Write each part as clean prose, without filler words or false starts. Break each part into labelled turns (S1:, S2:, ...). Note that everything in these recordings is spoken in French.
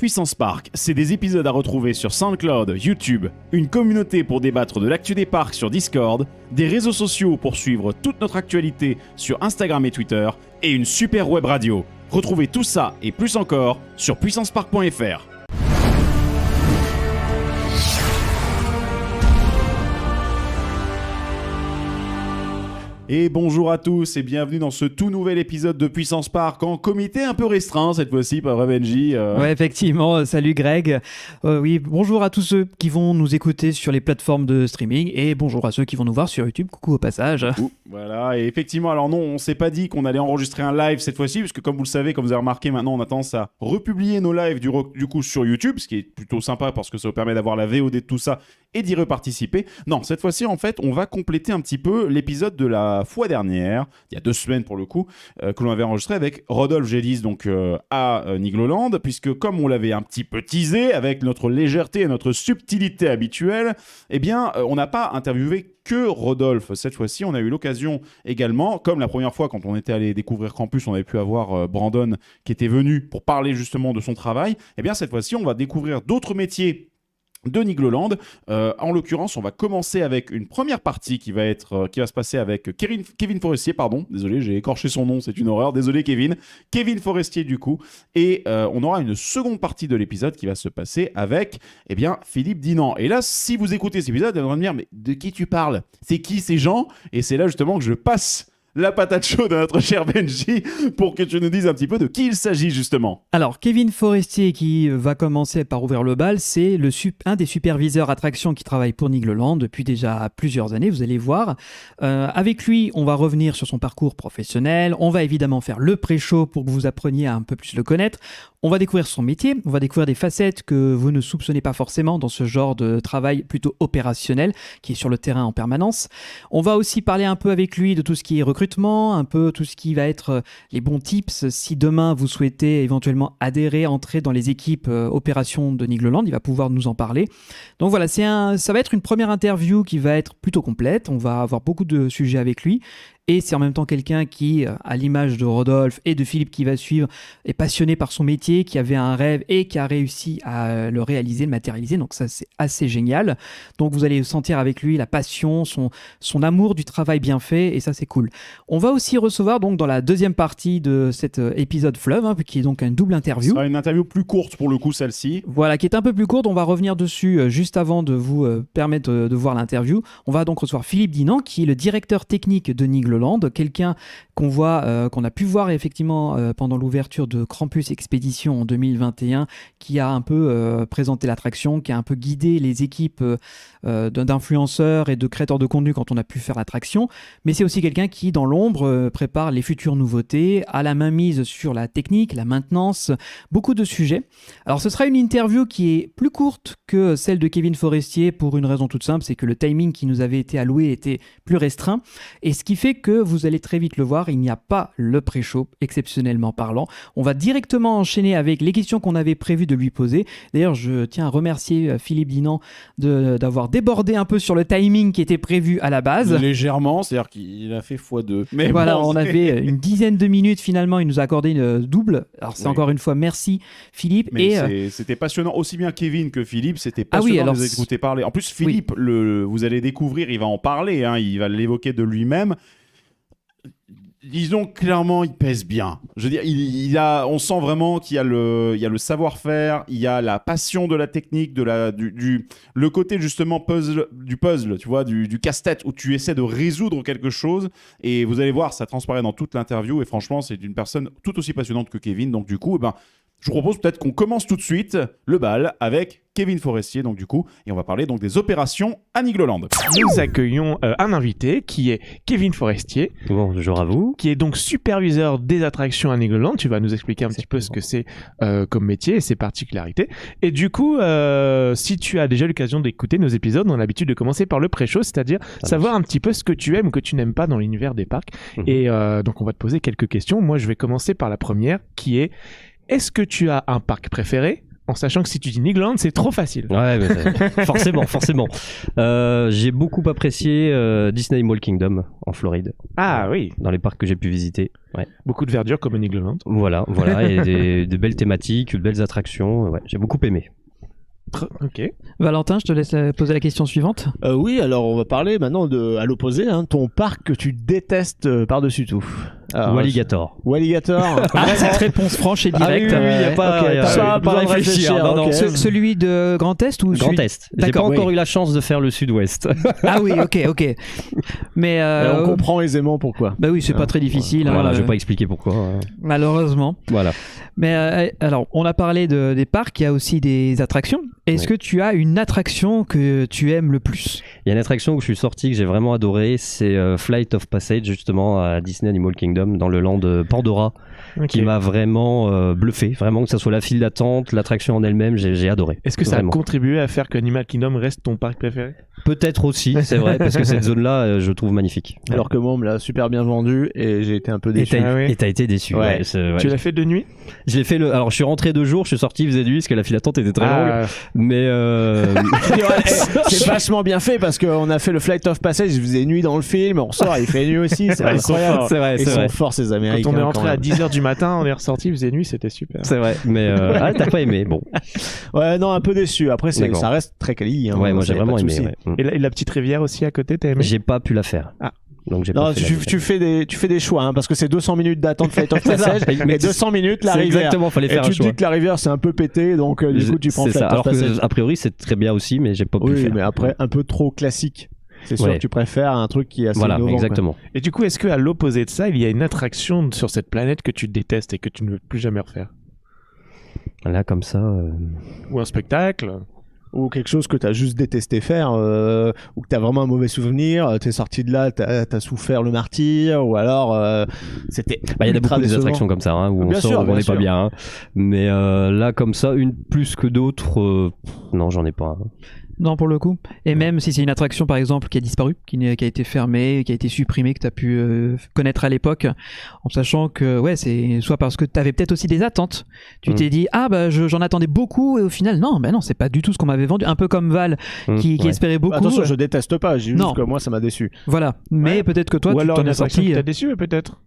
S1: Puissance Park, c'est des épisodes à retrouver sur SoundCloud, YouTube, une communauté pour débattre de l'actu des parcs sur Discord, des réseaux sociaux pour suivre toute notre actualité sur Instagram et Twitter, et une super web radio. Retrouvez tout ça et plus encore sur puissancepark.fr. Et bonjour à tous et bienvenue dans ce tout nouvel épisode de Puissance Park en comité un peu restreint cette fois-ci, pas vrai Benji
S2: Ouais, effectivement, salut Greg. Oui, bonjour à tous ceux qui vont nous écouter sur les plateformes de streaming et bonjour à ceux qui vont nous voir sur YouTube. Coucou au passage.
S1: Coucou. Voilà, et effectivement, alors non, on s'est pas dit qu'on allait enregistrer un live cette fois-ci, puisque comme vous le savez, comme vous avez remarqué, maintenant on a tendance à republier nos lives du coup sur YouTube, ce qui est plutôt sympa parce que ça vous permet d'avoir la VOD de tout ça et d'y reparticiper. Non, cette fois-ci, en fait, on va compléter un petit peu l'épisode de la fois dernière, il y a 2 semaines pour le coup, que l'on avait enregistré avec Rodolphe Gélis, donc à Nigloland, puisque comme on l'avait un petit peu teasé, avec notre légèreté et notre subtilité habituelle, eh bien, on n'a pas interviewé que Rodolphe. Cette fois-ci, on a eu l'occasion également, comme la première fois quand on était allé découvrir Campus, on avait pu avoir Brandon qui était venu pour parler justement de son travail. Eh bien, cette fois-ci, on va découvrir d'autres métiers de Nigloland. En l'occurrence, on va commencer avec une première partie qui va se passer avec Kevin Forestier, pardon, désolé, j'ai écorché son nom, c'est une horreur, désolé Kevin Forestier du coup, et on aura une seconde partie de l'épisode qui va se passer avec, eh bien, Philippe Dinant. Et là, si vous écoutez cet épisode, vous allez me dire, mais de qui tu parles ? C'est qui ces gens ? Et c'est là justement que je passe la patate chaude à notre cher Benji pour que tu nous dises un petit peu de qui il s'agit justement.
S2: Alors, Kevin Forestier qui va commencer par ouvrir le bal, c'est un des superviseurs attractions qui travaille pour Nigloland depuis déjà plusieurs années, vous allez voir. Avec lui, on va revenir sur son parcours professionnel, on va évidemment faire le pré-show pour que vous appreniez à un peu plus le connaître. On va découvrir son métier, on va découvrir des facettes que vous ne soupçonnez pas forcément dans ce genre de travail plutôt opérationnel qui est sur le terrain en permanence. On va aussi parler un peu avec lui de tout ce qui est recrutement, un peu tout ce qui va être les bons tips si demain vous souhaitez éventuellement adhérer, entrer dans les équipes opérations de Nigloland, il va pouvoir nous en parler. Donc voilà, ça va être une première interview qui va être plutôt complète, on va avoir beaucoup de sujets avec lui. Et c'est en même temps quelqu'un qui, à l'image de Rodolphe et de Philippe qui va suivre, est passionné par son métier, qui avait un rêve et qui a réussi à le réaliser, le matérialiser. Donc ça, c'est assez génial. Donc vous allez sentir avec lui la passion, son amour du travail bien fait et ça, c'est cool. On va aussi recevoir donc dans la deuxième partie de cet épisode Fleuve, qui est donc une double interview.
S1: Ce sera une interview plus courte pour le coup, celle-ci.
S2: Voilà, qui est un peu plus courte. On va revenir dessus juste avant de vous permettre de voir l'interview. On va donc recevoir Philippe Dinant, qui est le directeur technique de Nigloland. Quelqu'un qu'on a pu voir effectivement pendant l'ouverture de Campus Expédition en 2021, qui a un peu présenté l'attraction, qui a un peu guidé les équipes d'influenceurs et de créateurs de contenu quand on a pu faire l'attraction. Mais c'est aussi quelqu'un qui, dans l'ombre, prépare les futures nouveautés, a la main mise sur la technique, la maintenance, beaucoup de sujets. Alors ce sera une interview qui est plus courte que celle de Kevin Forestier pour une raison toute simple, c'est que le timing qui nous avait été alloué était plus restreint. Et ce qui fait que vous allez très vite le voir, il n'y a pas le pré-show, exceptionnellement parlant. On va directement enchaîner avec les questions qu'on avait prévu de lui poser. D'ailleurs, je tiens à remercier Philippe Dinant d'avoir débordé un peu sur le timing qui était prévu à la base.
S1: Légèrement, c'est-à-dire qu'il a fait x2.
S2: Mais voilà, on avait une dizaine de minutes finalement, il nous a accordé une double. Alors c'est encore une fois, merci Philippe.
S1: Mais c'était passionnant, aussi bien Kevin que Philippe, c'était passionnant de vous écouter parler. En plus, Philippe, vous allez découvrir, il va en parler, il va l'évoquer de lui-même. Disons clairement, il pèse bien. Je veux dire, on sent vraiment qu'il y a le savoir-faire, il y a la passion de la technique, le côté justement du puzzle, tu vois, du casse-tête où tu essaies de résoudre quelque chose. Et vous allez voir, ça transparaît dans toute l'interview. Et franchement, c'est une personne tout aussi passionnante que Kevin. Donc du coup, je vous propose peut-être qu'on commence tout de suite le bal avec Kevin Forestier, donc du coup, et on va parler donc des opérations à Nigloland.
S3: Nous accueillons un invité qui est Kevin Forestier.
S4: Bonjour à vous.
S3: Qui est donc superviseur des attractions à Nigloland. Tu vas nous expliquer un petit peu ce que c'est comme métier et ses particularités. Et du coup, si tu as déjà l'occasion d'écouter nos épisodes, on a l'habitude de commencer par le pré-show, c'est-à-dire savoir un petit peu ce que tu aimes ou que tu n'aimes pas dans l'univers des parcs. Et donc, on va te poser quelques questions. Moi, je vais commencer par la première qui est: est-ce que tu as un parc préféré ? en sachant que si tu dis Nigloland, c'est trop facile.
S4: Ouais, mais forcément. J'ai beaucoup apprécié Disney Mall Kingdom en Floride.
S3: Ah oui,
S4: Dans les parcs que j'ai pu visiter. Ouais.
S3: beaucoup de verdure comme au Nigloland.
S4: Voilà, et de belles thématiques, de belles attractions. Ouais, j'ai beaucoup aimé.
S3: Ok.
S2: Valentin, je te laisse poser la question suivante.
S5: Oui, alors on va parler maintenant à l'opposé, ton parc que tu détestes par-dessus tout. Alors,
S4: Walligator.
S5: Walligator.
S2: Cette réponse franche et directe.
S4: il n'y a pas,
S5: ok, t'as pas besoin de réfléchir,
S4: Non, non.
S5: ok.
S2: Celui de Grand Est ou
S4: Grand
S2: celui...
S4: Est. J'ai
S2: D'accord,
S4: pas encore
S5: oui.
S4: eu la chance de faire le Sud-Ouest.
S2: Ah oui, ok. Mais
S5: On comprend aisément pourquoi.
S2: bah oui, c'est pas très difficile. hein,
S4: Voilà, je vais pas expliquer pourquoi.
S2: malheureusement.
S4: Voilà.
S2: Mais alors, on a parlé des parcs, il y a aussi des attractions. Est-ce que tu as une attraction que tu aimes le plus?
S4: Il y a une attraction où je suis sorti que j'ai vraiment adoré, c'est Flight of Passage justement à Disney Animal Kingdom dans le land de Pandora,
S3: Ok.
S4: qui m'a vraiment bluffé. Vraiment, que ça soit la file d'attente, l'attraction en elle-même, j'ai adoré.
S3: Est-ce que ça
S4: Vraiment.
S3: a contribué à faire que Animal Kingdom reste ton parc préféré?
S4: Peut-être aussi, c'est vrai, parce que cette zone-là, je trouve magnifique.
S5: Alors que moi, on me l'a super bien vendu et j'ai été un peu
S4: Et
S5: déçu.
S4: t'as
S3: Ah ouais.
S4: et t'as été déçu.
S5: Ouais.
S4: Ouais, ouais.
S3: Tu l'as fait de nuit?
S4: Je l'ai fait alors je suis rentré 2 jours, je suis sorti, il faisait nuit parce que la file d'attente était très longue. Mais
S5: C'est vachement bien fait parce qu'on a fait le Flight of Passage, il faisait nuit dans le film, on ressort, il fait nuit aussi, c'est
S3: Ouais, ils sont
S5: incroyable.
S3: forts.
S4: c'est vrai,
S5: Ils
S4: c'est
S5: sont
S4: vrai.
S5: forts ces Américains.
S3: Quand on est rentré
S5: quand
S3: à
S5: même.
S3: 10h du matin, on est ressorti, il faisait nuit, c'était super.
S4: C'est vrai, mais t'as pas aimé. Bon,
S5: Ouais, non, un peu déçu. Après,
S4: D'accord.
S5: ça reste très quali.
S4: ouais, moi j'ai vraiment aimé. Ouais.
S3: Et la petite rivière aussi à côté, t'as aimé?
S4: J'ai pas pu la faire.
S3: Ah.
S4: Donc j'ai
S5: Non,
S4: pas fait
S5: tu fais des choix parce que c'est 200 minutes d'attente Flight of
S4: C'est ça.
S5: Passage
S4: Mais
S5: et 200 minutes la
S4: C'est
S5: rivière.
S4: exactement, fallait
S5: Et
S4: faire un
S5: tu te
S4: choix.
S5: dis que la rivière c'est un peu pété, donc du coup tu prends
S4: C'est ça.
S5: Flight of
S4: Alors
S5: Passage.
S4: que a priori c'est très bien aussi, mais j'ai pas pu le
S5: Oui,
S4: faire.
S5: mais après un peu trop classique. C'est sûr
S4: Ouais.
S5: que tu préfères un truc qui est assez
S4: Voilà,
S5: innovant, quoi.
S4: exactement.
S3: Et du coup, est-ce qu'à l'opposé de ça, il y a une attraction sur cette planète que tu détestes et que tu ne veux plus jamais refaire?
S4: Là comme ça.
S3: Ou un spectacle?
S5: Ou quelque chose que t'as juste détesté faire, ou que t'as vraiment un mauvais souvenir, t'es sorti de là, t'as souffert le martyr, ou alors c'était.
S4: Bah, il y en a
S5: ultra
S4: beaucoup des
S5: décevant.
S4: attractions comme ça, où on
S5: Bien
S4: sort,
S5: sûr,
S4: où on
S5: bien
S4: n'est pas
S5: sûr.
S4: bien. Mais là, comme ça, une plus que d'autres, non, j'en ai pas.
S2: Non, pour le coup. Et même si c'est une attraction, par exemple, qui a disparu, qui a été fermée, qui a été supprimée, que tu as pu connaître à l'époque, en sachant que, ouais, c'est soit parce que tu avais peut-être aussi des attentes. Tu t'es dit, ah, bah, j'en attendais beaucoup, et au final, non, c'est pas du tout ce qu'on m'avait vendu. Un peu comme Val, qui
S4: Ouais.
S2: espérait beaucoup.
S5: Attention, je déteste pas, j'ai
S2: Non.
S5: juste que moi ça m'a déçu.
S2: Voilà. Mais
S3: Ouais.
S2: peut-être que toi,
S3: Ou
S2: tu
S3: alors
S2: t'en
S3: une
S2: es
S3: attraction
S2: sorti.
S3: qui t'a déçu, peut-être?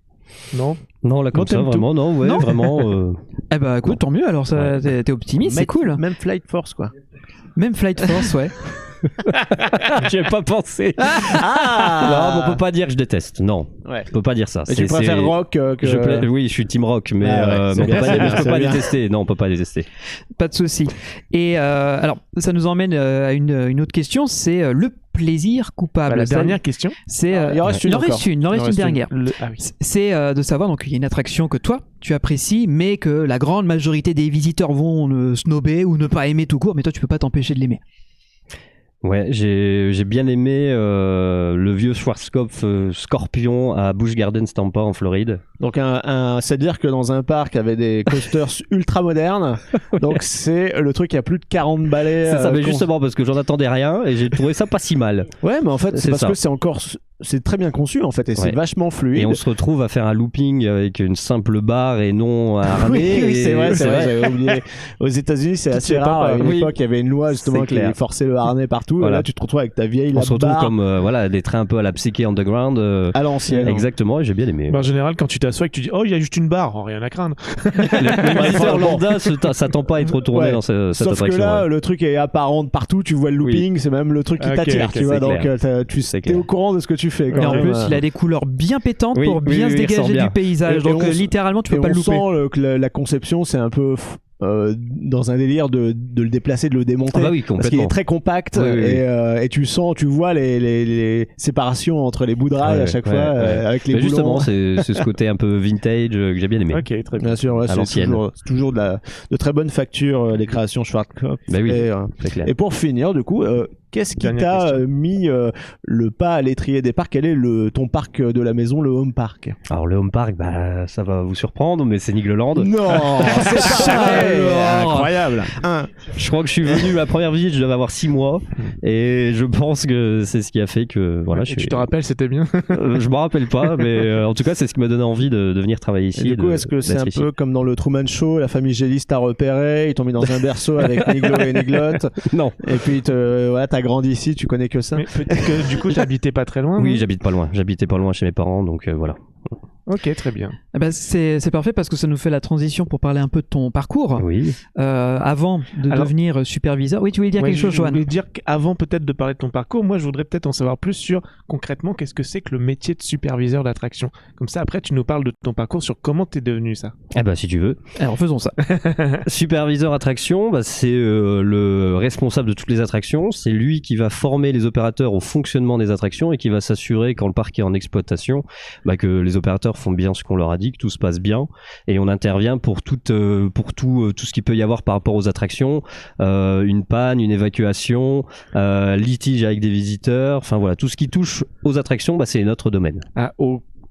S3: Non?
S4: Non, là, comme
S3: Non,
S4: ça,
S3: t'aimes
S4: vraiment, non, ouais,
S2: Non.
S4: vraiment.
S2: Eh bah, écoute, tant mieux, alors ça, t'es optimiste, c'est cool.
S5: Même Flight Force, quoi.
S2: Même Flight Force, ouais.
S4: J'y ai pas pensé.
S5: Ah
S4: Non, on peut pas dire que je déteste. Non,
S5: Ouais.
S4: je peux pas dire ça.
S5: Mais tu préfères Rock que.
S4: Oui, je suis team rock, mais
S5: Ah ouais,
S4: mais on
S5: c'est
S4: peut pas,
S5: bien,
S4: je peux
S5: c'est
S4: pas
S5: bien.
S4: détester. Non, on peut pas détester.
S2: Pas de souci. Et alors, ça nous emmène à une autre question, c'est le plaisir coupable.
S3: La dernière question?
S2: C'est
S5: il en reste une encore.
S2: il en reste une dernière.
S3: Ah oui.
S2: C'est de savoir, donc il y a une attraction que toi tu apprécies, mais que la grande majorité des visiteurs vont snober ou ne pas aimer tout court, mais toi tu peux pas t'empêcher de l'aimer.
S4: Ouais, j'ai bien aimé le vieux Schwarzkopf Scorpion à Busch Gardens Tampa en Floride.
S5: Donc c'est-à-dire que dans un parc avec des coasters ultra modernes, donc c'est le truc qui a plus de 40 balais.
S4: C'est ça, mais justement parce que j'en attendais rien et j'ai trouvé ça pas si mal.
S5: Ouais, mais en fait c'est
S4: C'est
S5: parce
S4: ça.
S5: que c'est très bien conçu en fait et c'est
S4: Ouais.
S5: vachement fluide.
S4: Et on se retrouve à faire un looping avec une simple barre et non un harnais.
S5: Oui, c'est
S4: et-
S5: vrai, j'avais oublié. Aux États-Unis, c'est assez rare. À une
S4: Oui.
S5: époque, il y avait une loi justement
S4: C'est
S5: qui
S4: clair.
S5: forçait le harnais partout.
S4: Voilà.
S5: Et là, tu te retrouves avec ta vieille
S4: On se retrouve
S5: barre
S4: comme voilà des trains un peu à la Psyché Underground.
S5: à l'ancienne.
S4: Exactement, et j'ai bien aimé.
S3: Bah, en général, quand tu t'assois et que tu dis, oh, il y a juste une barre, oh, rien à craindre.
S4: Le visiteur lambda s'attend pas à être retourné
S5: Ouais.
S4: dans cette
S5: Sauf
S4: attraction.
S5: que là,
S4: ouais.
S5: le truc est apparent de partout. Tu vois le looping, c'est même le truc qui
S3: Ok,
S5: t'attire.
S3: ok,
S5: Tu vois,
S4: c'est
S5: donc
S4: clair.
S5: tu
S4: C'est
S5: es
S4: clair.
S5: au courant de ce que tu fais.
S2: Et
S5: Quand
S2: en
S5: même.
S2: plus, il a des couleurs bien pétantes
S4: Oui,
S2: pour
S4: oui,
S2: bien
S4: oui,
S2: se
S4: il ressort
S2: dégager
S4: bien.
S2: du paysage.
S5: Et
S2: Donc
S5: on s-
S2: littéralement, tu peux
S5: Et
S2: pas
S5: on
S2: le louper.
S5: sent que la conception, c'est un peu dans un délire de le déplacer, de le démonter.
S4: Ah bah oui,
S5: Parce qu'il
S4: complètement.
S5: est très compact
S4: Oui, oui, oui.
S5: et tu vois les séparations entre les bouts de rail
S4: Ouais,
S5: à chaque
S4: ouais,
S5: fois
S4: ouais.
S5: avec les
S4: Mais justement,
S5: boulons.
S4: c'est ce côté un peu vintage que j'ai bien aimé.
S3: Ok, très bien.
S5: Bien sûr, ouais,
S4: À
S5: c'est
S4: l'ancienne.
S5: toujours de très bonne facture les créations Schwarzkopf.
S4: Bah oui,
S5: Et,
S4: c'est clair.
S5: et pour finir, du coup, Qu'est-ce qui
S3: Dernière
S5: t'a
S3: question.
S5: mis le pas à l'étrier des parcs? Quel est ton parc de la maison, le home park?
S4: Alors le home park, bah, ça va vous surprendre, mais c'est Nigloland.
S5: Non, c'est pas vrai. Incroyable.
S4: Je crois que je suis venu, la première visite, je devais avoir 6 mois. Et je pense que c'est ce qui a fait que... Voilà,
S3: Et tu te rappelles, c'était bien.
S4: je me rappelle pas, mais en tout cas, c'est ce qui m'a donné envie de venir travailler ici.
S5: Et du coup, est-ce que c'est un peu comme dans le Truman Show, la famille Gélis t'a repéré, ils t'ont mis dans un berceau avec Niglo et Niglotte,
S4: Non.
S5: et puis voilà, t'as grandi ici, tu connais que ça?
S3: Mais peut-être que du coup, t'habitais pas très loin.
S4: Oui,
S3: non
S4: j'habite pas loin. J'habitais pas loin chez mes parents, donc voilà.
S3: Ok, très bien.
S2: Eh ben, c'est parfait parce que ça nous fait la transition pour parler un peu de ton parcours.
S4: Oui.
S2: Avant de
S3: Alors-
S2: devenir superviseur. Oui, tu voulais dire
S3: Ouais,
S2: quelque chose,
S3: je
S2: Joanne?
S3: voulais dire qu'avant peut-être de parler de ton parcours, moi je voudrais peut-être en savoir plus sur concrètement qu'est-ce que c'est que le métier de superviseur d'attraction. Comme ça, après, tu nous parles de ton parcours sur comment t'es devenu ça.
S4: Ah bah si tu veux.
S2: Alors faisons ça.
S4: Superviseur attraction, bah, c'est le responsable de toutes les attractions. C'est lui qui va former les opérateurs au fonctionnement des attractions et qui va s'assurer quand le parc est en exploitation, bah, que les opérateurs font bien ce qu'on leur a dit, que tout se passe bien. Et on intervient pour tout ce qu'il peut y avoir par rapport aux attractions, une panne, une évacuation, litige avec des visiteurs. Enfin voilà, tout ce qui touche aux attractions, bah, c'est notre domaine.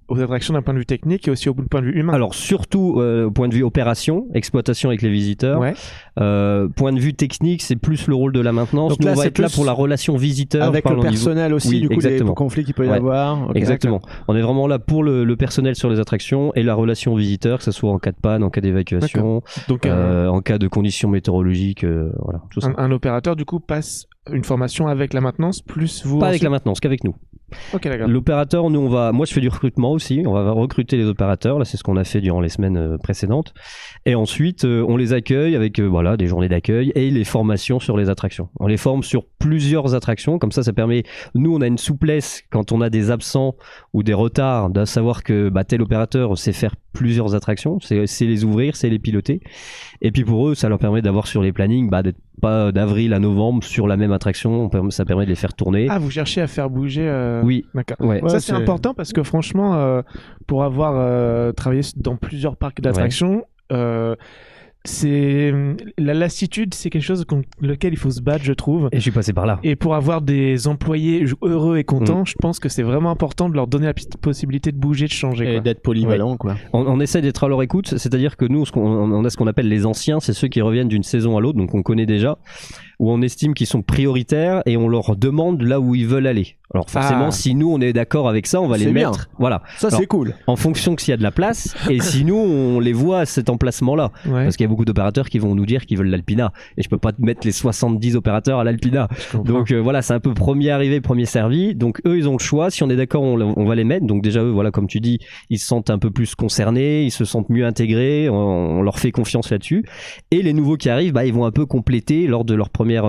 S3: Aux attractions d'un point de vue technique et aussi au point de vue humain.
S4: Alors surtout au point de vue opération, exploitation avec les visiteurs.
S3: Ouais.
S4: Point de vue technique, c'est plus le rôle de la maintenance.
S5: Donc
S4: Nous,
S5: là,
S4: on va
S5: c'est
S4: être là
S5: plus
S4: pour la relation visiteur.
S5: Avec le personnel aussi,
S4: Oui,
S5: du coup,
S4: exactement.
S5: les conflits qu'il peut y
S4: Ouais.
S5: avoir. Ok,
S4: Exactement. On est vraiment là pour le personnel sur les attractions et la relation visiteur, que ce soit en cas de panne, en cas d'évacuation,
S3: Donc
S4: en cas de conditions météorologiques, voilà, tout ça.
S3: un opérateur du coup passe une formation avec la maintenance plus vous.
S4: Pas avec
S3: ensuite
S4: la maintenance, qu'avec nous.
S3: Ok, d'accord.
S4: L'opérateur, moi je fais du recrutement aussi, on va recruter les opérateurs, là c'est ce qu'on a fait durant les semaines précédentes, et ensuite on les accueille avec voilà, des journées d'accueil et les formations sur les attractions. On les forme sur plusieurs attractions, comme ça permet, nous on a une souplesse quand on a des absents ou des retards, de savoir que tel opérateur sait faire plusieurs attractions, c'est les ouvrir, c'est les piloter, et puis pour eux ça leur permet d'avoir sur les plannings d'être pas d'avril à novembre sur la même attraction, ça permet de les faire tourner.
S3: Ah, vous cherchez à faire bouger.
S4: Oui.
S3: D'accord.
S4: Ouais.
S3: Ça
S5: Ouais,
S3: c'est important parce que franchement, pour avoir travaillé dans plusieurs parcs d'attractions, c'est la lassitude, c'est quelque chose contre lequel il faut se battre, je trouve.
S4: Et je suis passé par là.
S3: Et pour avoir des employés heureux et contents, je pense que c'est vraiment important de leur donner la possibilité de bouger, de changer.
S5: Et
S3: Quoi.
S5: d'être polyvalent, quoi.
S4: On essaie d'être à leur écoute, c'est-à-dire que nous, on a ce qu'on appelle les anciens, c'est ceux qui reviennent d'une saison à l'autre, donc on connaît déjà, où on estime qu'ils sont prioritaires et on leur demande là où ils veulent aller. Alors forcément, si nous on est d'accord avec ça, on va les
S5: C'est bien.
S4: mettre. Voilà.
S5: Ça,
S4: Alors,
S5: c'est cool.
S4: en fonction que s'il y a de la place, et si nous on les voit à cet emplacement-là,
S3: Ouais.
S4: parce qu'il y a beaucoup d'opérateurs qui vont nous dire qu'ils veulent l'Alpina, et je peux pas te mettre les 70 opérateurs à l'Alpina.
S3: Je comprends.
S4: Donc voilà, c'est un peu premier arrivé, premier servi. Donc eux, ils ont le choix. Si on est d'accord, on va les mettre. Donc déjà eux, voilà, comme tu dis, ils se sentent un peu plus concernés, ils se sentent mieux intégrés. On leur fait confiance là-dessus. Et les nouveaux qui arrivent, ils vont un peu compléter lors de leur première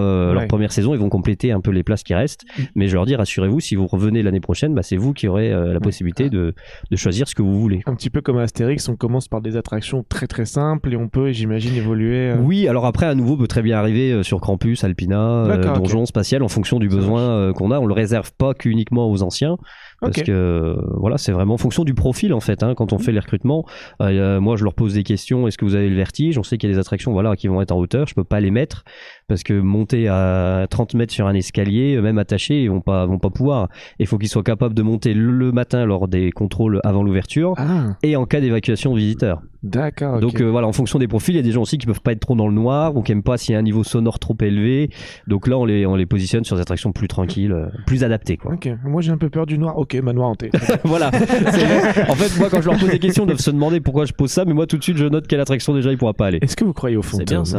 S4: saison. Ils vont compléter un peu les places qui restent. Mais je leur dis, rassurez-vous, si vous revenez l'année prochaine, c'est vous qui aurez la possibilité de choisir ce que vous voulez.
S3: Un petit peu comme à Astérix, on commence par des attractions très très simples et on peut, j'imagine, évoluer.
S4: Oui, alors après, à nouveau, peut très bien arriver sur Campus, Alpina,
S3: D'accord,
S4: Donjon, Spatial, en fonction du
S3: Ça
S4: besoin qu'on a. On le réserve pas qu'uniquement aux anciens. Parce
S3: Ok.
S4: que voilà, c'est vraiment en fonction du profil en fait. Quand on fait les recrutements, moi je leur pose des questions. Est-ce que vous avez le vertige? On sait qu'il y a des attractions voilà, qui vont être en hauteur. Je peux pas les mettre parce que monter à 30 mètres sur un escalier, même attachés, ils vont pas pouvoir. Il faut qu'ils soient capables de monter le matin lors des contrôles avant l'ouverture
S3: Ah,
S4: et en cas d'évacuation de visiteurs.
S3: d'accord. ok.
S4: Donc voilà, en fonction des profils, il y a des gens aussi qui peuvent pas être trop dans le noir ou qui aiment pas s'il y a un niveau sonore trop élevé. Donc là, on les positionne sur des attractions plus tranquilles, plus adaptées quoi.
S3: Ok, moi j'ai un peu peur du noir. Ok, manoir hanté.
S4: Voilà. En fait, moi, quand je leur pose des questions, ils doivent se demander pourquoi je pose ça, mais moi, tout de suite, je note quelle attraction déjà il pourra pas aller.
S3: Est-ce que vous croyez au fond
S4: C'est bien ça.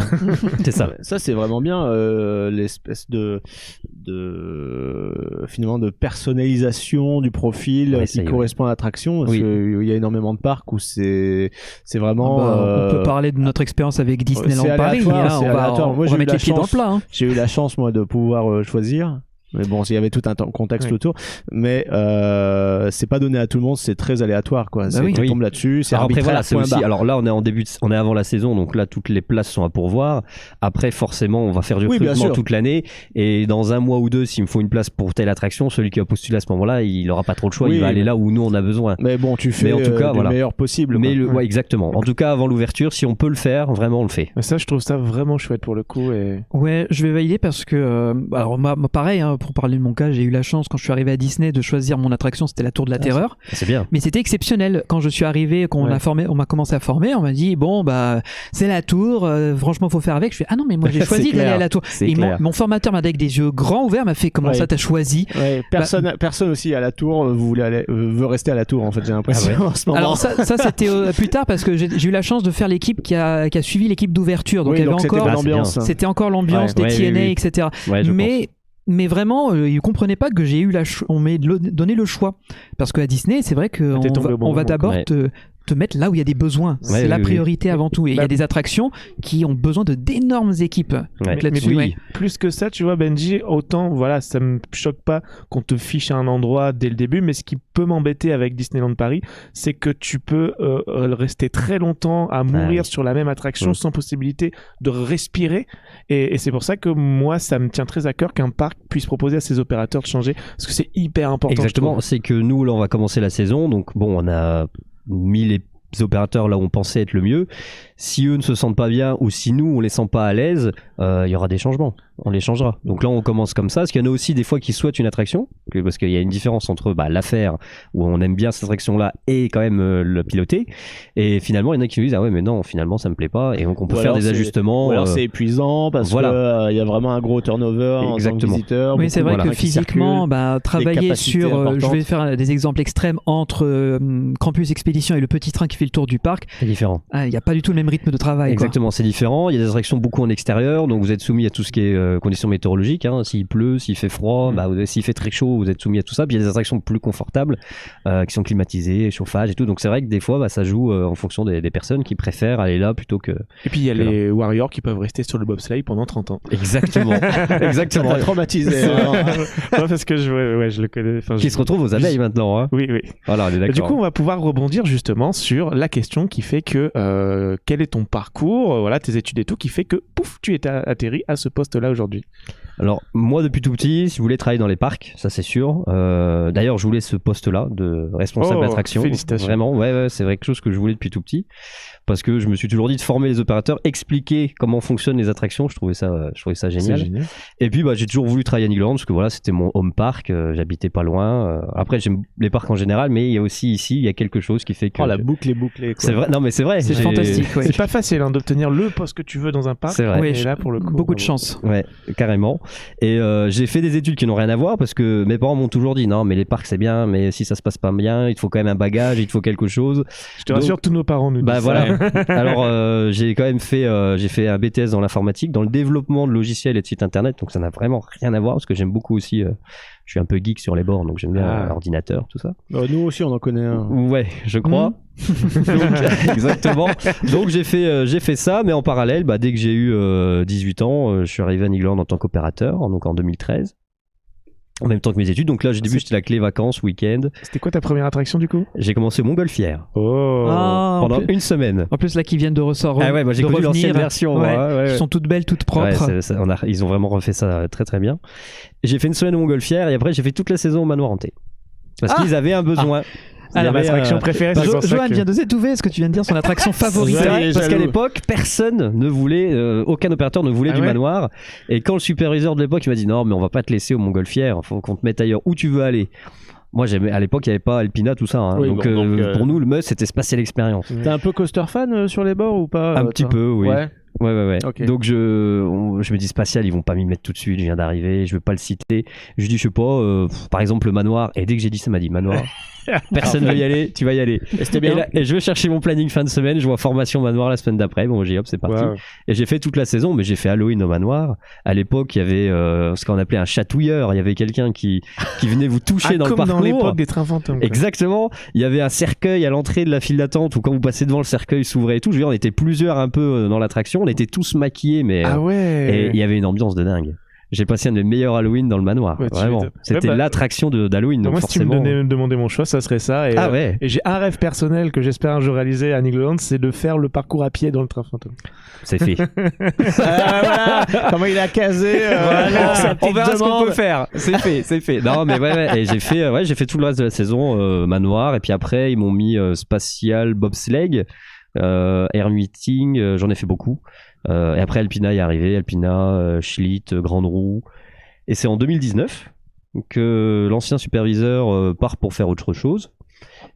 S4: C'est ça.
S5: Ça, c'est vraiment bien l'espèce de finalement de personnalisation du profil
S4: Ouais,
S5: qui
S4: ça y est,
S5: correspond à l'attraction. Parce
S4: Oui.
S5: qu'il y a énormément de parcs où c'est vraiment.
S2: On peut parler de notre expérience avec Disneyland
S5: c'est
S2: Paris.
S5: aléatoire, c'est
S2: On va
S5: aléatoire. Moi,
S2: on
S5: j'ai
S2: va
S5: eu
S2: mettre
S5: la
S2: les pieds dans le
S5: chance.
S2: plat.
S5: J'ai eu la chance moi de pouvoir choisir. Mais bon, il y avait tout un contexte autour. Mais c'est pas donné à tout le monde, c'est très aléatoire, quoi.
S2: Bah oui.
S5: Tu tombes là-dessus, c'est
S4: Alors après,
S5: arbitraire.
S4: voilà, c'est
S5: point
S4: aussi.
S5: barre.
S4: Alors là, on est avant la saison, donc là, toutes les places sont à pourvoir. Après, forcément, on va faire du
S5: Oui, bien
S4: recrutement
S5: sûr.
S4: toute l'année. Et dans un mois ou deux, s'il me faut une place pour telle attraction, celui qui a postulé à ce moment-là, il aura pas trop le choix.
S5: Oui,
S4: il va aller
S5: mais-
S4: là où nous on a besoin.
S5: Mais bon, tu fais
S4: Mais en tout cas,
S5: du
S4: voilà.
S5: meilleur possible.
S4: Mais
S5: quoi.
S4: ouais, exactement. En tout cas, avant l'ouverture, si on peut le faire, vraiment, on le fait.
S3: Mais ça, je trouve ça vraiment chouette pour le coup. Et...
S2: Ouais, je vais valider parce que, alors moi, pareil, hein, pour parler de mon cas, j'ai eu la chance quand je suis arrivé à Disney de choisir mon attraction, c'était la Tour de la Terreur.
S4: C'est bien.
S2: Mais c'était exceptionnel. Quand je suis arrivé, quand on m'a commencé à former, on m'a dit bon bah c'est la Tour, franchement faut faire avec. Je fais ah non mais moi j'ai
S4: C'est
S2: choisi d'aller
S4: clair.
S2: à la Tour.
S4: C'est
S2: Et
S4: clair.
S2: mon formateur m'a avec des yeux grands ouverts m'a fait comment
S5: Ouais.
S2: ça t'as choisi.
S5: Ouais, personne aussi à la Tour veut rester à la Tour, en fait, j'ai l'impression
S4: Ah ouais.
S5: en ce moment.
S2: Alors ça c'était plus tard parce que j'ai eu la chance de faire l'équipe qui a suivi l'équipe d'ouverture. Donc
S5: Oui,
S2: il y avait
S5: donc c'était
S2: encore
S5: l'ambiance.
S2: c'était encore l'ambiance
S5: Ouais.
S2: des
S4: Ouais,
S2: TNA
S4: oui, oui.
S2: etc.
S4: Ouais, je pense.
S2: Mais vraiment, ils comprenaient pas que j'ai eu on m'ait donné le choix. Parce qu'à Disney, c'est vrai qu'on
S3: T'es tombé au bon
S2: on va
S3: moment,
S2: d'abord
S4: ouais.
S2: te mettre là où il y a des besoins.
S4: Ouais,
S2: C'est la
S4: oui,
S2: priorité avant tout. Et il y a des attractions qui ont besoin d'énormes équipes.
S4: Ouais.
S2: Donc
S3: Mais
S2: là-dessus,
S3: oui,
S2: ouais.
S3: plus que ça, tu vois, Benji, autant, voilà, ça me choque pas qu'on te fiche un endroit dès le début, mais ce qui peut m'embêter avec Disneyland Paris, c'est que tu peux rester très longtemps à mourir
S4: oui.
S3: sur la même attraction sans possibilité de respirer. Et c'est pour ça que moi, ça me tient très à cœur qu'un parc puisse proposer à ses opérateurs de changer, parce que c'est hyper important. je
S4: Exactement,
S3: trouve.
S4: c'est que nous, là, on va commencer la saison, donc bon, on a mis les opérateurs là où on pensait être le mieux. Si eux ne se sentent pas bien ou si nous on les sent pas à l'aise, il y aura des changements. On les changera. Donc là on commence comme ça. Parce qu'il y en a aussi des fois qui souhaitent une attraction, parce qu'il y a une différence entre l'affaire où on aime bien cette attraction là et quand même le piloter. Et finalement il y en a qui nous disent ah ouais mais non finalement ça me plaît pas. Et donc on peut
S5: Ou
S4: faire
S5: alors
S4: des
S5: c'est-
S4: ajustements.
S5: Ou alors c'est épuisant parce
S4: voilà.
S5: que il y a vraiment un gros turnover en tant que
S4: Exactement.
S5: visiteur.
S2: Oui, c'est vrai
S5: beaucoup de
S2: que
S5: gens qui
S2: physiquement,
S5: circulent.
S2: travailler
S5: capacités
S2: sur, je
S5: importantes.
S2: vais faire des exemples extrêmes entre Campus Expédition et le petit train qui fait le tour du parc.
S4: c'est différent.
S2: Il n'y a pas du tout le même rythme de travail. quoi.
S4: Exactement, c'est différent. Il y a des attractions beaucoup en extérieur, donc vous êtes soumis à tout ce qui est conditions météorologiques. Hein. S'il pleut, s'il fait froid, s'il fait très chaud, vous êtes soumis à tout ça. Puis il y a des attractions plus confortables qui sont climatisées, chauffage et tout. Donc c'est vrai que des fois, ça joue en fonction des personnes qui préfèrent aller là plutôt que.
S3: Et puis il y a les Warriors qui peuvent rester sur le bobsleigh pendant 30 ans.
S4: Exactement. Exactement.
S5: Ça t'a traumatisé. hein.
S3: Non, parce que je le connais. Enfin,
S4: Qui se retrouvent aux abeilles maintenant. Hein.
S3: Oui, oui.
S4: Voilà, on est
S3: Et
S4: d'accord.
S3: du coup, on va pouvoir rebondir justement sur la question qui fait que quel est ton parcours, voilà, tes études et tout, qui fait que pouf, tu es atterri à ce poste-là aujourd'hui.
S4: Alors, moi, depuis tout petit, si vous voulez travailler dans les parcs, ça c'est sûr. D'ailleurs, je voulais ce poste-là de responsable
S3: Oh,
S4: d'attraction.
S3: félicitations.
S4: Vraiment, ouais, c'est quelque chose que je voulais depuis tout petit. Parce que je me suis toujours dit de former les opérateurs, expliquer comment fonctionnent les attractions. Je trouvais ça génial.
S3: C'est génial.
S4: Et puis, j'ai toujours voulu travailler à Nigloland parce que voilà, c'était mon home park. J'habitais pas loin. Après, j'aime les parcs en général, mais il y a aussi ici, il y a quelque chose qui fait que.
S5: Oh, la boucle est bouclée. quoi.
S4: C'est vrai. Non, mais c'est vrai.
S2: C'est fantastique. Ouais.
S3: C'est pas facile d'obtenir le poste que tu veux dans un parc.
S4: C'est vrai.
S2: Ouais,
S3: Et là, pour le coup,
S2: beaucoup de chance.
S4: Ouais, carrément. Et j'ai fait des études qui n'ont rien à voir parce que mes parents m'ont toujours dit non, mais les parcs c'est bien, mais si ça se passe pas bien, il te faut quand même un bagage, il te faut quelque chose.
S3: Je te rassure, tous nos parents nous disent ça.
S4: Voilà. Alors j'ai quand même fait, j'ai fait un BTS dans l'informatique, dans le développement de logiciels et de sites internet, donc ça n'a vraiment rien à voir parce que j'aime beaucoup aussi. Je suis un peu geek sur les bords, donc j'aime bien l'ordinateur, tout ça.
S5: Nous aussi, on en connaît un.
S4: Ouais, je crois. Donc, exactement. Donc j'ai fait ça, mais en parallèle, dès que j'ai eu 18 ans, je suis arrivé à Nigloland en tant qu'opérateur, donc en 2013. En même temps que mes études. Donc là, j'ai début, c'était la clé vacances, week-end.
S3: C'était quoi ta première attraction du coup?
S4: J'ai commencé au Montgolfière
S3: Oh.
S2: Ah,
S4: pendant
S2: en plus,
S4: une semaine.
S2: en plus, là, qui viennent de ressortir.
S4: Ah ouais, moi j'ai connu l'ancienne version.
S2: Ouais,
S4: moi, ouais.
S2: Qui sont toutes belles, toutes propres.
S4: Ouais, ils ont vraiment refait ça très très bien. J'ai fait une semaine au Montgolfière et après j'ai fait toute la saison au Manoir Hanté. Parce qu'ils avaient un besoin. Il y
S2: Alors,
S4: avait,
S3: L'attraction préférée, c'est pour ça
S2: Johan
S3: que-
S2: vient de s'étouffer. Ce que tu viens de dire, son attraction favorite.
S4: C'est vrai, parce qu'à
S5: jaloux.
S4: l'époque, personne ne voulait, aucun opérateur ne voulait
S3: Ah
S4: du
S3: ouais
S4: manoir. Et quand le superviseur de l'époque il m'a dit non, mais on va pas te laisser au Montgolfière, faut qu'on te mette ailleurs où tu veux aller. Moi, à l'époque, il n'y avait pas Alpina, tout ça. Hein.
S5: Oui,
S4: donc,
S5: bon, donc,
S4: pour nous, le must, c'était Spatial Experience.
S5: T'es un peu coaster fan sur les bords ou pas
S4: Un petit
S5: toi
S4: peu, oui.
S5: Ouais.
S4: Ouais.
S5: Ok.
S4: Donc je me dis Spatial, ils vont pas m'y mettre tout de suite, je viens d'arriver, je veux pas le citer. Je dis je sais pas, par exemple le manoir, et dès que j'ai dit ça, il m'a dit manoir. Personne veut y aller, tu vas y aller.
S5: Et c'était bien.
S4: Et je vais chercher mon planning fin de semaine, je vois formation manoir la semaine d'après, bon j'ai hop c'est parti.
S3: Wow.
S4: Et j'ai fait toute la saison, mais j'ai fait Halloween au manoir. À l'époque il y avait ce qu'on appelait un chatouilleur, il y avait quelqu'un qui venait vous toucher dans le
S3: comme
S4: parcours.
S3: dans l'époque des trains fantômes. quoi.
S4: Exactement. Il y avait un cercueil à l'entrée de la file d'attente où quand vous passez devant le cercueil s'ouvrait et tout. Je veux dire, on était plusieurs un peu dans l'attraction. On était tous maquillés, mais
S3: Ah
S4: et
S3: ouais.
S4: il y avait une ambiance de dingue. J'ai passé un des meilleurs Halloween dans le manoir.
S3: Ouais, tu
S4: Vraiment.
S3: m'étonnes.
S4: C'était l'attraction d'Halloween. Donc
S3: moi,
S4: forcément...
S3: si tu me demandais mon choix, ça serait ça. Et,
S4: Ah ouais.
S3: et j'ai un rêve personnel que j'espère un jour réaliser à Nigloland, c'est de faire le parcours à pied dans le train fantôme.
S4: C'est fait.
S5: Voilà, comment il a casé.
S4: On verra ce qu'on peut faire. C'est fait. Non, mais ouais. Et j'ai fait tout le reste de la saison manoir. Et puis après, ils m'ont mis spatial, bobsleigh, air meeting. J'en ai fait beaucoup. Et après, Alpina est arrivé. Alpina, Schlitt, Grande Roue. Et c'est en 2019 que l'ancien superviseur part pour faire autre chose.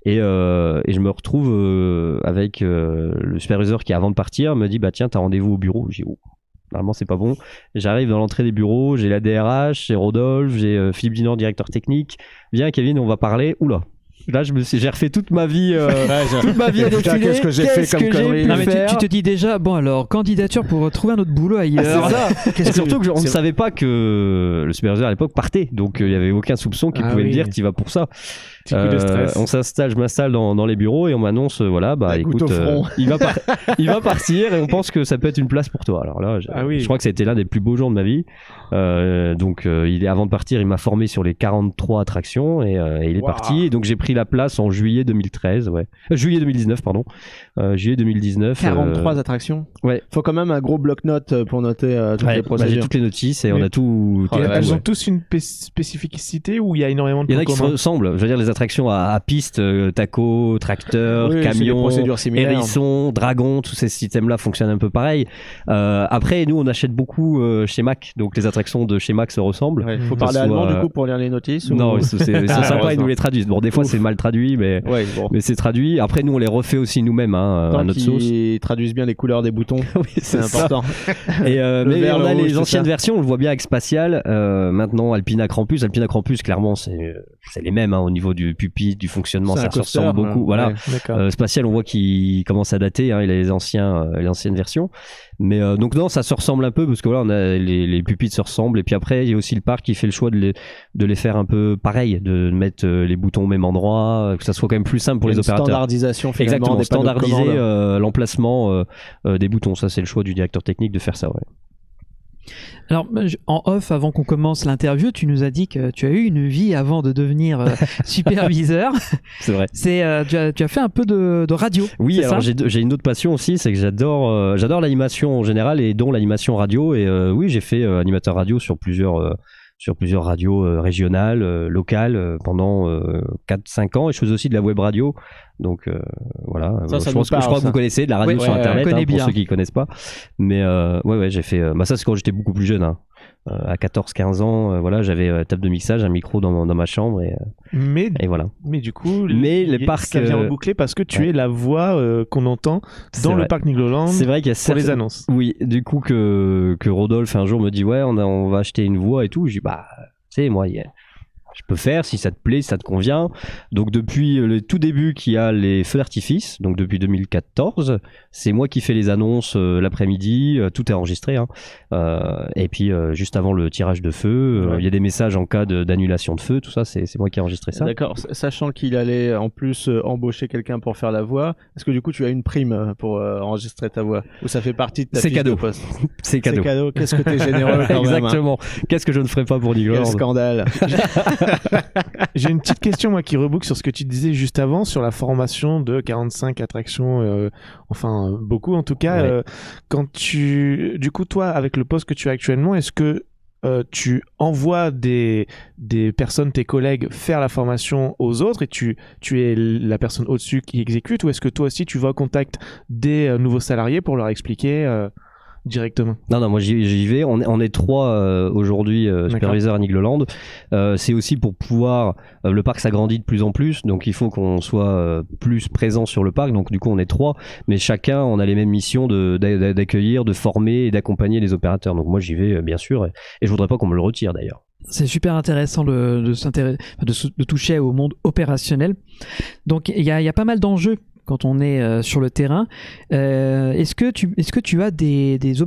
S4: Et je me retrouve avec le superviseur qui, avant de partir, me dit bah tiens, t'as rendez-vous au bureau. J'ai dit, oh, normalement c'est pas bon. J'arrive dans l'entrée des bureaux, j'ai la DRH, j'ai Rodolphe, j'ai Philippe Dinor, directeur technique. Viens Kevin, on va parler. Oula. Là, j'ai refait toute ma vie à défiler.
S5: Qu'est-ce que j'ai fait comme connerie.
S2: Non, mais tu te dis déjà, bon alors, candidature pour trouver un autre boulot ailleurs.
S4: C'est ça. Surtout qu'on ne savait pas que le superviseur à l'époque partait, donc il n'y avait aucun soupçon qui pouvait me dire tu vas pour ça.
S3: Petit coup de stress.
S4: Je m'installe dans les bureaux et on m'annonce écoute, il va partir et on pense que ça peut être une place pour toi. Alors là, je crois que ça a été l'un des plus beaux jours de ma vie. Avant de partir, il m'a formé sur les 43 attractions et il est parti. Et donc j'ai pris la place en juillet 2013, juillet 2019, pardon. Juillet 2019.
S5: 43 attractions.
S4: Ouais.
S5: Faut quand même un gros bloc-notes pour noter toutes les procédures.
S4: J'ai toutes les notices et on a tout.
S3: Elles ont tous une spécificité ou il y a énormément de
S4: Il y en a qui se ressemblent. Je veux dire, les attractions à piste, taco, tracteur, camion, hérisson, dragon, tous ces systèmes-là fonctionnent un peu pareil. Après, nous, on achète beaucoup chez Mac, donc les attractions de chez Mac se ressemblent.
S5: Il faut parler allemand du coup pour lire les notices.
S4: Non, c'est sympa, ils nous les traduisent. Bon, des fois, c'est mal traduit, mais c'est traduit. Après, nous, on les refait aussi nous-mêmes à notre sauce.
S5: Ils traduisent bien les couleurs des boutons.
S4: Oui, c'est
S5: important.
S4: Mais on a les anciennes versions, on le voit bien avec Spatial. Maintenant, Alpina Krampus, clairement, c'est les mêmes au niveau du pupitre, du fonctionnement, ça se ressemble beaucoup. Voilà. Spatial, on voit qu'il commence à dater. Il a les anciennes versions. Mais donc non, ça se ressemble un peu parce que voilà, on a les pupitres se ressemblent. Et puis après, il y a aussi le parc qui fait le choix de les faire un peu pareil, de mettre les boutons au même endroit, que ça soit quand même plus simple pour les opérateurs.
S5: Standardisation finalement.
S4: Exactement, standardiser l'emplacement des boutons. Ça, c'est le choix du directeur technique de faire ça. Ouais.
S2: Alors, en off, avant qu'on commence l'interview, tu nous as dit que tu as eu une vie avant de devenir superviseur.
S4: C'est vrai.
S2: Tu as fait un peu de radio.
S4: Oui, alors j'ai une autre passion aussi, c'est que j'adore l'animation en général et dont l'animation radio. Et oui, j'ai fait animateur radio sur plusieurs radios régionales, locales pendant 4-5 ans. Et je faisais aussi de la web radio. Donc voilà, je crois que vous connaissez de la radio sur Internet, pour ceux qui ne connaissent pas. Mais j'ai fait... ça, c'est quand j'étais beaucoup plus jeune. À 14-15 ans, voilà, j'avais table de mixage, un micro dans ma chambre et voilà.
S3: Mais du coup,
S4: les parcs,
S3: ça vient reboucler parce que tu es la voix qu'on entend dans le parc Nigloland. C'est
S4: vrai qu'il y a pour
S3: les annonces.
S4: Oui, du coup que Rodolphe un jour me dit on va acheter une voix et tout. Je dis tu sais, moi je peux faire si ça te plaît, si ça te convient. Donc depuis le tout début qu'il y a les feux d'artifice, donc depuis 2014, c'est moi qui fais les annonces l'après-midi, tout est enregistré. Et puis juste avant le tirage de feu, il y a des messages en cas d'annulation de feu, tout ça, c'est moi qui ai enregistré ça.
S5: D'accord, sachant qu'il allait en plus embaucher quelqu'un pour faire la voix, est-ce que du coup tu as une prime pour enregistrer ta voix? Ou ça fait partie de ta fiche de poste?
S4: C'est cadeau.
S5: C'est cadeau, qu'est-ce que t'es généreux quand même.
S4: Exactement. Qu'est-ce que je ne ferais pas pour Nigloland?
S5: Quel scandale.
S3: J'ai une petite question moi qui reboucle sur ce que tu disais juste avant sur la formation de 45 attractions, beaucoup en tout cas. Quand du coup toi avec le poste que tu as actuellement, est-ce que tu envoies des personnes, tes collègues, faire la formation aux autres et tu es la personne au-dessus qui exécute, ou est-ce que toi aussi tu vas au contact des nouveaux salariés pour leur expliquer directement?
S4: Non, moi j'y vais. On est 3 aujourd'hui superviseurs à Nigloland. C'est aussi pour pouvoir... le parc s'agrandit de plus en plus, donc il faut qu'on soit plus présent sur le parc. Donc du coup on est 3, mais chacun on a les mêmes missions d'accueillir, de former et d'accompagner les opérateurs. Donc moi j'y vais bien sûr, et je voudrais pas qu'on me le retire d'ailleurs.
S2: C'est super intéressant de toucher au monde opérationnel. Donc il y a pas mal d'enjeux quand on est sur le terrain. Est-ce que tu as des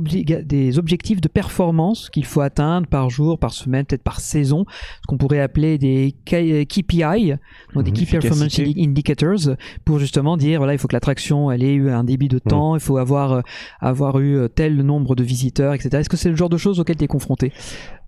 S2: objectifs de performance qu'il faut atteindre par jour, par semaine, peut-être par saison, ce qu'on pourrait appeler des KPI, donc des Key Performance Indicators, pour justement dire voilà, il faut que l'attraction elle ait eu un débit de temps, il faut avoir eu tel nombre de visiteurs, etc. Est-ce que c'est le genre de choses auxquelles tu es confronté?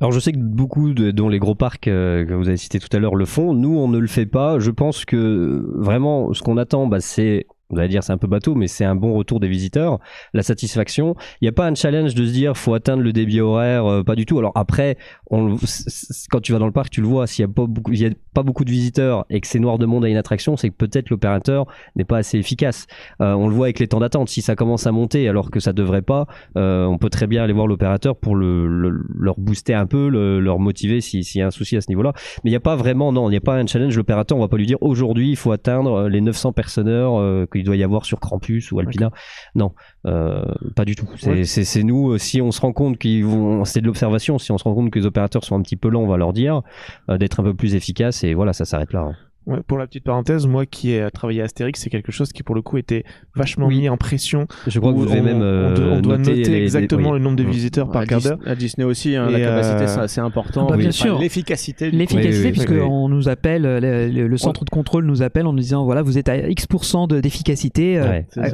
S4: Alors je sais que beaucoup, dont les gros parcs que vous avez cités tout à l'heure le font, nous on ne le fait pas. Je pense que vraiment ce qu'on attend, c'est, on va dire c'est un peu bateau, mais c'est un bon retour des visiteurs, la satisfaction. Il n'y a pas un challenge de se dire faut atteindre le débit horaire, pas du tout. Alors après, quand tu vas dans le parc, tu le vois, s'il n'y a pas beaucoup de visiteurs et que c'est noir de monde à une attraction, c'est que peut-être l'opérateur n'est pas assez efficace. On le voit avec les temps d'attente. Si ça commence à monter alors que ça devrait pas, on peut très bien aller voir l'opérateur pour leur booster un peu, leur motiver s'il y a un souci à ce niveau-là. Mais il n'y a pas vraiment, non, il n'y a pas un challenge. L'opérateur, on va pas lui dire aujourd'hui il faut atteindre les 900 personnes qu'il doit y avoir sur Krampus ou Alpina. Okay. Non, pas du tout. C'est nous, si on se rend compte c'est de l'observation, si on se rend compte que les opérateurs sont un petit peu lents, on va leur dire d'être un peu plus efficaces et voilà, ça s'arrête là. Hein.
S3: Ouais, pour la petite parenthèse, moi qui ai travaillé à Astérix, c'est quelque chose qui pour le coup était vachement mis en pression.
S4: Je crois que vous devez même
S3: on doit noter exactement le nombre de visiteurs par quart d'heure.
S5: À Disney aussi, la capacité c'est assez important.
S2: Bien sûr.
S5: L'efficacité,
S2: puisqu'on nous appelle, le centre de contrôle nous appelle en nous disant voilà, vous êtes à X% d'efficacité,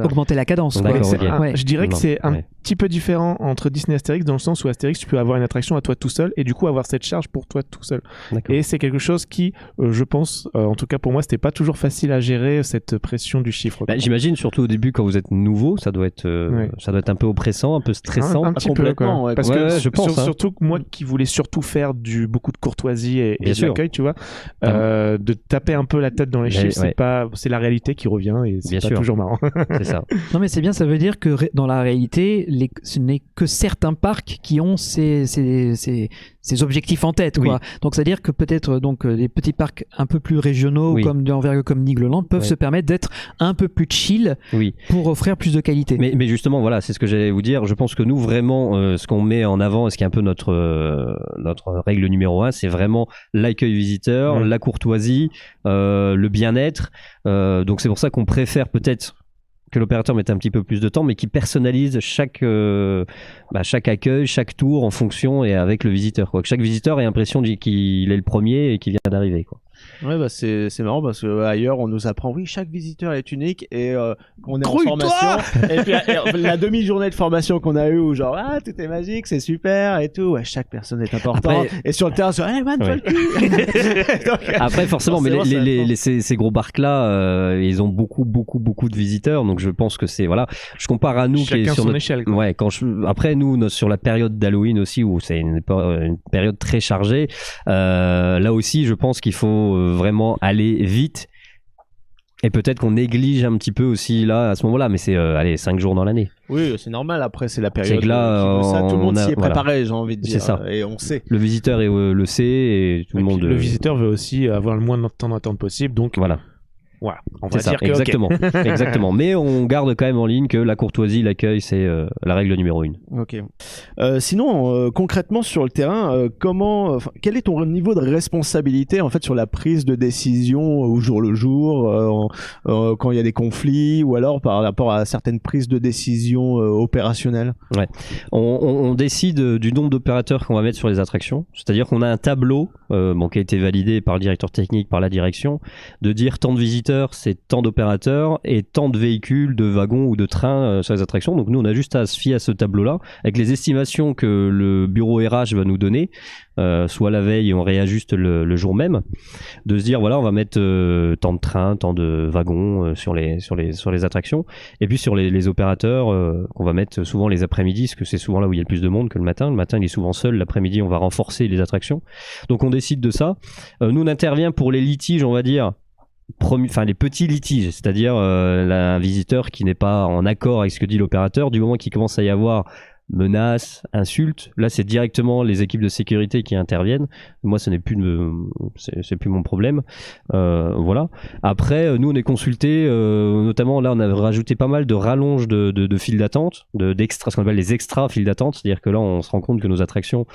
S2: augmentez la cadence. Quoi.
S3: Je dirais que c'est un petit peu différent entre Disney et Astérix dans le sens où Astérix tu peux avoir une attraction à toi tout seul et du coup avoir cette charge pour toi tout seul. Et c'est quelque chose qui, je pense, en tout cas pour moi, c'était pas toujours facile à gérer cette pression du chiffre.
S4: J'imagine surtout au début quand vous êtes nouveau, ça doit être un peu oppressant, un peu stressant.
S3: Un petit peu, quoi. Parce que
S4: je pense,
S3: surtout que moi qui voulais surtout faire beaucoup de courtoisie et de l'accueil, tu vois, de taper un peu la tête dans les chiffres, c'est la réalité qui revient et c'est pas toujours marrant.
S4: C'est ça.
S2: Non mais c'est bien, ça veut dire que dans la réalité, ce n'est que certains parcs qui ont ces objectifs en tête, quoi. Donc c'est à dire que peut-être les petits parcs un peu plus régionaux comme d'envergure comme Nigloland peuvent se permettre d'être un peu plus chill pour offrir plus de qualité.
S4: Mais justement voilà, c'est ce que j'allais vous dire. Je pense que nous vraiment ce qu'on met en avant et ce qui est un peu notre règle numéro 1, c'est vraiment l'accueil visiteur, la courtoisie, le bien-être. Donc c'est pour ça qu'on préfère peut-être que l'opérateur mette un petit peu plus de temps, mais qui personnalise chaque accueil, chaque tour en fonction et avec le visiteur, quoi. Que chaque visiteur ait l'impression qu'il est le premier et qu'il vient d'arriver, quoi.
S5: Ouais, c'est marrant parce que ailleurs on nous apprend chaque visiteur est unique et qu'on est en formation et puis la demi-journée de formation qu'on a eu où genre tout est magique, c'est super et tout, chaque personne est importante. Après, et sur le terrain
S4: après forcément ces gros parcs là ils ont beaucoup de visiteurs, donc je pense que c'est je compare à nous
S3: chacun
S4: qui est sur
S3: son échelle, quoi.
S4: Après nous sur la période d'Halloween aussi où c'est une période très chargée, là aussi je pense qu'il faut vraiment aller vite et peut-être qu'on néglige un petit peu aussi là à ce moment-là, mais c'est 5 jours dans l'année.
S5: Oui, c'est normal, après c'est la période
S4: là,
S5: tout le monde s'y est préparé, j'ai envie de dire.
S4: C'est ça.
S5: Et on sait.
S4: Le visiteur le sait et tout le monde.
S3: Le visiteur veut aussi avoir le moins de temps d'attente possible, donc
S4: voilà.
S3: Voilà, on va
S4: dire
S3: que
S4: exactement. Exactement. Mais on garde quand même en ligne que la courtoisie, l'accueil, c'est la règle numéro 1.
S5: Ok. Sinon, concrètement sur le terrain, quel est ton niveau de responsabilité en fait sur la prise de décision au jour le jour, quand il y a des conflits, ou alors par rapport à certaines prises de décision opérationnelles?
S4: Ouais. On décide du nombre d'opérateurs qu'on va mettre sur les attractions. C'est-à-dire qu'on a un tableau qui a été validé par le directeur technique, par la direction, de dire tant de visiteurs, c'est tant d'opérateurs et tant de véhicules, de wagons ou de trains sur les attractions. Donc nous, on a juste à se fier à ce tableau-là avec les estimations que le bureau RH va nous donner, soit la veille et on réajuste le jour même, de se dire voilà, on va mettre tant de trains, tant de wagons sur les attractions, et puis sur les opérateurs qu'on va mettre souvent les après-midi, parce que c'est souvent là où il y a le plus de monde que le matin. Le matin, il est souvent seul. L'après-midi, on va renforcer les attractions. Donc on décide de ça. Nous, on intervient pour les litiges, on va dire. Les petits litiges, c'est-à-dire un visiteur qui n'est pas en accord avec ce que dit l'opérateur, du moment qu'il commence à y avoir menaces, insultes, là c'est directement les équipes de sécurité qui interviennent. Moi ce n'est plus c'est plus mon problème. Voilà. Après nous on est consultés, notamment là on a rajouté pas mal de rallonges de files d'attente, d'extra, ce qu'on appelle les extra files d'attente, c'est-à-dire que là on se rend compte que nos attractions,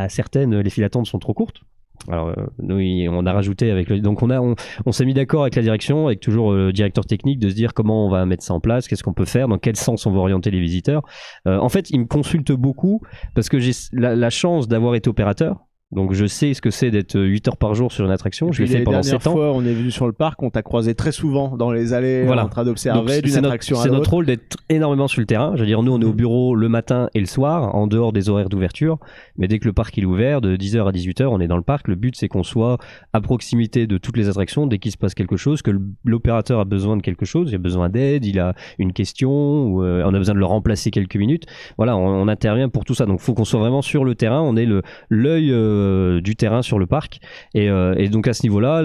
S4: certaines les files d'attente sont trop courtes. Alors, nous, on a rajouté avec donc on s'est mis d'accord avec la direction, avec toujours le directeur technique, de se dire comment on va mettre ça en place, qu'est-ce qu'on peut faire, dans quel sens on va orienter les visiteurs. En fait, ils me consultent beaucoup parce que j'ai la chance d'avoir été opérateur. Donc je sais ce que c'est d'être 8 heures par jour sur une attraction. Je l'ai fait pendant 7 ans.
S5: La dernière fois, on est venu sur le parc, on t'a croisé très souvent dans les allées, en train d'observer d'une attraction à l'autre.
S4: C'est notre rôle d'être énormément sur le terrain. Je veux dire, nous, on est au bureau le matin et le soir, en dehors des horaires d'ouverture. Mais dès que le parc est ouvert, de 10h à 18h, on est dans le parc. Le but, c'est qu'on soit à proximité de toutes les attractions dès qu'il se passe quelque chose, que l'opérateur a besoin de quelque chose, il a besoin d'aide, il a une question, ou on a besoin de le remplacer quelques minutes. Voilà, on intervient pour tout ça. Donc, il faut qu'on soit vraiment sur le terrain. On est l'œil du terrain sur le parc et donc à ce niveau-là,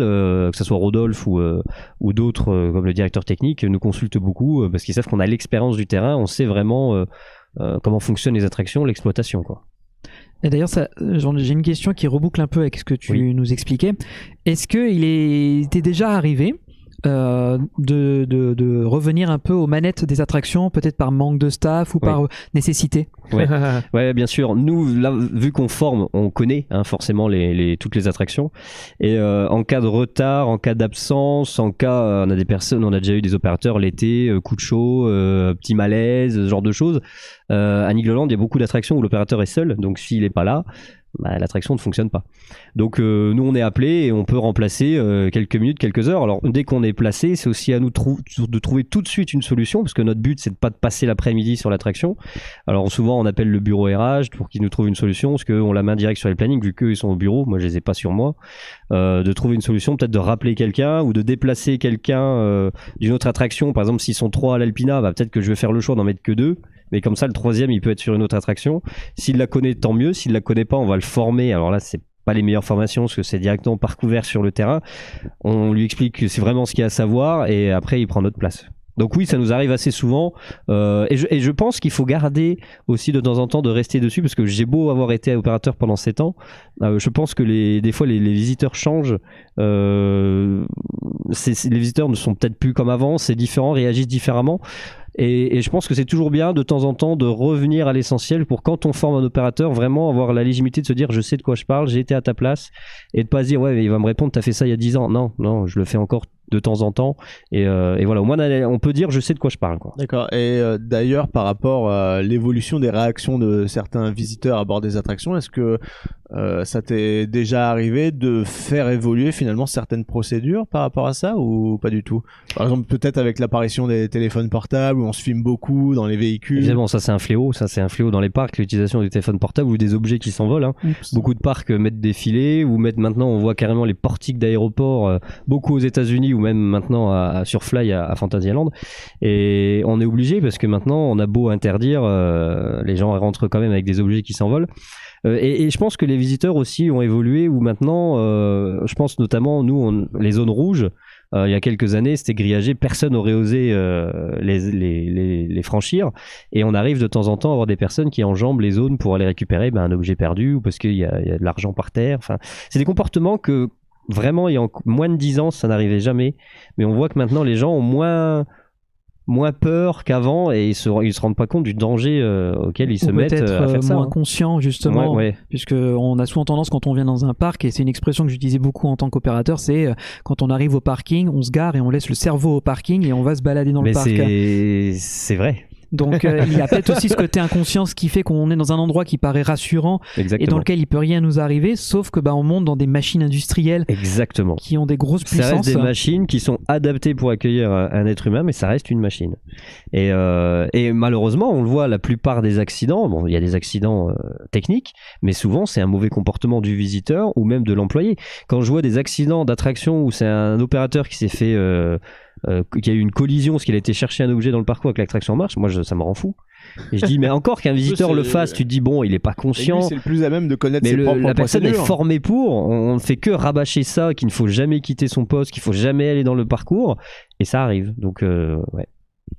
S4: que ce soit Rodolphe ou d'autres comme le directeur technique nous consultent beaucoup parce qu'ils savent qu'on a l'expérience du terrain, on sait vraiment comment fonctionnent les attractions, l'exploitation, quoi.
S2: Et d'ailleurs, j'ai une question qui reboucle un peu avec ce que tu nous expliquais. Est-ce qu'il était déjà arrivé de revenir un peu aux manettes des attractions, peut-être par manque de staff ou par nécessité?
S4: Ouais, bien sûr. Nous, là, vu qu'on forme, on connaît forcément toutes les attractions. Et en cas de retard, en cas d'absence, on a des personnes, on a déjà eu des opérateurs l'été, coup de chaud, petit malaise, ce genre de choses. À Nigloland, il y a beaucoup d'attractions où l'opérateur est seul, donc s'il n'est pas là, l'attraction ne fonctionne pas. Donc nous on est appelé et on peut remplacer quelques minutes, quelques heures. Alors dès qu'on est placé, c'est aussi à nous de trouver tout de suite une solution, parce que notre but c'est de pas de passer l'après-midi sur l'attraction. Alors souvent on appelle le bureau RH pour qu'ils nous trouvent une solution, parce qu'on la main directe sur les plannings, vu qu'eux ils sont au bureau, moi je les ai pas sur moi. De trouver une solution, peut-être de rappeler quelqu'un ou de déplacer quelqu'un d'une autre attraction. Par exemple s'ils sont 3 à l'Alpina, peut-être que je vais faire le choix d'en mettre que 2. Mais comme ça, le troisième, il peut être sur une autre attraction. S'il la connaît, tant mieux. S'il la connaît pas, on va le former. Alors là, c'est pas les meilleures formations parce que c'est directement parcouvert sur le terrain. On lui explique que c'est vraiment ce qu'il y a à savoir et après, il prend notre place. Donc oui, ça nous arrive assez souvent. Et je pense qu'il faut garder aussi de temps en temps de rester dessus, parce que j'ai beau avoir été opérateur pendant 7 ans, je pense que des fois les visiteurs changent. Les visiteurs ne sont peut-être plus comme avant, c'est différent, réagissent différemment. Et je pense que c'est toujours bien de temps en temps de revenir à l'essentiel pour, quand on forme un opérateur, vraiment avoir la légitimité de se dire je sais de quoi je parle, j'ai été à ta place, et de pas se dire ouais mais il va me répondre t'as fait ça il y a 10 ans. Non, je le fais encore de temps en temps et voilà, au moins on peut dire je sais de quoi je parle, quoi.
S5: D'accord. Et d'ailleurs par rapport à l'évolution des réactions de certains visiteurs à bord des attractions, est-ce que ça t'est déjà arrivé de faire évoluer finalement certaines procédures par rapport à ça, ou pas du tout? Par exemple peut-être avec l'apparition des téléphones portables où on se filme beaucoup dans les véhicules.
S4: Évidemment, ça c'est un fléau dans les parcs, l'utilisation du téléphone portable ou des objets qui s'envolent. Beaucoup de parcs mettent des filets ou mettent, maintenant on voit carrément les portiques d'aéroports, beaucoup aux États-Unis ou même maintenant à Surfly à Fantasyland, et on est obligé parce que maintenant on a beau interdire, les gens rentrent quand même avec des objets qui s'envolent. Et je pense que les visiteurs aussi ont évolué, où maintenant, je pense notamment, nous, les zones rouges, il y a quelques années, c'était grillagé, personne n'aurait osé les franchir, et on arrive de temps en temps à avoir des personnes qui enjambent les zones pour aller récupérer un objet perdu, ou parce qu'il y a de l'argent par terre. Enfin, c'est des comportements que vraiment, il y a moins de 10 ans, ça n'arrivait jamais, mais on voit que maintenant les gens ont moins peur qu'avant, et ils se rendent pas compte du danger auquel ils se mettent à faire ça.
S2: Moins conscient, justement, puisque on a souvent tendance, quand on vient dans un parc, et c'est une expression que j'utilisais beaucoup en tant qu'opérateur, c'est quand on arrive au parking, on se gare et on laisse le cerveau au parking et on va se balader dans le parc.
S4: C'est vrai.
S2: Donc il y a peut-être aussi ce côté inconscient qui fait qu'on est dans un endroit qui paraît rassurant.
S4: Exactement.
S2: Et dans lequel il peut rien nous arriver, sauf que on monte dans des machines industrielles.
S4: Exactement.
S2: Qui ont des grosses puissances.
S4: Ça reste des machines qui sont adaptées pour accueillir un être humain, mais ça reste une machine. Et malheureusement, on le voit, la plupart des accidents, il y a des accidents techniques, mais souvent c'est un mauvais comportement du visiteur ou même de l'employé. Quand je vois des accidents d'attraction où c'est un opérateur qui s'est fait qu'il y a eu une collision parce qu'il a été chercher un objet dans le parcours avec l'attraction en marche, moi ça me rend fou. Et je dis mais encore qu'un visiteur le fasse, tu te dis bon, il est pas conscient.
S5: C'est le plus à même de connaître
S4: mais
S5: ses propres
S4: la personne
S5: procédures.
S4: est formée pour. On ne fait que rabâcher ça, qu'il ne faut jamais quitter son poste, qu'il faut jamais aller dans le parcours, et ça arrive. Donc ouais.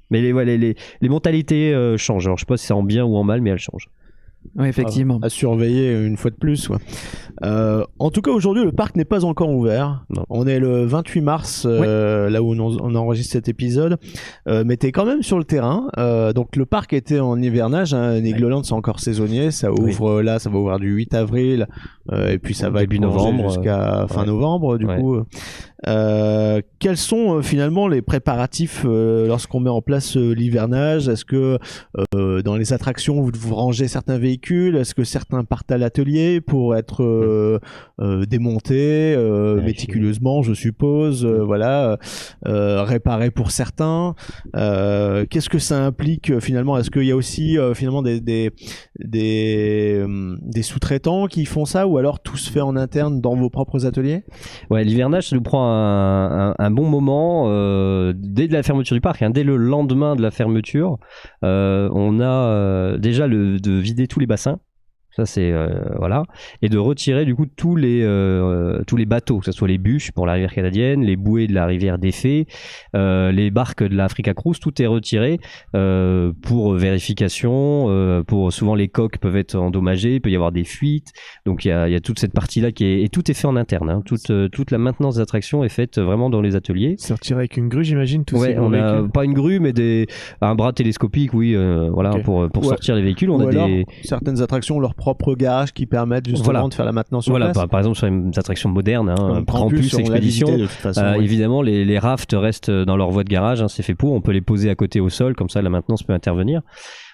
S4: Mais les mentalités changent. Alors je sais pas si c'est en bien ou en mal, mais elles changent.
S2: Oui, effectivement.
S5: À surveiller une fois de plus. Ouais. En tout cas, aujourd'hui, le parc n'est pas encore ouvert.
S4: Non.
S5: On est le 28 mars, là où on enregistre cet épisode. Mais t'es quand même sur le terrain. Donc, le parc était en hivernage. Hein. Nigloland, c'est encore saisonnier. Ça ouvre là, ça va ouvrir du 8 avril. Et puis, ça va
S4: Début
S5: être prolongé
S4: novembre,
S5: jusqu'à fin novembre, du coup. Quels sont finalement les préparatifs lorsqu'on met en place l'hivernage? Est-ce que dans les attractions, vous rangez certains véhicules? Est-ce que certains partent à l'atelier pour être démontés méticuleusement, je suppose, réparés pour certains? Qu'est-ce que ça implique finalement? Est-ce qu'il y a aussi finalement des sous-traitants qui font ça, ou alors tout se fait en interne dans vos propres ateliers?
S4: Ouais, l'hivernage, ça nous prend un bon moment dès la fermeture du parc, hein, dès le lendemain de la fermeture. On a déjà de vider tous les bassins. Ça c'est voilà, et de retirer du coup tous les bateaux, que ce soit les bûches pour la rivière canadienne, les bouées de la rivière des Fées, les barques de l'Africa Cruise, tout est retiré pour vérification. Pour souvent les coques peuvent être endommagées, il peut y avoir des fuites, donc il y a toute cette partie là et tout est fait en interne. Hein. Toute la maintenance des attractions est faite vraiment dans les ateliers.
S3: C'est retiré avec une grue, j'imagine.
S4: On a pas une grue, mais un bras télescopique, oui, voilà, okay. pour sortir les véhicules. On a
S5: alors, certaines attractions ont leur propre garage qui permettent justement de faire la maintenance sur place.
S4: Par exemple sur les attractions modernes, hein, Campus, Expédition, évidemment les rafts restent dans leur voie de garage, hein, c'est fait pour, on peut les poser à côté au sol, comme ça la maintenance peut intervenir.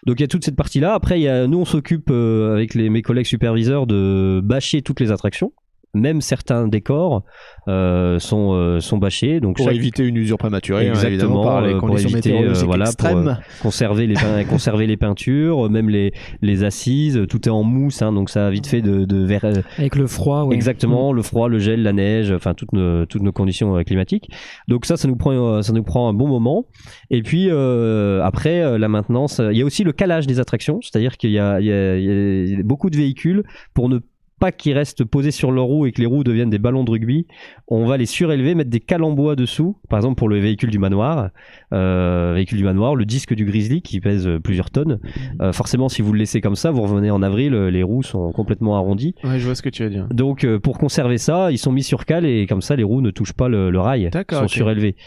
S4: Donc il y a toute cette partie là. Après nous on s'occupe avec mes collègues superviseurs de bâcher toutes les attractions. Même certains décors sont bâchés, donc
S5: pour éviter une usure prématurée,
S4: exactement,
S5: par les conditions météorologiques extrêmes.
S4: Pour conserver les peintures, même les assises, tout est en mousse, hein, donc ça a vite fait de
S2: avec le froid. Ouais.
S4: Exactement, le froid, le gel, la neige, enfin toutes nos conditions climatiques. Donc ça nous prend un bon moment. Et puis après la maintenance, il y a aussi le calage des attractions, c'est-à-dire qu'il y a beaucoup de véhicules pour ne pas qu'ils restent posés sur leurs roues et que les roues deviennent des ballons de rugby. On va les surélever, mettre des cales en bois dessous. Par exemple, pour le véhicule du manoir, le disque du Grizzly qui pèse plusieurs tonnes. Forcément, si vous le laissez comme ça, vous revenez en avril, les roues sont complètement arrondies.
S3: Ouais, je vois ce que tu veux dire.
S4: Donc, pour conserver ça, ils sont mis sur cale et comme ça, les roues ne touchent pas le rail.
S3: D'accord,
S4: ils sont surélevés.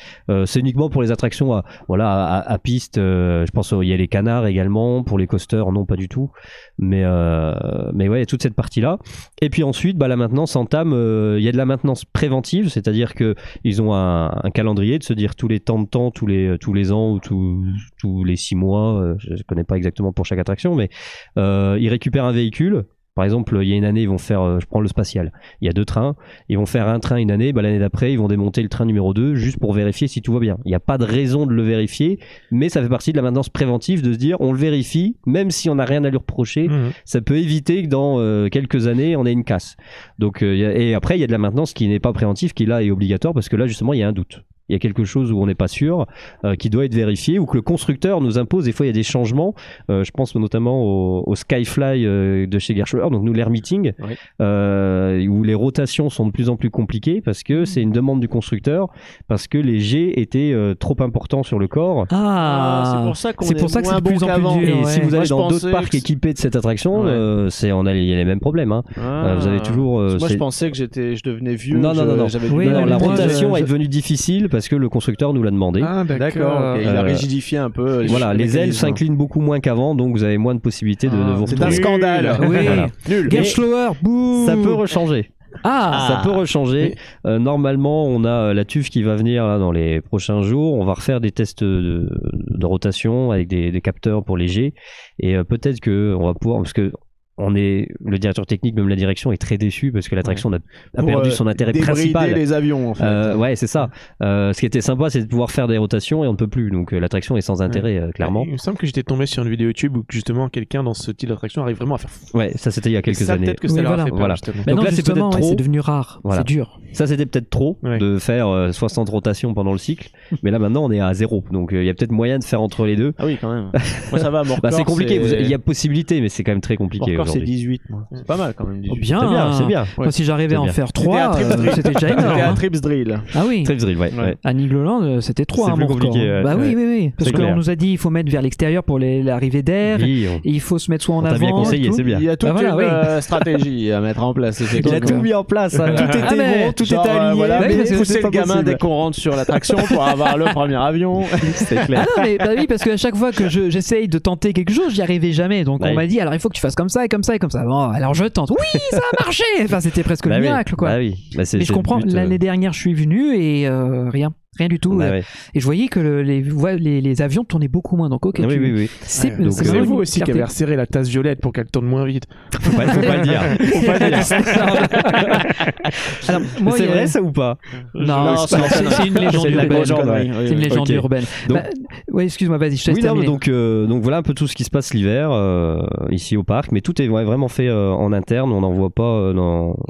S4: C'est uniquement pour les attractions à piste. Je pense il y a les canards également. Pour les coasters, non, pas du tout. Mais ouais, toute cette partie-là. Et puis ensuite, la maintenance s'entame. Il y a de la maintenance préventive, c'est-à-dire que ils ont un calendrier de se dire tous les temps de temps, tous les ans ou tous les 6 mois. Je ne connais pas exactement pour chaque attraction, mais ils récupèrent un véhicule. Par exemple, il y a une année, ils vont faire, je prends le spatial, il y a 2 trains, ils vont faire un train une année, l'année d'après, ils vont démonter le train numéro 2 juste pour vérifier si tout va bien. Il n'y a pas de raison de le vérifier, mais ça fait partie de la maintenance préventive de se dire, on le vérifie, même si on n'a rien à lui reprocher, ça peut éviter que dans quelques années, on ait une casse. Donc, et après, il y a de la maintenance qui n'est pas préventive, qui là est obligatoire, parce que là, justement, il y a un doute. Il y a quelque chose où on n'est pas sûr, qui doit être vérifié, ou que le constructeur nous impose. Des fois, il y a des changements. Je pense notamment au Skyfly de chez Gerschauer, donc nous l'Air Meeting, où les rotations sont de plus en plus compliquées parce que c'est une demande du constructeur, parce que les jets étaient trop importants sur le corps.
S2: C'est
S5: pour ça
S2: c'est de plus en plus dur.
S4: Et si vous allez dans d'autres parcs équipés de cette attraction, il y a les mêmes problèmes. Hein. Vous avez toujours.
S5: Moi, je pensais que je devenais vieux.
S4: Non. La rotation est devenue difficile parce que le constructeur nous l'a demandé.
S3: Ah, d'accord.
S5: Il a rigidifié un peu.
S4: Les ailes s'inclinent beaucoup moins qu'avant, donc vous avez moins de possibilités de vous
S5: retrouver. C'est un scandale.
S2: Oui. Nul. Gerschauer, boum.
S4: Ça peut rechanger. Ça peut rechanger. Normalement, on a la TÜV qui va venir là, dans les prochains jours. On va refaire des tests de rotation avec des capteurs pour les jets. Et peut-être qu'on va pouvoir... Parce que le directeur technique, même la direction, est très déçu parce que l'attraction a perdu son intérêt principal.
S5: Les avions, en fait.
S4: Ouais, c'est ça. Ce qui était sympa, c'est de pouvoir faire des rotations et on ne peut plus. Donc l'attraction est sans intérêt, clairement.
S3: Il me semble que j'étais tombé sur une vidéo YouTube où justement quelqu'un dans ce type d'attraction arrive vraiment à faire.
S4: Ouais, ça c'était il y a quelques années.
S3: Peut-être que ça leur a fait peur,
S2: Mais donc là, c'est peut-être trop. C'est devenu rare. Voilà. C'est dur.
S4: Ça, c'était peut-être trop de faire 60 rotations pendant le cycle. Mais là, maintenant, on est à 0. Donc il y a peut-être moyen de faire entre les deux.
S5: Ah oui, quand même. Moi, ça va.
S4: C'est compliqué. Il y a possibilité, mais c'est quand même très compliqué.
S5: c'est
S4: aujourd'hui.
S5: 18. Moi. C'est pas mal quand même. 18.
S2: Bien,
S4: C'est bien, c'est bien.
S2: Moi, si j'arrivais à en
S4: bien.
S2: faire
S5: T'étais
S2: 3,
S5: à Trips Drill.
S2: c'était déjà énorme.
S5: T'étais à
S2: hein.
S5: Trips Drill.
S2: Ah oui.
S4: Trips Drill, ouais.
S2: À Nigloland, c'était 3
S4: C'est
S2: hein,
S4: plus
S2: mon record.
S4: compliqué, ouais.
S2: Bah oui,
S4: Ouais.
S2: oui, oui. Parce
S4: C'est
S2: qu'on
S4: clair.
S2: nous a dit il faut mettre vers l'extérieur pour l'arrivée d'air.
S4: Oui,
S2: Il faut se mettre soit en
S4: On t'a
S2: avant.
S4: bien conseillé,
S2: et tout.
S4: c'est bien.
S5: Il y a toute
S2: Bah voilà,
S5: une
S2: oui.
S5: stratégie à mettre en place.
S4: Il a tout mis en place, hein. Tout était
S2: Ah, mais-
S4: bon, tout
S5: Genre,
S4: était aligné.
S5: voilà,
S2: Ouais,
S5: mais
S2: parce que
S5: pousser
S4: c'est
S5: le
S4: pas
S5: gamin
S4: possible.
S5: dès qu'on rentre sur l'attraction pour avoir le premier avion.
S4: C'est clair.
S2: Ah non, mais bah oui, parce qu'à chaque fois que j'essaye de tenter quelque chose, j'y arrivais jamais. Donc
S4: Ouais.
S2: on m'a dit, alors il faut que tu fasses comme ça et comme ça et comme ça. Bon, alors je tente. Oui, ça a marché. Enfin, c'était presque
S4: Bah
S2: le
S4: oui.
S2: miracle, quoi.
S4: Bah oui. Bah, c'est
S2: Mais je
S4: le
S2: comprends.
S4: but,
S2: L'année dernière, je suis venu et rien du tout.
S4: Bah ouais.
S2: Et je voyais que les avions tournaient beaucoup moins. Donc ok.
S4: Oui, oui, oui.
S2: C'est
S3: Donc
S2: c'est
S3: c'est
S2: vraiment
S3: vous
S2: une
S3: aussi qui
S2: fierté.
S3: avez resserré la tasse violette pour qu'elle tourne moins vite.
S4: Faut pas le dire. Faut pas le dire.
S2: Alors, moi,
S4: C'est
S2: il y a-
S4: vrai ça ou pas?
S2: Non, c'est une légende
S5: C'est de la
S2: urbaine.
S5: grosse connerie.
S2: C'est une légende
S4: Ok.
S2: urbaine.
S4: Donc-
S2: Bah, ouais, excuse-moi, vas-y, je te laisse
S4: Oui, non,
S2: terminer.
S4: donc voilà un peu tout ce qui se passe l'hiver ici au parc, mais tout est vraiment fait en interne, on n'en voit pas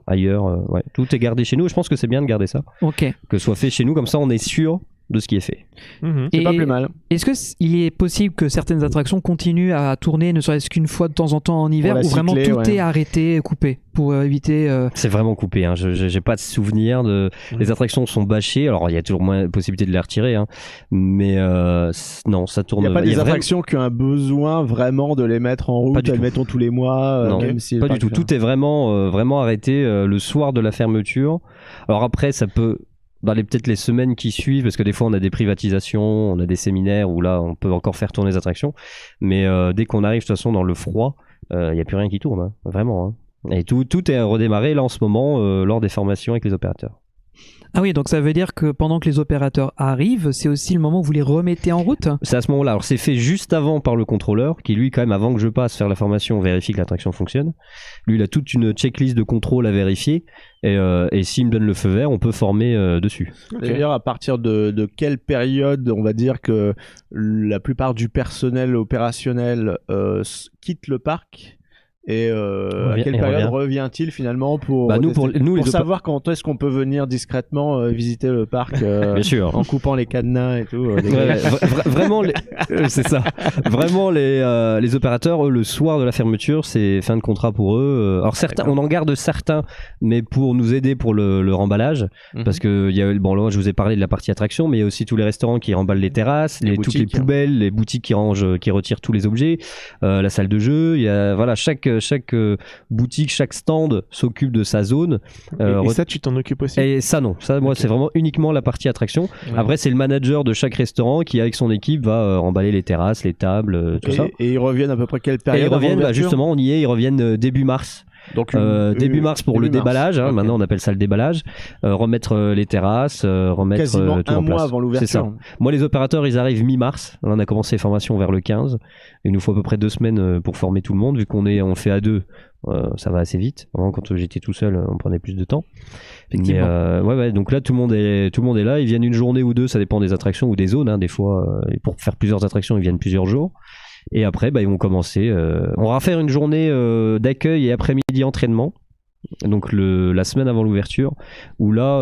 S4: ailleurs. Ouais. Tout est gardé chez nous et je pense que c'est bien de garder ça,
S2: Ok.
S4: que ce soit fait chez nous, comme ça on est sûr de ce qui est fait.
S3: Mhm.
S5: C'est pas
S2: Et
S5: plus mal.
S2: est-ce que il est possible que certaines attractions continuent à tourner, ne serait-ce qu'une fois de temps en temps en hiver,
S5: Pour la
S2: ou vraiment
S5: cycler,
S2: tout
S5: ouais.
S2: est arrêté, coupé, pour éviter.
S4: C'est vraiment coupé, hein. J'ai pas de souvenir de. Les attractions sont bâchées, alors il y a toujours moins de possibilité de les retirer, hein. Mais non, ça
S5: Il
S4: tourne.
S5: n'y a pas des
S4: vraiment-
S5: attractions qui ont un besoin vraiment de les mettre en
S4: Pas
S5: route,
S4: du
S5: elles
S4: tout.
S5: mettons tous les mois,
S4: Non,
S5: même si
S4: Pas du tout. Tout est vraiment arrêté le soir de la fermeture. Alors après, ça peut dans peut-être les semaines qui suivent, parce que des fois on a des privatisations, on a des séminaires où là on peut encore faire tourner les attractions. Mais dès qu'on arrive de toute façon dans le froid, il n'y a plus rien qui tourne, hein. Vraiment. Hein. Et tout est redémarré là en ce moment lors des formations avec les opérateurs.
S2: Ah oui, donc ça veut dire que pendant que les opérateurs arrivent, c'est aussi le moment où vous les remettez en route.
S4: C'est à ce moment-là. Alors c'est fait juste avant par le contrôleur qui lui quand même avant que je passe faire la formation vérifie que l'attraction fonctionne. Lui il a toute une checklist de contrôle à vérifier et s'il me donne le feu vert on peut former dessus.
S5: D'ailleurs, à partir de quelle période, on va dire que la plupart du personnel opérationnel quitte le parc et à quelle période revient-il finalement pour,
S4: Bah, nous, pour les
S5: savoir quand est-ce qu'on peut venir discrètement visiter le parc
S4: Bien sûr.
S5: en coupant les cadenas et tout.
S4: Vraiment, c'est ça. Vraiment, les opérateurs, eux, le soir de la fermeture, c'est fin de contrat pour eux. Alors certains, on en garde certains, mais pour nous aider pour le remballage, parce que il y a bon là, je vous ai parlé de la partie attraction, mais il y a aussi tous les restaurants qui remballent les terrasses, toutes les poubelles, les boutiques qui retirent tous les objets, la salle de jeu. Il y a voilà chaque boutique, chaque stand s'occupe de sa zone.
S3: Et ça, tu t'en occupes aussi?
S4: Et ça non, ça moi c'est vraiment uniquement la partie attraction.
S5: Ouais.
S4: Après c'est le manager de chaque restaurant qui avec son équipe va remballer les terrasses, les tables, tout ça.
S5: Et ils reviennent à peu près quelle
S4: Et
S5: période
S4: ils reviennent,
S5: avant l'ouverture
S4: justement, on y est, ils reviennent début mars.
S5: Donc
S4: Début mars pour le déballage, hein,
S5: okay.
S4: Maintenant on appelle ça le déballage. Remettre les terrasses, remettre
S5: quasiment
S4: tout
S5: un
S4: en
S5: mois
S4: place.
S5: avant
S4: C'est ça.
S5: l'ouverture.
S4: Moi les opérateurs ils arrivent mi-mars. Là, on a commencé les formations vers le 15. Il nous faut à peu près 2 semaines pour former tout le monde. Vu on fait à 2, ça va assez vite. Avant quand j'étais tout seul, on prenait plus de temps. Mais ouais, donc là tout le monde est là. Ils viennent une journée ou deux, ça dépend des attractions ou des zones. Hein, des fois, pour faire plusieurs attractions, ils viennent plusieurs jours. Et après, ils vont commencer. On va faire une journée d'accueil et après-midi entraînement. Donc la semaine avant l'ouverture, où là,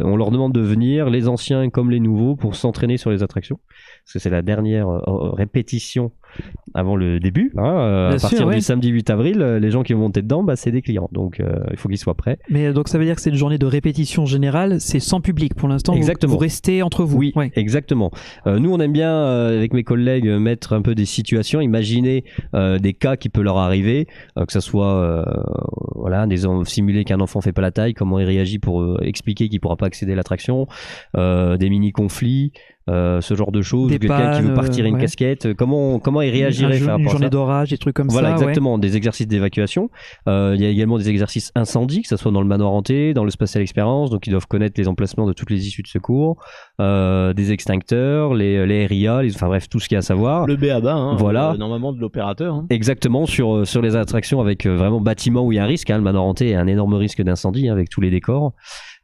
S4: on leur demande de venir, les anciens comme les nouveaux, pour s'entraîner sur les attractions. Parce que c'est la dernière répétition avant le début. Hein, à partir du samedi 8 avril, les gens qui vont monter dedans, c'est des clients. Donc il faut qu'ils soient prêts.
S2: Mais donc ça veut dire que c'est une journée de répétition générale, c'est sans public pour l'instant.
S4: Exactement.
S2: Vous restez entre vous.
S4: Oui, exactement. Nous, on aime bien, avec mes collègues, mettre un peu des situations, imaginer des cas qui peuvent leur arriver, que ça soit simuler qu'un enfant fait pas la taille, comment il réagit pour expliquer qu'il pourra pas accéder à l'attraction, des mini-conflits. Ce genre de choses, quelqu'un qui veut partir une casquette, comment il réagirait
S2: une journée d'orage, des trucs comme ça.
S4: Voilà, exactement, des exercices d'évacuation. Il y a également des exercices incendie, que ce soit dans le manoir hanté, dans le Spatial Experience, donc ils doivent connaître les emplacements de toutes les issues de secours, des extincteurs, les RIA, enfin bref, tout ce qu'il y a à savoir.
S5: Le B.A.B.A. Hein,
S4: voilà.
S5: Normalement de l'opérateur. Hein.
S4: Exactement, sur les attractions avec vraiment bâtiment où il y a un risque. Hein, le manoir hanté a un énorme risque d'incendie avec tous les décors.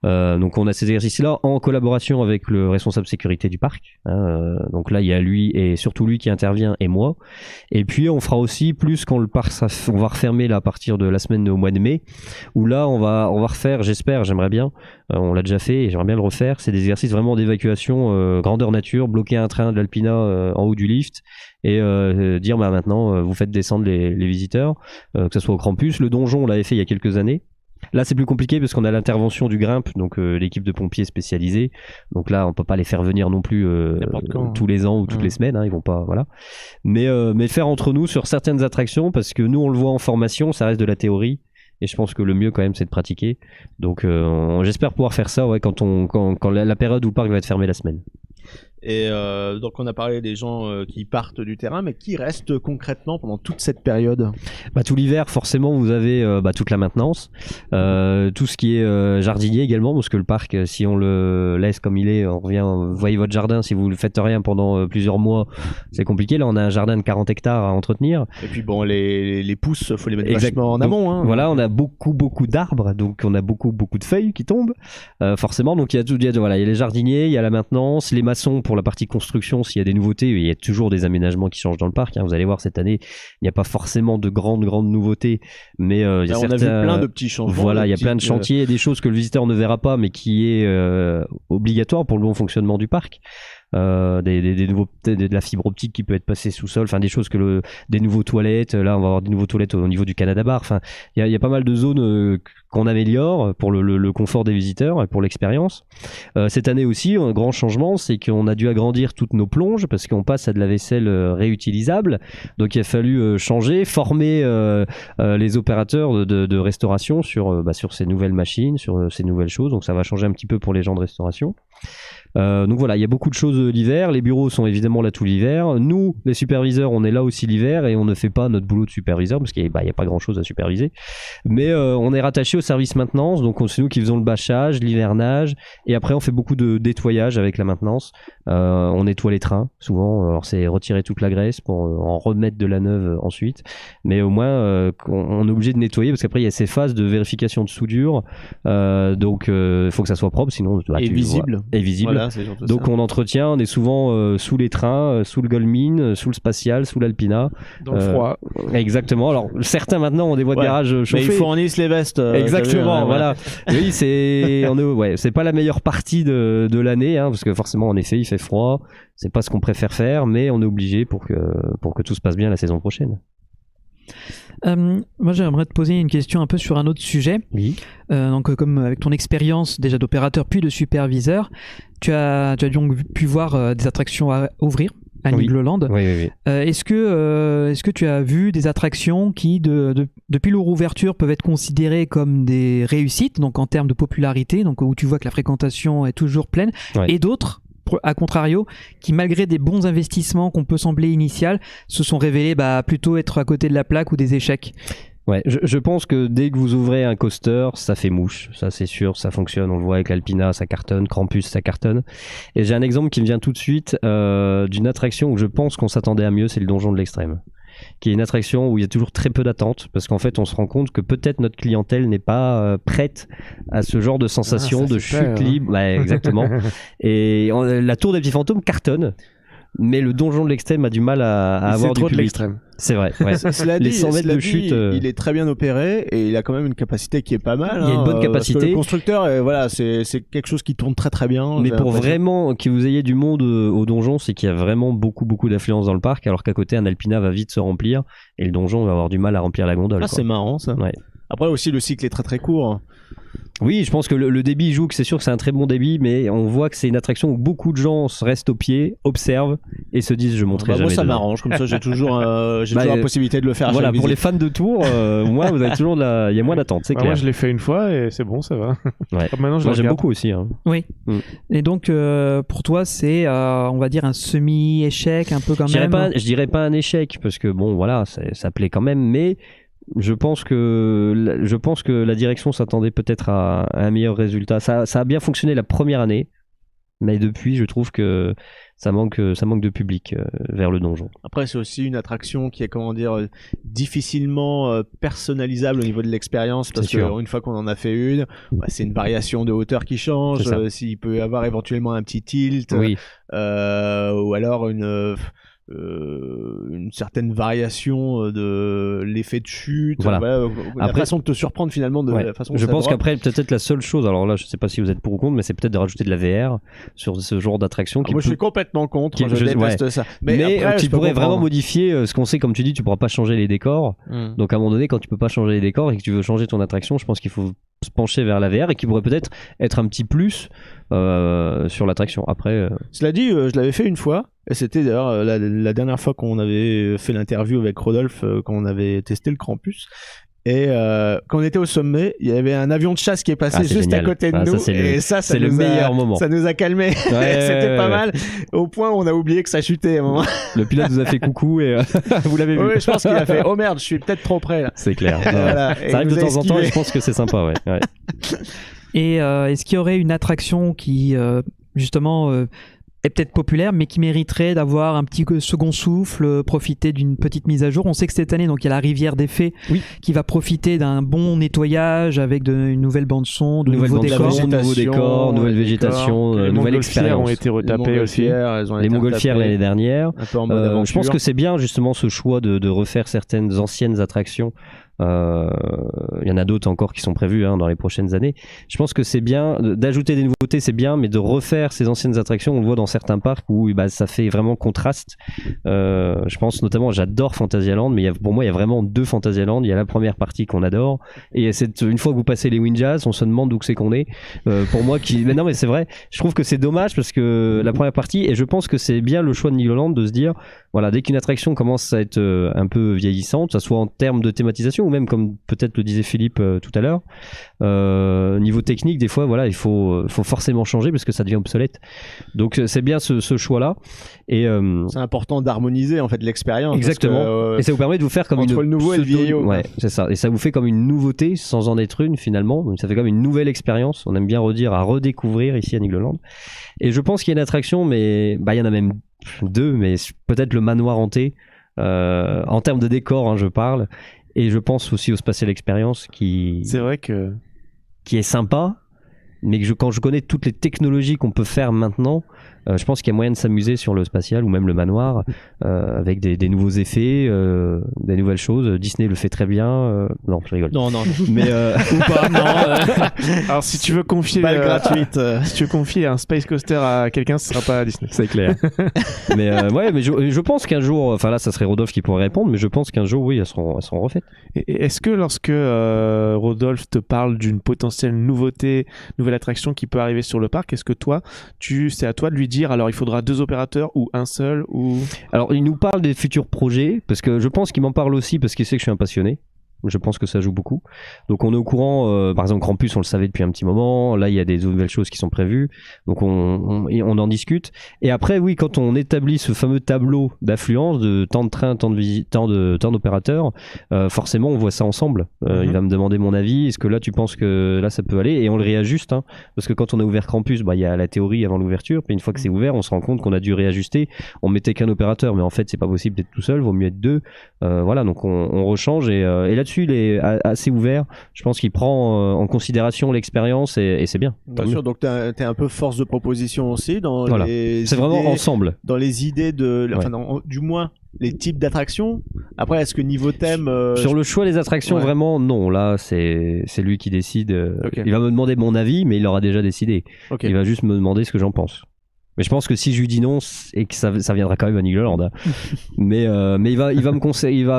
S4: Donc on a ces exercices-là en collaboration avec le responsable sécurité du parc. Donc là il y a lui et surtout lui qui intervient et moi. Et puis on fera aussi plus quand le parc on va refermer là, à partir de la semaine au mois de mai, où là on va refaire, j'aimerais bien, on l'a déjà fait et j'aimerais bien le refaire. C'est des exercices vraiment d'évacuation grandeur nature, bloquer un train de l'Alpina en haut du lift et dire maintenant vous faites descendre les visiteurs, que ce soit au campus. Le donjon on l'avait fait il y a quelques années. Là c'est plus compliqué parce qu'on a l'intervention du Grimpe, donc l'équipe de pompiers spécialisée. Donc là on peut pas les faire venir non plus tous les ans ou toutes les semaines, ils vont pas, voilà. Mais faire entre nous sur certaines attractions, parce que nous on le voit en formation, ça reste de la théorie. Et je pense que le mieux quand même c'est de pratiquer. Donc j'espère pouvoir faire ça quand la période où le parc va être fermé la semaine.
S5: Et donc on a parlé des gens qui partent du terrain, mais qui restent concrètement pendant toute cette période?
S4: Tout l'hiver, forcément, vous avez toute la maintenance, tout ce qui est jardinier également, parce que le parc, si on le laisse comme il est, vous voyez votre jardin, si vous ne faites rien pendant plusieurs mois, c'est compliqué. Là, on a un jardin de 40 hectares à entretenir.
S5: Et puis bon, les pousses, faut les mettre vachement en amont.
S4: Voilà, on a beaucoup d'arbres, donc on a beaucoup de feuilles qui tombent, forcément. Donc il y a les jardiniers, il y a la maintenance, les maçons pour la partie construction. S'il y a des nouveautés, il y a toujours des aménagements qui changent dans le parc. Vous allez voir cette année, il n'y a pas forcément de grandes nouveautés, mais il y a
S5: on a vu plein de petits changements.
S4: Voilà, il y a plein de chantiers, des choses que le visiteur ne verra pas, mais qui est obligatoire pour le bon fonctionnement du parc. De la fibre optique qui peut être passée sous sol, des choses des nouveaux toilettes. Là on va avoir des nouveaux toilettes au niveau du Canada Bar. Il y a pas mal de zones qu'on améliore pour le confort des visiteurs et pour l'expérience. Cette année aussi, un grand changement, c'est qu'on a dû agrandir toutes nos plonges parce qu'on passe à de la vaisselle réutilisable. Donc il a fallu former les opérateurs de restauration sur ces nouvelles machines, sur ces nouvelles choses. Donc ça va changer un petit peu pour les gens de restauration. Donc voilà, il y a beaucoup de choses l'hiver. Les bureaux sont évidemment là tout l'hiver. Nous, les superviseurs, on est là aussi l'hiver et on ne fait pas notre boulot de superviseur parce qu'il n'y a pas grand chose à superviser. Mais on est rattaché au service maintenance, donc c'est nous qui faisons le bâchage, l'hivernage, et après on fait beaucoup de nettoyage avec la maintenance. On nettoie les trains souvent, alors c'est retirer toute la graisse pour en remettre de la neuve ensuite. Mais au moins on est obligé de nettoyer parce qu'après il y a ces phases de vérification de soudure, donc il faut que ça soit propre, sinon
S5: visible.
S4: Et visible. Voilà. Donc on entretient, on est souvent sous les trains, sous le Goldmine, sous le Spatial, sous l'Alpina.
S3: Dans le froid.
S4: Exactement. Alors certains maintenant ont des voies de garage chauffées.
S5: Mais ils fournissent les vestes.
S4: Exactement, voilà. Oui, c'est pas la meilleure partie de l'année, parce que forcément en effet il fait froid, c'est pas ce qu'on préfère faire, mais on est obligé pour que tout se passe bien la saison prochaine.
S2: Moi j'aimerais te poser une question un peu sur un autre sujet.
S4: Oui.
S2: Donc comme avec ton expérience déjà d'opérateur puis de superviseur, tu as donc pu voir des attractions à ouvrir à Nigloland.
S4: Oui.
S2: Est-ce que tu as vu des attractions qui depuis leur ouverture peuvent être considérées comme des réussites, donc en termes de popularité, donc où tu vois que la fréquentation est toujours pleine, et d'autres à contrario, qui malgré des bons investissements qu'on peut sembler initial, se sont révélés plutôt être à côté de la plaque ou des échecs?
S4: Ouais, je pense que dès que vous ouvrez un coaster, ça fait mouche, ça c'est sûr, ça fonctionne, on le voit avec l'Alpina, ça cartonne, Krampus, ça cartonne. Et j'ai un exemple qui me vient tout de suite d'une attraction où je pense qu'on s'attendait à mieux, c'est le Donjon de l'Extrême, qui est une attraction où il y a toujours très peu d'attente, parce qu'en fait on se rend compte que peut-être notre clientèle n'est pas prête à ce genre de sensation de chute libre. Ouais, exactement. Et la tour des petits fantômes cartonne, mais le Donjon de l'Extrême a du mal à avoir du public.
S3: De l'extrême.
S4: C'est vrai. Ouais. Les 100 mètres de chute.
S5: Il est très bien opéré et il a quand même une capacité qui est pas mal.
S4: Il y a une bonne capacité.
S5: Parce que le constructeur, c'est quelque chose qui tourne très très bien.
S4: Mais pour vraiment que vous ayez du monde au donjon, c'est qu'il y a vraiment beaucoup d'affluence dans le parc, alors qu'à côté un Alpina va vite se remplir et le donjon va avoir du mal à remplir la gondole.
S5: C'est marrant ça.
S4: Ouais.
S5: Après aussi le cycle est très très court.
S4: Oui, je pense que le débit joue, que c'est sûr que c'est un très bon débit, mais on voit que c'est une attraction où beaucoup de gens restent au pied, observent et se disent je monterai jamais.
S5: Moi ça m'arrange, comme ça j'ai toujours la possibilité de le faire.
S4: Voilà, pour les fans de tour, moi vous avez toujours il y a moins d'attente, c'est clair.
S3: Moi je l'ai fait une fois et c'est bon, ça va.
S4: Ouais. Maintenant j'aime beaucoup aussi.
S2: Oui. Et donc pour toi c'est on va dire un semi-échec un peu quand même.
S4: Je dirais pas un échec parce que bon voilà, ça plaît quand même, mais je pense que la direction s'attendait peut-être à un meilleur résultat. Ça a bien fonctionné la première année, mais depuis, je trouve que ça manque de public vers le donjon.
S5: Après, c'est aussi une attraction qui est, comment dire, difficilement personnalisable au niveau de l'expérience, parce qu'une fois qu'on en a fait une, c'est une variation de hauteur qui change, s'il peut y avoir éventuellement un petit tilt,
S4: oui.
S5: Ou alors une certaine variation de l'effet de chute,
S4: voilà.
S5: La façon de te surprendre finalement, de la façon.
S4: Je pense qu'après peut-être la seule chose, alors là je sais pas si vous êtes pour ou contre, mais c'est peut-être de rajouter de la VR sur ce genre d'attraction.
S5: Moi je suis complètement contre, je déteste ça.
S4: Mais après, tu pourrais vraiment modifier ce qu'on sait, comme tu dis, tu pourras pas changer les décors. Donc à un moment donné, quand tu peux pas changer les décors et que tu veux changer ton attraction, je pense qu'il faut se pencher vers la VR et qui pourrait peut-être être un petit plus sur l'attraction. Après,
S5: cela dit, je l'avais fait une fois. Et c'était d'ailleurs la dernière fois qu'on avait fait l'interview avec Rodolphe, quand on avait testé le Krampus. Et quand on était au sommet, il y avait un avion de chasse qui est passé juste
S4: génial.
S5: à côté de nous.
S4: C'est le meilleur moment.
S5: Ça nous a calmé. C'était pas mal. Au point où on a oublié que ça chutait à un moment.
S4: Le pilote nous a fait coucou et vous l'avez vu.
S5: Oui, je pense qu'il a fait « Oh merde, je suis peut-être trop près là ».
S4: C'est clair. Voilà. Ça arrive de temps en temps et je pense que c'est sympa. Ouais.
S2: Et est-ce qu'il y aurait une attraction qui, justement... est peut-être populaire, mais qui mériterait d'avoir un petit second souffle, profiter d'une petite mise à jour. On sait que cette année, donc il y a la Rivière des Fées qui va profiter d'un bon nettoyage avec une nouvelle bande son, de nouveaux
S4: décors, nouvelle végétation, nouvelle expérience.
S3: Ont été retapés aussi.
S4: Les montgolfières l'année dernière. Je pense que c'est bien justement ce choix de refaire certaines anciennes attractions. Il y en a d'autres encore qui sont prévues dans les prochaines années. Je pense que c'est bien d'ajouter des nouveautés, c'est bien, mais de refaire ces anciennes attractions, on le voit dans certains parcs où ça fait vraiment contraste. Je pense notamment, j'adore Fantasyland, mais pour moi il y a vraiment deux Fantasyland. Il y a la première partie qu'on adore, et une fois que vous passez les Windjazz, on se demande d'où c'est qu'on est. Pour moi mais non, mais c'est vrai, je trouve que c'est dommage parce que la première partie, et je pense que c'est bien le choix de Nigloland de se dire, voilà, dès qu'une attraction commence à être un peu vieillissante, que ça soit en termes de thématisation ou même comme peut-être le disait Philippe tout à l'heure, niveau technique, des fois voilà, il faut forcément changer parce que ça devient obsolète. Donc c'est bien ce choix-là. Et
S5: c'est important d'harmoniser en fait l'expérience.
S4: Exactement. Et ça vous permet de vous faire comme
S5: entre le nouveau et le vieillot.
S4: Ouais, c'est ça. Et ça vous fait comme une nouveauté sans en être une finalement. Donc ça fait comme une nouvelle expérience. On aime bien redire, à redécouvrir ici à Nigloland. Et je pense qu'il y a une attraction, mais il y en a même deux, mais peut-être le manoir hanté. En termes de décor, je parle. Et je pense aussi au Spatial Experience qui est sympa, mais quand je connais toutes les technologies qu'on peut faire maintenant, je pense qu'il y a moyen de s'amuser sur le spatial ou même le manoir avec des nouveaux effets, des nouvelles choses. Disney le fait très bien. Non, je rigole.
S5: Non.
S4: Mais
S5: ou pas, non.
S3: Alors si tu veux confier
S5: gratuite,
S3: si tu veux confier un Space Coaster à quelqu'un, ce sera pas à Disney.
S4: C'est clair. mais je pense qu'un jour, enfin là, ça serait Rodolphe qui pourrait répondre, mais je pense qu'un jour, oui, elles seront refaites.
S3: Et est-ce que lorsque Rodolphe te parle d'une potentielle nouveauté, nouvelle attraction qui peut arriver sur le parc, est-ce que c'est à toi de lui dire, alors il faudra 2 opérateurs ou un seul ou...
S4: Alors il nous parle des futurs projets, parce que je pense qu'il m'en parle aussi parce qu'il sait que je suis un passionné. Je pense que ça joue beaucoup. Donc on est au courant, par exemple Krampus on le savait depuis un petit moment, là il y a des nouvelles choses qui sont prévues, donc on en discute. Et après oui, quand on établit ce fameux tableau d'affluence de temps de train, temps d'opérateurs, forcément on voit ça ensemble. Il va me demander mon avis, est-ce que là tu penses que là ça peut aller, et on le réajuste, parce que quand on a ouvert Krampus, il y a la théorie avant l'ouverture, puis une fois que c'est ouvert on se rend compte qu'on a dû réajuster, on mettait qu'un opérateur, mais en fait c'est pas possible d'être tout seul, vaut mieux être 2, voilà, donc on rechange, et là-dessus il est assez ouvert. Je pense qu'il prend en considération l'expérience et c'est bien.
S5: Bien sûr, donc t'es un peu force de proposition aussi dans
S4: c'est vraiment ensemble.
S5: Dans les idées du moins les types d'attractions. Après, est-ce que niveau thème
S4: sur le choix des attractions, vraiment non. Là, c'est lui qui décide. Il va me demander mon avis, mais il aura déjà décidé. Il va juste me demander ce que j'en pense. Mais je pense que si je lui dis non, et que ça viendra quand même à Nigloland, mais il va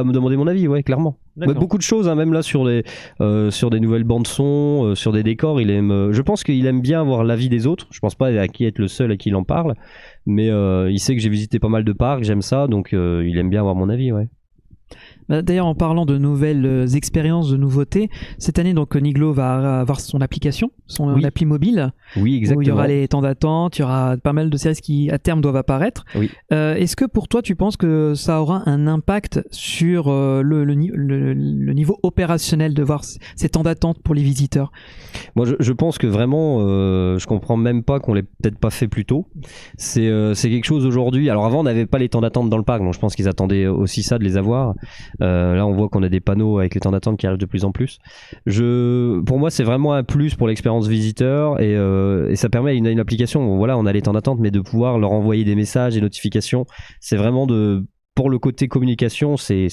S4: me demander mon avis, clairement. Mais beaucoup de choses, même là sur des nouvelles bandes son, sur des décors, je pense qu'il aime bien avoir l'avis des autres. Je pense pas à qui être le seul à qui il en parle, mais il sait que j'ai visité pas mal de parcs, j'aime ça, donc il aime bien avoir mon avis,
S2: D'ailleurs, en parlant de nouvelles expériences, de nouveautés, cette année, donc Niglo va avoir son application, son
S4: Oui.
S2: appli mobile,
S4: Oui, exactement.
S2: où il y aura les temps d'attente, il y aura pas mal de services qui, à terme, doivent apparaître.
S4: Oui.
S2: Est-ce que pour toi, tu penses que ça aura un impact sur le niveau opérationnel de voir ces temps d'attente pour les visiteurs?
S4: Moi, je pense que vraiment, je comprends même pas qu'on l'ait peut-être pas fait plus tôt. C'est quelque chose aujourd'hui. Alors avant, on n'avait pas les temps d'attente dans le parc, donc je pense qu'ils attendaient aussi ça de les avoir. Là, on voit qu'on a des panneaux avec les temps d'attente qui arrivent de plus en plus. Pour moi, c'est vraiment un plus pour l'expérience visiteur et ça permet une application. Voilà, on a les temps d'attente, mais de pouvoir leur envoyer des messages et notifications, c'est vraiment pour le côté communication, c'est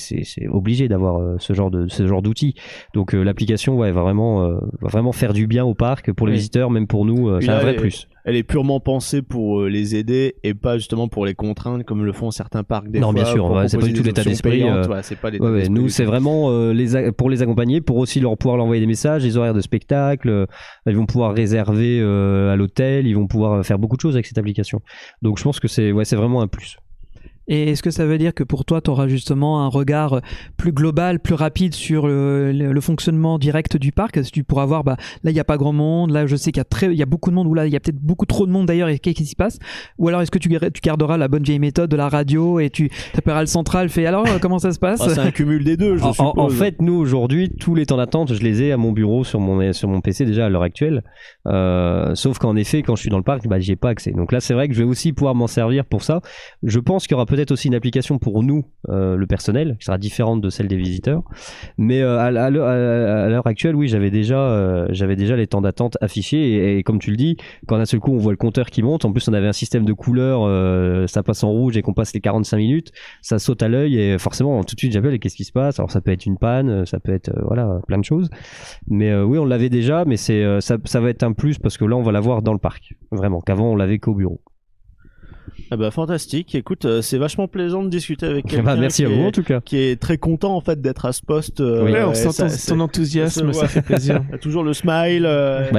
S4: obligé d'avoir ce genre d'outils. Donc l'application va vraiment faire du bien au parc pour les visiteurs, même pour nous, c'est un vrai plus.
S5: Elle est purement pensée pour les aider et pas justement pour les contraindre comme le font certains parcs des
S4: Non,
S5: fois.
S4: bien sûr,
S5: pour
S4: c'est pas du
S5: proposer
S4: tout
S5: des
S4: l'état
S5: options
S4: d'esprit.
S5: payantes, c'est pas l'état d'esprit
S4: Nous,
S5: du
S4: c'est
S5: tout.
S4: vraiment pour les accompagner, pour aussi pouvoir leur envoyer des messages, les horaires de spectacle. Ils vont pouvoir réserver à l'hôtel, ils vont pouvoir faire beaucoup de choses avec cette application. Donc je pense que c'est vraiment un plus.
S2: Et est-ce que ça veut dire que pour toi, tu auras justement un regard plus global, plus rapide sur le fonctionnement direct du parc? Est-ce que tu pourras voir, là, il n'y a pas grand monde, là, je sais qu'il y a beaucoup de monde, ou là, il y a peut-être beaucoup trop de monde d'ailleurs, et qu'est-ce qui se passe? Ou alors, est-ce que tu garderas la bonne vieille méthode de la radio et tu t'appelleras le central, alors, comment ça se passe?
S5: C'est un cumul des deux, je suppose.
S4: En fait, nous, aujourd'hui, tous les temps d'attente, je les ai à mon bureau sur mon PC déjà à l'heure actuelle. Sauf qu'en effet, quand je suis dans le parc, j'y ai pas accès. Donc là, c'est vrai que je vais aussi pouvoir m'en servir pour ça. Je pense qu'il y aura peut-être aussi une application pour nous, le personnel, qui sera différente de celle des visiteurs. Mais à l'heure actuelle, oui, j'avais déjà les temps d'attente affichés. Et comme tu le dis, quand d'un seul coup, on voit le compteur qui monte, en plus, on avait un système de couleurs, ça passe en rouge et qu'on passe les 45 minutes, ça saute à l'œil et forcément, tout de suite, j'appelle et qu'est-ce qui se passe? Alors, ça peut être une panne, ça peut être, plein de choses. Mais oui, on l'avait déjà, mais ça va être un plus parce que là, on va l'avoir dans le parc. Vraiment, qu'avant, on l'avait qu'au bureau.
S5: Ah bah fantastique, écoute, c'est vachement plaisant de discuter avec quelqu'un
S4: merci à vous en tout cas.
S5: qui est très content en fait d'être à ce poste.
S3: On sent ton enthousiasme, ça fait plaisir.
S5: Toujours le smile.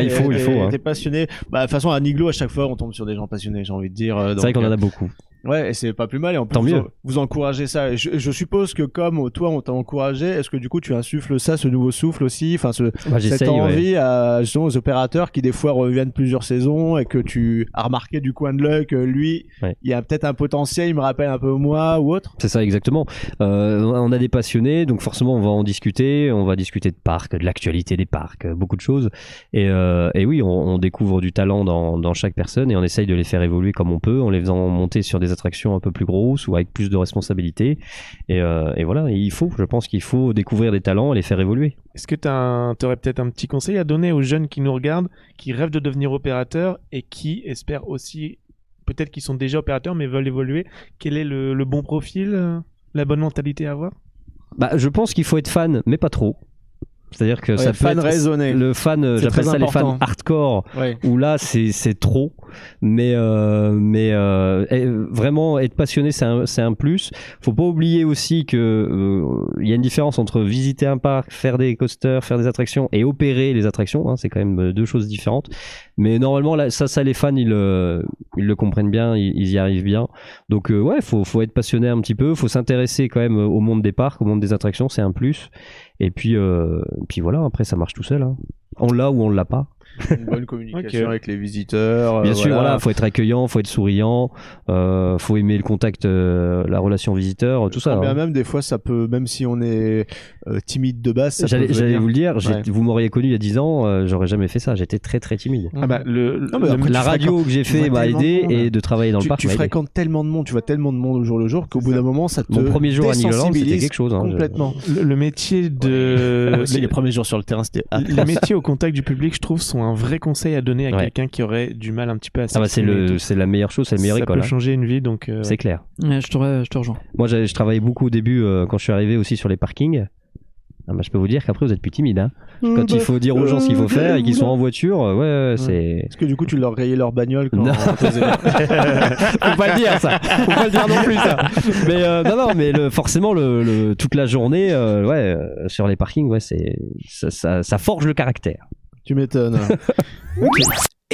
S4: Il faut.
S5: T'es passionné. De toute façon, à Niglo, à chaque fois, on tombe sur des gens passionnés, j'ai envie de dire.
S4: C'est vrai qu'on en a beaucoup.
S5: Ouais, et c'est pas plus mal. Et en plus,
S4: Tant mieux.
S5: vous encouragez ça. Et je suppose que comme toi, on t'a encouragé, est-ce que du coup, tu insuffles ça, ce nouveau souffle aussi, enfin, cette
S4: j'essaye,
S5: envie justement aux opérateurs qui des fois reviennent plusieurs saisons et que tu as remarqué du coin de l'œil que lui, il y a peut-être un potentiel, il me rappelle un peu moi ou autre.
S4: C'est ça, exactement. On a des passionnés, donc forcément, on va en discuter. On va discuter de parcs, de l'actualité des parcs, beaucoup de choses. Et oui, on découvre du talent dans chaque personne et on essaye de les faire évoluer comme on peut, en les faisant monter sur des attractions un peu plus grosses ou avec plus de responsabilités et voilà, et je pense qu'il faut découvrir des talents et les faire évoluer.
S3: Est-ce que tu aurais peut-être un petit conseil à donner aux jeunes qui nous regardent, qui rêvent de devenir opérateurs et qui espèrent aussi, peut-être qu'ils sont déjà opérateurs mais veulent évoluer? Quel est le bon profil, la bonne mentalité à avoir?
S4: Je pense qu'il faut être fan mais pas trop. C'est-à-dire que ça peut
S5: fan
S4: être
S5: raisonné.
S4: Le fan, j'appelle ça les fans hardcore, où là c'est trop, mais vraiment être passionné c'est un plus. Faut pas oublier aussi que il y a une différence entre visiter un parc, faire des coasters, faire des attractions et opérer les attractions, hein, c'est quand même deux choses différentes. Mais normalement là, ça les fans ils le comprennent bien, ils y arrivent bien. Donc faut être passionné un petit peu, faut s'intéresser quand même au monde des parcs, au monde des attractions, c'est un plus. Et puis voilà, après ça marche tout seul. Hein. On l'a ou on l'a pas.
S5: Une bonne communication avec les visiteurs.
S4: Bien sûr, faut être accueillant, faut être souriant, faut aimer le contact, la relation visiteur, tout ça.
S5: Bien même des fois, ça peut, même si on est timide de base, ça
S4: j'allais
S5: peut
S4: vous le dire, vous m'auriez connu il y a 10 ans, j'aurais jamais fait ça. J'étais très très timide. La radio que j'ai fait m'a aidé et de travailler dans le parc.
S5: Tu fréquentes tellement de monde, tu vois tellement de monde au jour le jour qu'au bout d'un moment, ça te
S4: Mon premier jour à Nigloland, c'était quelque chose.
S5: Complètement.
S3: Le métier de.
S5: Les premiers jours sur le terrain, c'était.
S3: Les métiers au contact du public, je trouve, sont un vrai conseil à donner à quelqu'un qui aurait du mal un petit peu à s'exprimer.
S4: C'est la meilleure chose, c'est la meilleure école.
S3: Ça peut changer une vie, donc.
S4: C'est clair.
S2: Je te rejoins.
S4: Moi, je travaillais beaucoup au début quand je suis arrivé aussi sur les parkings. Je peux vous dire qu'après vous êtes plus timide. Hein. Quand il faut dire aux gens ce qu'il faut faire et qu'ils sont en voiture, c'est.
S5: Est-ce que du coup tu leur rayais leur bagnole quand
S4: non. Faut pas le dire ça. Faut pas le dire non plus ça. Mais mais forcément toute la journée, sur les parkings, ça forge le caractère.
S5: Tu m'étonnes.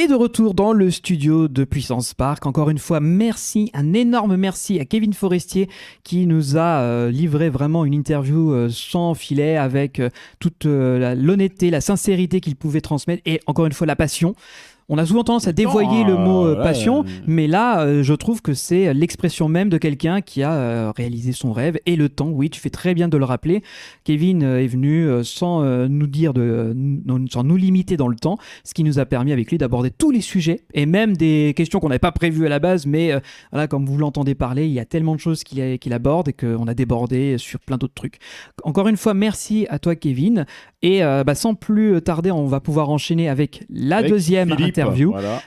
S2: Et de retour dans le studio de Puissance Park. Encore une fois, merci, un énorme merci à Kevin Forestier qui nous a livré vraiment une interview sans filet avec toute l'honnêteté, la sincérité qu'il pouvait transmettre et encore une fois la passion. On a souvent tendance à dévoyer le mot passion, mais là, je trouve que c'est l'expression même de quelqu'un qui a réalisé son rêve et le temps. Oui, tu fais très bien de le rappeler. Kevin est venu sans nous dire sans nous limiter dans le temps, ce qui nous a permis avec lui d'aborder tous les sujets et même des questions qu'on n'avait pas prévues à la base, mais voilà, comme vous l'entendez parler, il y a tellement de choses qu'il aborde et qu'on a débordé sur plein d'autres trucs. Encore une fois, merci à toi, Kevin. Et sans plus tarder, on va pouvoir enchaîner avec la deuxième interview.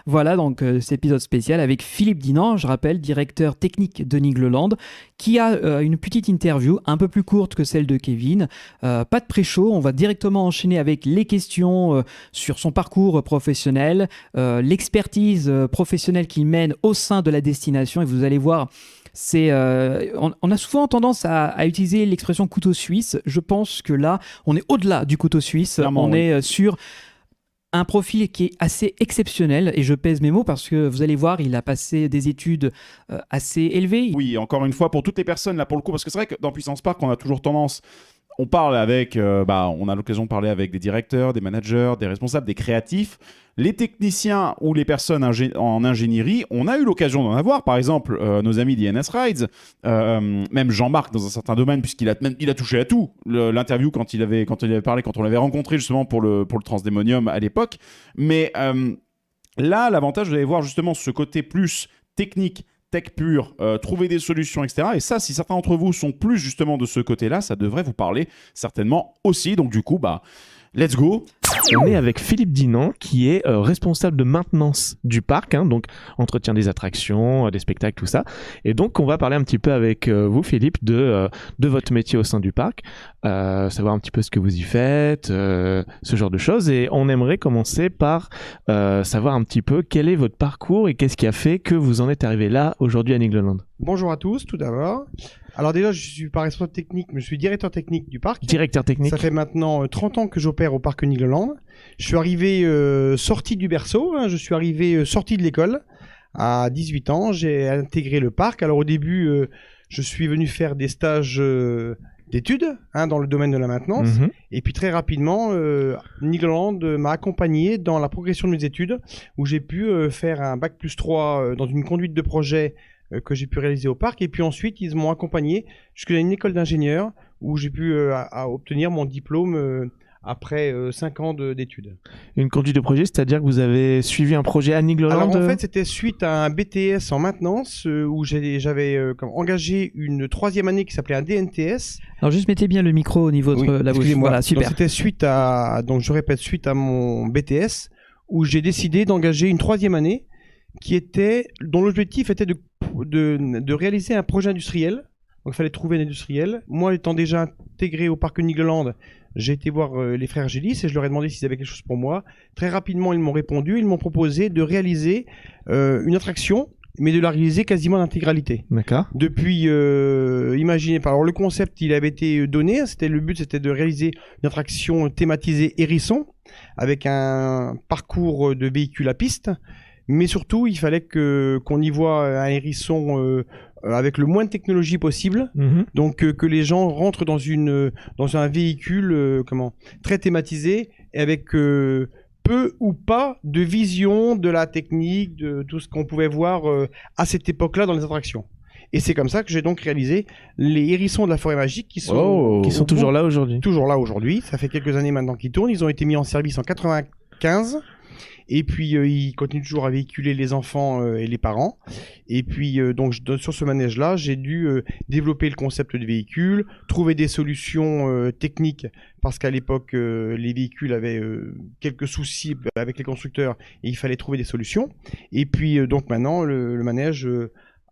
S2: Voilà donc cet épisode spécial avec Philippe Dinan, je rappelle, directeur technique de Nigloland, qui a une petite interview un peu plus courte que celle de Kevin. Pas de pré-show, on va directement enchaîner avec les questions sur son parcours professionnel, l'expertise professionnelle qu'il mène au sein de la destination, et vous allez voir. On a souvent tendance à utiliser l'expression couteau suisse. Je pense que là, on est au-delà du couteau suisse. Clairement, on est sur un profil qui est assez exceptionnel, et je pèse mes mots parce que vous allez voir, il a passé des études assez élevées.
S1: Oui, encore une fois, pour toutes les personnes, là, pour le coup, parce que c'est vrai que dans Puissance Park, on a toujours tendance... On parle avec, on a l'occasion de parler avec des directeurs, des managers, des responsables, des créatifs. Les techniciens ou les personnes en ingénierie, on a eu l'occasion d'en avoir. Par exemple, nos amis d'INS Rides, même Jean-Marc dans un certain domaine, puisqu'il a touché à tout. L'interview quand il avait parlé, quand on l'avait rencontré justement pour le Transdémonium à l'époque. Mais là, l'avantage, vous allez voir justement ce côté plus technique, tech pure, trouver des solutions, etc. Et ça, si certains d'entre vous sont plus justement de ce côté-là, ça devrait vous parler certainement aussi. Donc du coup, let's go.
S3: On est avec Philippe Dinan qui est responsable de maintenance du parc, donc entretien des attractions, des spectacles, tout ça. Et donc on va parler un petit peu avec vous, Philippe, de votre métier au sein du parc, savoir un petit peu ce que vous y faites, ce genre de choses. Et on aimerait commencer par savoir un petit peu quel est votre parcours et qu'est-ce qui a fait que vous en êtes arrivé là aujourd'hui à Nigloland.
S6: Bonjour à tous, tout d'abord. Alors déjà, je suis pas responsable technique, mais je suis directeur technique du parc.
S3: Directeur technique.
S6: Ça fait maintenant 30 ans que j'opère au parc Nigloland. Je suis arrivé sorti du berceau, je suis arrivé sorti de l'école. À 18 ans, j'ai intégré le parc. Alors au début, je suis venu faire des stages d'études dans le domaine de la maintenance.
S3: Mm-hmm.
S6: Et puis très rapidement, Nigloland m'a accompagné dans la progression de mes études, où j'ai pu faire un bac plus 3 dans une conduite de projet que j'ai pu réaliser au parc. Et puis ensuite, ils m'ont accompagné jusqu'à une école d'ingénieur où j'ai pu obtenir mon diplôme après 5 ans d'études.
S3: Une conduite de projet, c'est-à-dire que vous avez suivi un projet à Nigloland?
S6: Alors en fait, c'était suite à un BTS en maintenance où j'avais engagé une 3e année qui s'appelait un DNTS.
S2: Alors juste mettez bien le micro au niveau de la bouche. Voilà, super.
S6: Donc c'était suite à mon BTS où j'ai décidé d'engager une 3e année dont l'objectif était de réaliser un projet industriel. Donc il fallait trouver un industriel. Moi, étant déjà intégré au parc Nigloland, j'ai été voir les frères Gélis et je leur ai demandé s'ils avaient quelque chose pour moi. Très rapidement, ils m'ont répondu. Ils m'ont proposé de réaliser une attraction, mais de la réaliser quasiment en intégralité.
S3: D'accord.
S6: Depuis, imaginez pas. Alors le concept, il avait été donné. Le but, c'était de réaliser une attraction thématisée hérisson avec un parcours de véhicules à piste. Mais surtout, il fallait qu'on y voit un hérisson avec le moins de technologie possible.
S3: Mm-hmm.
S6: Donc que les gens rentrent dans un véhicule très thématisé et avec peu ou pas de vision de la technique, de tout ce qu'on pouvait voir à cette époque-là dans les attractions. Et c'est comme ça que j'ai donc réalisé les hérissons de la forêt magique qui sont
S3: toujours là aujourd'hui.
S6: Toujours là aujourd'hui. Ça fait quelques années maintenant qu'ils tournent. Ils ont été mis en service en 95. Et puis, ils continuent toujours à véhiculer les enfants et les parents. Et puis, donc, sur ce manège-là, j'ai dû développer le concept de véhicule, trouver des solutions techniques, parce qu'à l'époque, les véhicules avaient quelques soucis avec les constructeurs et il fallait trouver des solutions. Et puis, donc maintenant, le manège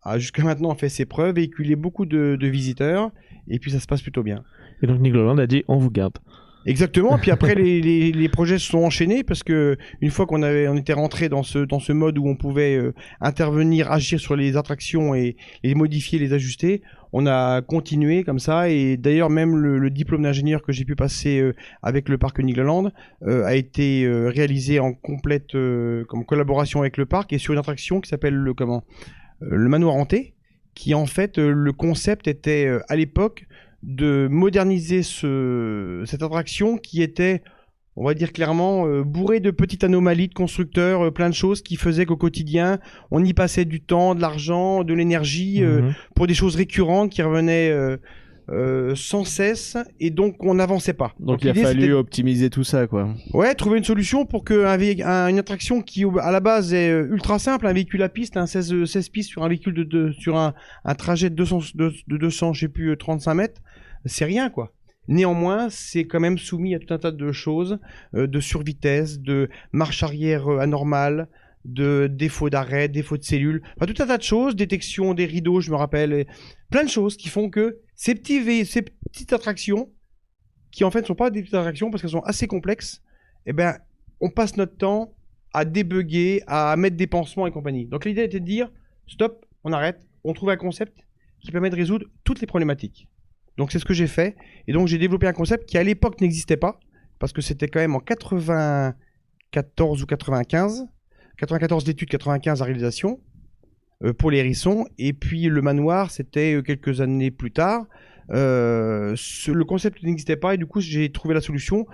S6: a jusqu'à maintenant fait ses preuves, véhiculé beaucoup de visiteurs, et puis ça se passe plutôt bien.
S3: Et donc, Nigloland a dit, on vous garde.
S6: Exactement. Puis après, les projets se sont enchaînés parce que une fois qu'on était rentré dans ce mode où on pouvait intervenir, agir sur les attractions et les modifier, les ajuster, on a continué comme ça. Et d'ailleurs, même le diplôme d'ingénieur que j'ai pu passer avec le parc Nigloland a été réalisé en complète comme collaboration avec le parc et sur une attraction qui s'appelle le manoir hanté, qui en fait le concept était à l'époque de moderniser cette attraction qui était, on va dire clairement, bourrée de petites anomalies de constructeurs, plein de choses qui faisaient qu'au quotidien, on y passait du temps, de l'argent, de l'énergie pour des choses récurrentes qui revenaient sans cesse et donc on n'avançait pas.
S5: Donc il a fallu optimiser tout ça, quoi.
S6: Ouais, trouver une solution pour que une attraction qui à la base est ultra simple, un véhicule à piste, un 16 pistes sur un véhicule sur un trajet de 200, je sais plus, 35 mètres, c'est rien, quoi. Néanmoins, c'est quand même soumis à tout un tas de choses, de survitesse, de marche arrière anormale, de défaut d'arrêt, défaut de cellules, enfin, tout un tas de choses, détection des rideaux, je me rappelle, plein de choses qui font que ces petites attractions, qui en fait ne sont pas des petites attractions parce qu'elles sont assez complexes, eh ben, on passe notre temps à débugger, à mettre des pansements et compagnie. Donc l'idée était de dire, stop, on arrête, on trouve un concept qui permet de résoudre toutes les problématiques. Donc c'est ce que j'ai fait, et donc j'ai développé un concept qui à l'époque n'existait pas, parce que c'était quand même en 94 ou 95, 94 d'études, 95 à réalisation, pour les hérissons, et puis le manoir, c'était quelques années plus tard. Le concept n'existait pas, et du coup j'ai trouvé la solution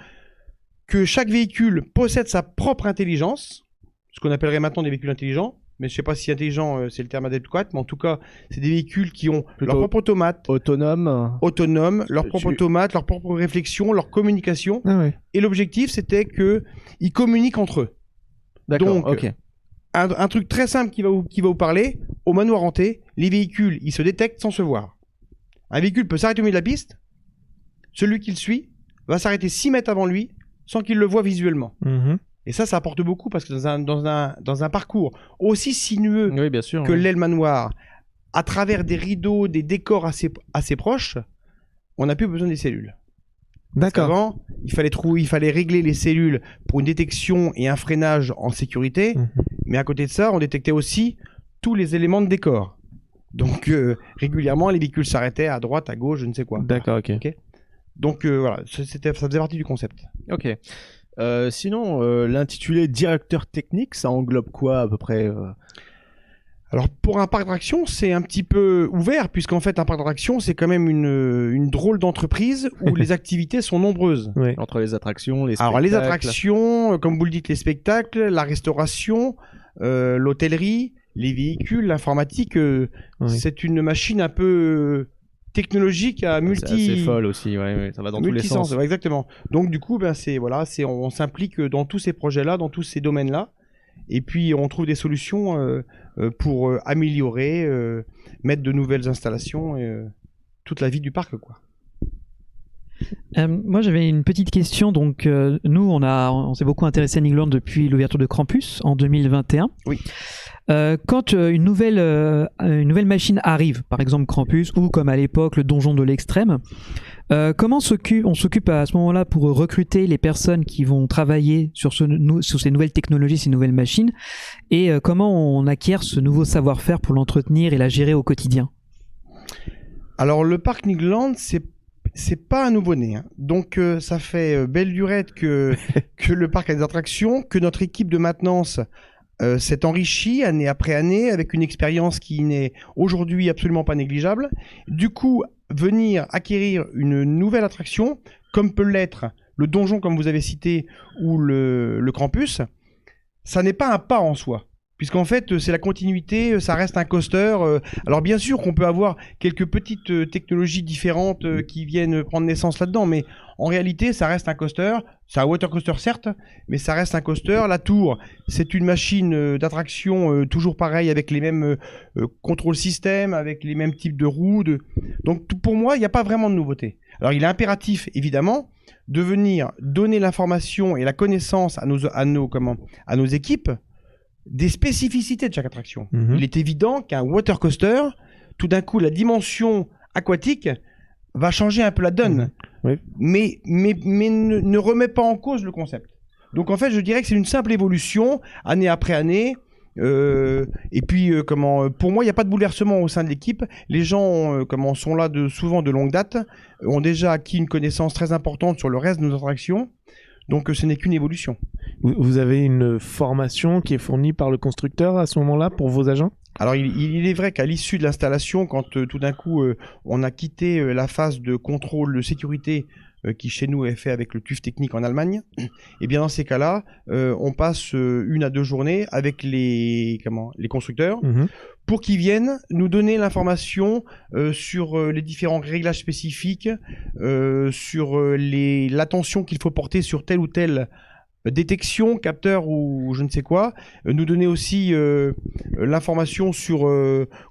S6: que chaque véhicule possède sa propre intelligence, ce qu'on appellerait maintenant des véhicules intelligents, mais je ne sais pas si intelligent c'est le terme adéquat, mais en tout cas c'est des véhicules qui ont leur propre automate,
S5: autonome,
S6: leur propre automate, leur propre réflexion, leur communication, et l'objectif c'était qu'ils communiquent entre eux.
S5: D'accord,
S6: donc,
S5: ok.
S6: Un truc très simple qui va vous parler, au manoir hanté, les véhicules, ils se détectent sans se voir. Un véhicule peut s'arrêter au milieu de la piste, celui qui le suit va s'arrêter 6 mètres avant lui, sans qu'il le voie visuellement. Et ça apporte beaucoup, parce que dans un parcours aussi sinueux que l'est le manoir, à travers des rideaux, des décors assez proches, on n'a plus besoin des cellules.
S3: D'accord.
S6: Avant, il fallait régler les cellules pour une détection et un freinage en sécurité, mais à côté de ça, on détectait aussi tous les éléments de décor. Donc régulièrement, les véhicules s'arrêtaient à droite, à gauche, je ne sais quoi.
S3: D'accord, ok.
S6: Donc voilà, ça faisait partie du concept.
S5: Ok. Sinon, l'intitulé directeur technique, ça englobe quoi à peu près
S6: Alors pour un parc d'attractions, c'est un petit peu ouvert, puisqu'en fait un parc d'attractions, c'est quand même une drôle d'entreprise où les activités sont nombreuses.
S5: Entre les attractions, les spectacles.
S6: Alors les attractions, comme vous le dites, les spectacles, la restauration, l'hôtellerie, les véhicules, l'informatique, c'est une machine un peu technologique à
S5: C'est assez folle aussi, ça va dans tous les sens.
S6: Exactement. Donc du coup, on s'implique dans tous ces projets-là, dans tous ces domaines-là, et puis on trouve des solutions pour améliorer, mettre de nouvelles installations, toute la vie du parc, quoi.
S2: Moi j'avais une petite question. Donc nous on s'est beaucoup intéressé à Nigloland depuis l'ouverture de Krampus en 2021.
S6: Oui.
S2: Quand une nouvelle machine arrive, par exemple Krampus ou comme à l'époque le Donjon de l'Extrême, comment on s'occupe à ce moment-là pour recruter les personnes qui vont travailler sur ces nouvelles technologies, ces nouvelles machines, et comment on acquiert ce nouveau savoir-faire pour l'entretenir et la gérer au quotidien?
S6: Alors le parc Nigloland, c'est pas un nouveau-né, hein. Donc ça fait belle lurette que le parc a des attractions, que notre équipe de maintenance s'est enrichie année après année avec une expérience qui n'est aujourd'hui absolument pas négligeable. Du coup, venir acquérir une nouvelle attraction, comme peut l'être le donjon, comme vous avez cité, ou le Krampus, ça n'est pas un pas en soi. Puisqu'en fait, c'est la continuité, ça reste un coaster. Alors bien sûr qu'on peut avoir quelques petites technologies différentes qui viennent prendre naissance là-dedans, mais en réalité, ça reste un coaster. C'est un water coaster certes, mais ça reste un coaster. La tour, c'est une machine d'attraction toujours pareil, avec les mêmes contrôle système, avec les mêmes types de roues. Donc pour moi, il n'y a pas vraiment de nouveauté. Alors il est impératif, évidemment, de venir donner l'information et la connaissance à nos équipes des spécificités de chaque attraction. Il est évident qu'un water coaster, tout d'un coup, la dimension aquatique va changer un peu la donne.
S3: Oui.
S6: mais ne remet pas en cause le concept. Donc en fait, je dirais que c'est une simple évolution, année après année. Et puis, pour moi, il n'y a pas de bouleversement au sein de l'équipe. Les gens sont là souvent de longue date, ont déjà acquis une connaissance très importante sur le reste de nos attractions. Donc ce n'est qu'une évolution.
S3: Vous avez une formation qui est fournie par le constructeur à ce moment-là pour vos agents ?
S6: Alors il est vrai qu'à l'issue de l'installation, quand tout d'un coup on a quitté la phase de contrôle de sécurité qui chez nous est fait avec le TÜV technique en Allemagne, et bien dans ces cas-là, on passe 1 à 2 journées avec les constructeurs pour qu'ils viennent nous donner l'information sur les différents réglages spécifiques, sur l'attention qu'il faut porter sur tel ou tel détection, capteur ou je ne sais quoi, nous donner aussi l'information sur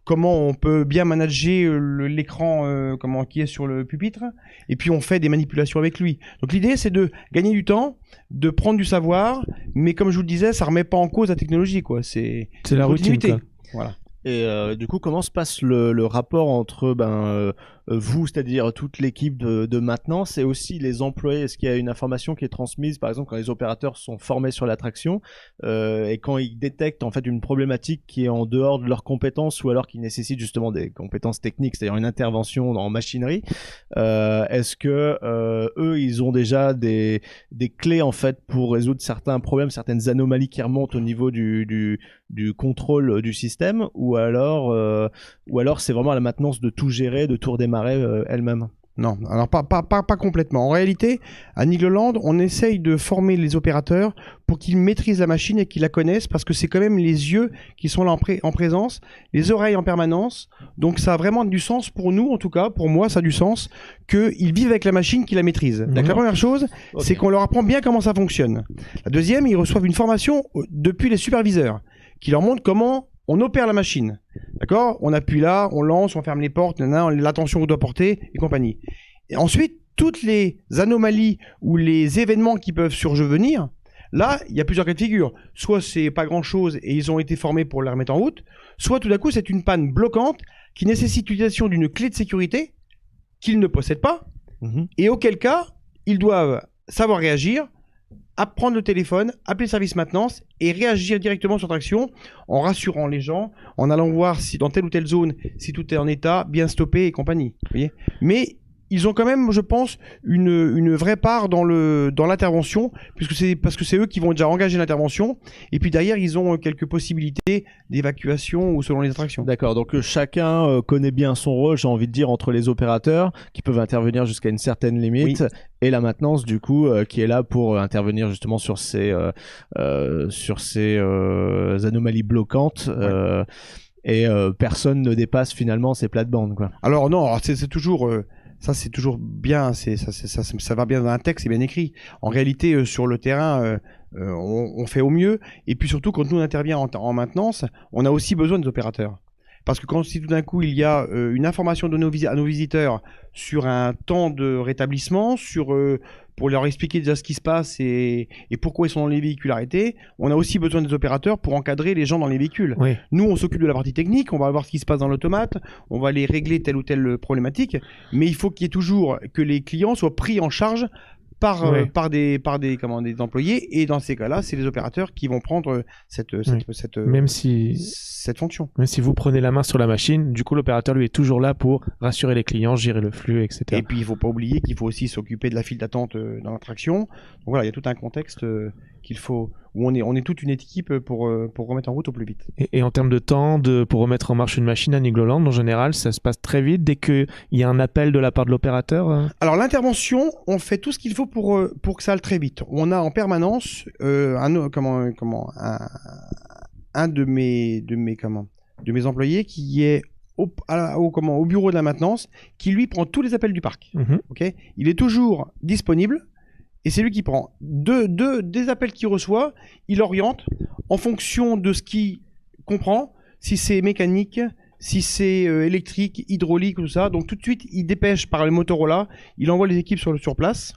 S6: comment on peut bien manager l'écran qui est sur le pupitre, et puis on fait des manipulations avec lui. Donc l'idée c'est de gagner du temps, de prendre du savoir, mais comme je vous le disais, ça remet pas en cause la technologie, quoi. C'est
S3: la routine, quoi.
S6: Voilà.
S5: Et du coup, comment se passe le rapport entre vous, c'est-à-dire toute l'équipe de maintenance, et aussi les employés? Est-ce qu'il y a une information qui est transmise, par exemple, quand les opérateurs sont formés sur l'attraction et quand ils détectent en fait une problématique qui est en dehors de leurs compétences, ou alors qui nécessite justement des compétences techniques, c'est-à-dire une intervention en machinerie, est-ce que eux, ils ont déjà des clés en fait pour résoudre certains problèmes, certaines anomalies qui remontent au niveau du contrôle du système, ou alors c'est vraiment à la maintenance de tout gérer, de tout redémarrer elle-même?
S6: Non, alors pas complètement. En réalité, à Nigloland, on essaye de former les opérateurs pour qu'ils maîtrisent la machine et qu'ils la connaissent, parce que c'est quand même les yeux qui sont là en présence, les oreilles en permanence. Donc ça a vraiment du sens pour nous, en tout cas, pour moi, ça a du sens qu'ils vivent avec la machine, qu'ils la maîtrisent. Donc la première chose, c'est qu'on leur apprend bien comment ça fonctionne. La deuxième, ils reçoivent une formation depuis les superviseurs qui leur montrent comment on opère la machine. D'accord ? On appuie là, on lance, on ferme les portes, l'attention qu'on doit porter et compagnie. Et ensuite, toutes les anomalies ou les événements qui peuvent survenir, là, il y a plusieurs cas de figure. Soit c'est pas grand-chose et ils ont été formés pour la remettre en route, soit tout d'un coup, c'est une panne bloquante qui nécessite l'utilisation d'une clé de sécurité qu'ils ne possèdent pas, et auquel cas, ils doivent savoir réagir, prendre le téléphone, appeler le service maintenance et réagir directement sur traction en rassurant les gens, en allant voir si dans telle ou telle zone, si tout est en état, bien stoppé et compagnie. Vous voyez ? Mais ils ont quand même, je pense, une vraie part dans l'intervention, parce que c'est eux qui vont déjà engager l'intervention, et puis derrière, ils ont quelques possibilités d'évacuation ou selon les attractions.
S5: D'accord, donc chacun connaît bien son rôle, j'ai envie de dire, entre les opérateurs, qui peuvent intervenir jusqu'à une certaine limite, et la maintenance, du coup, qui est là pour intervenir justement sur ces anomalies bloquantes. Et personne ne dépasse finalement ces plates-bandes, quoi.
S6: Alors non, c'est toujours... Ça, c'est toujours bien, ça va bien dans un texte, c'est bien écrit. En réalité, sur le terrain, on fait au mieux. Et puis surtout, quand nous on intervient en maintenance, on a aussi besoin des opérateurs. Parce que si tout d'un coup, il y a une information donnée à nos visiteurs sur un temps de rétablissement, pour leur expliquer déjà ce qui se passe et pourquoi ils sont dans les véhicules arrêtés, on a aussi besoin des opérateurs pour encadrer les gens dans les véhicules. Oui. Nous, on s'occupe de la partie technique, on va voir ce qui se passe dans l'automate, on va aller régler telle ou telle problématique, mais il faut qu'il y ait toujours que les clients soient pris en charge par des employés, et dans ces cas-là, c'est les opérateurs qui vont prendre cette fonction.
S3: Même si vous prenez la main sur la machine, du coup l'opérateur lui est toujours là pour rassurer les clients, gérer le flux, etc.
S6: Et puis il faut pas oublier qu'il faut aussi s'occuper de la file d'attente dans l'attraction. Donc voilà, il y a tout un contexte où on est toute une équipe pour remettre en route au plus vite.
S3: Et en termes de temps, pour remettre en marche une machine à Nigloland, en général, ça se passe très vite dès qu'il y a un appel de la part de l'opérateur.
S6: Alors l'intervention, on fait tout ce qu'il faut pour que ça aille très vite. On a en permanence un de mes employés qui est au bureau de la maintenance, qui lui prend tous les appels du parc. Okay ? Il est toujours disponible. Et c'est lui qui prend des appels qu'il reçoit, il oriente en fonction de ce qu'il comprend, si c'est mécanique, si c'est électrique, hydraulique, tout ça. Donc tout de suite, il dépêche par le Motorola, il envoie les équipes sur place.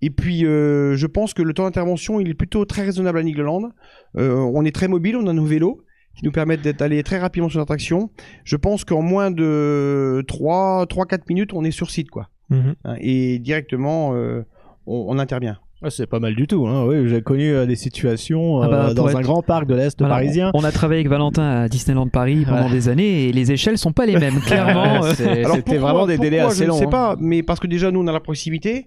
S6: Et puis, je pense que le temps d'intervention, il est plutôt très raisonnable à Nigloland. On est très mobile, on a nos vélos qui nous permettent d'aller très rapidement sur l'attraction. Je pense qu'en moins de 3-4 minutes, on est sur site, quoi. hein, et directement on intervient.
S5: Ah, c'est pas mal du tout. Hein. Oui, j'ai connu des situations
S2: pour
S5: dans
S2: être-
S5: un grand parc de l'Est
S2: Voilà,
S5: parisien.
S2: on a travaillé avec Valentin à Disneyland Paris pendant des années et les échelles sont pas les mêmes, clairement.
S5: C'était
S6: Pourquoi-
S5: vraiment des délais
S6: pourquoi,
S5: assez
S6: je
S5: longs.
S6: ne sais
S5: hein.
S6: pas, mais parce que déjà nous on a la proximité,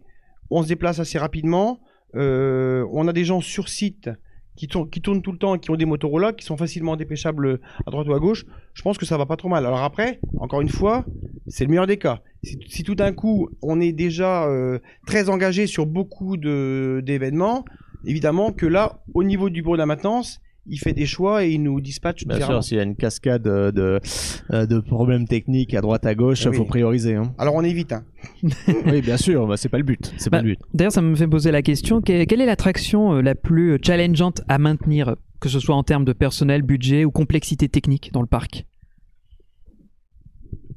S6: on se déplace assez rapidement, on a des gens sur site qui tournent tout le temps et qui ont des Motorola qui sont facilement dépêchables à droite ou à gauche. Je pense que ça va pas trop mal. Alors après, encore une fois, c'est le meilleur des cas. Si tout d'un coup on est déjà très engagé sur beaucoup d'événements, évidemment que là, au niveau du bureau de la maintenance, il fait des choix et il nous dispatche
S5: Bien
S6: différemment.
S5: sûr, s'il y a une cascade de problèmes techniques à droite à gauche, il
S6: Eh
S5: faut
S6: oui.
S5: prioriser. Hein.
S6: Alors on évite. Hein.
S5: Oui, bien sûr, bah, c'est pas le but. C'est pas
S2: Bah,
S5: le but.
S2: D'ailleurs, ça me fait poser la question, quelle est l'attraction la plus challengeante à maintenir, que ce soit en termes de personnel, budget ou complexité technique dans le parc?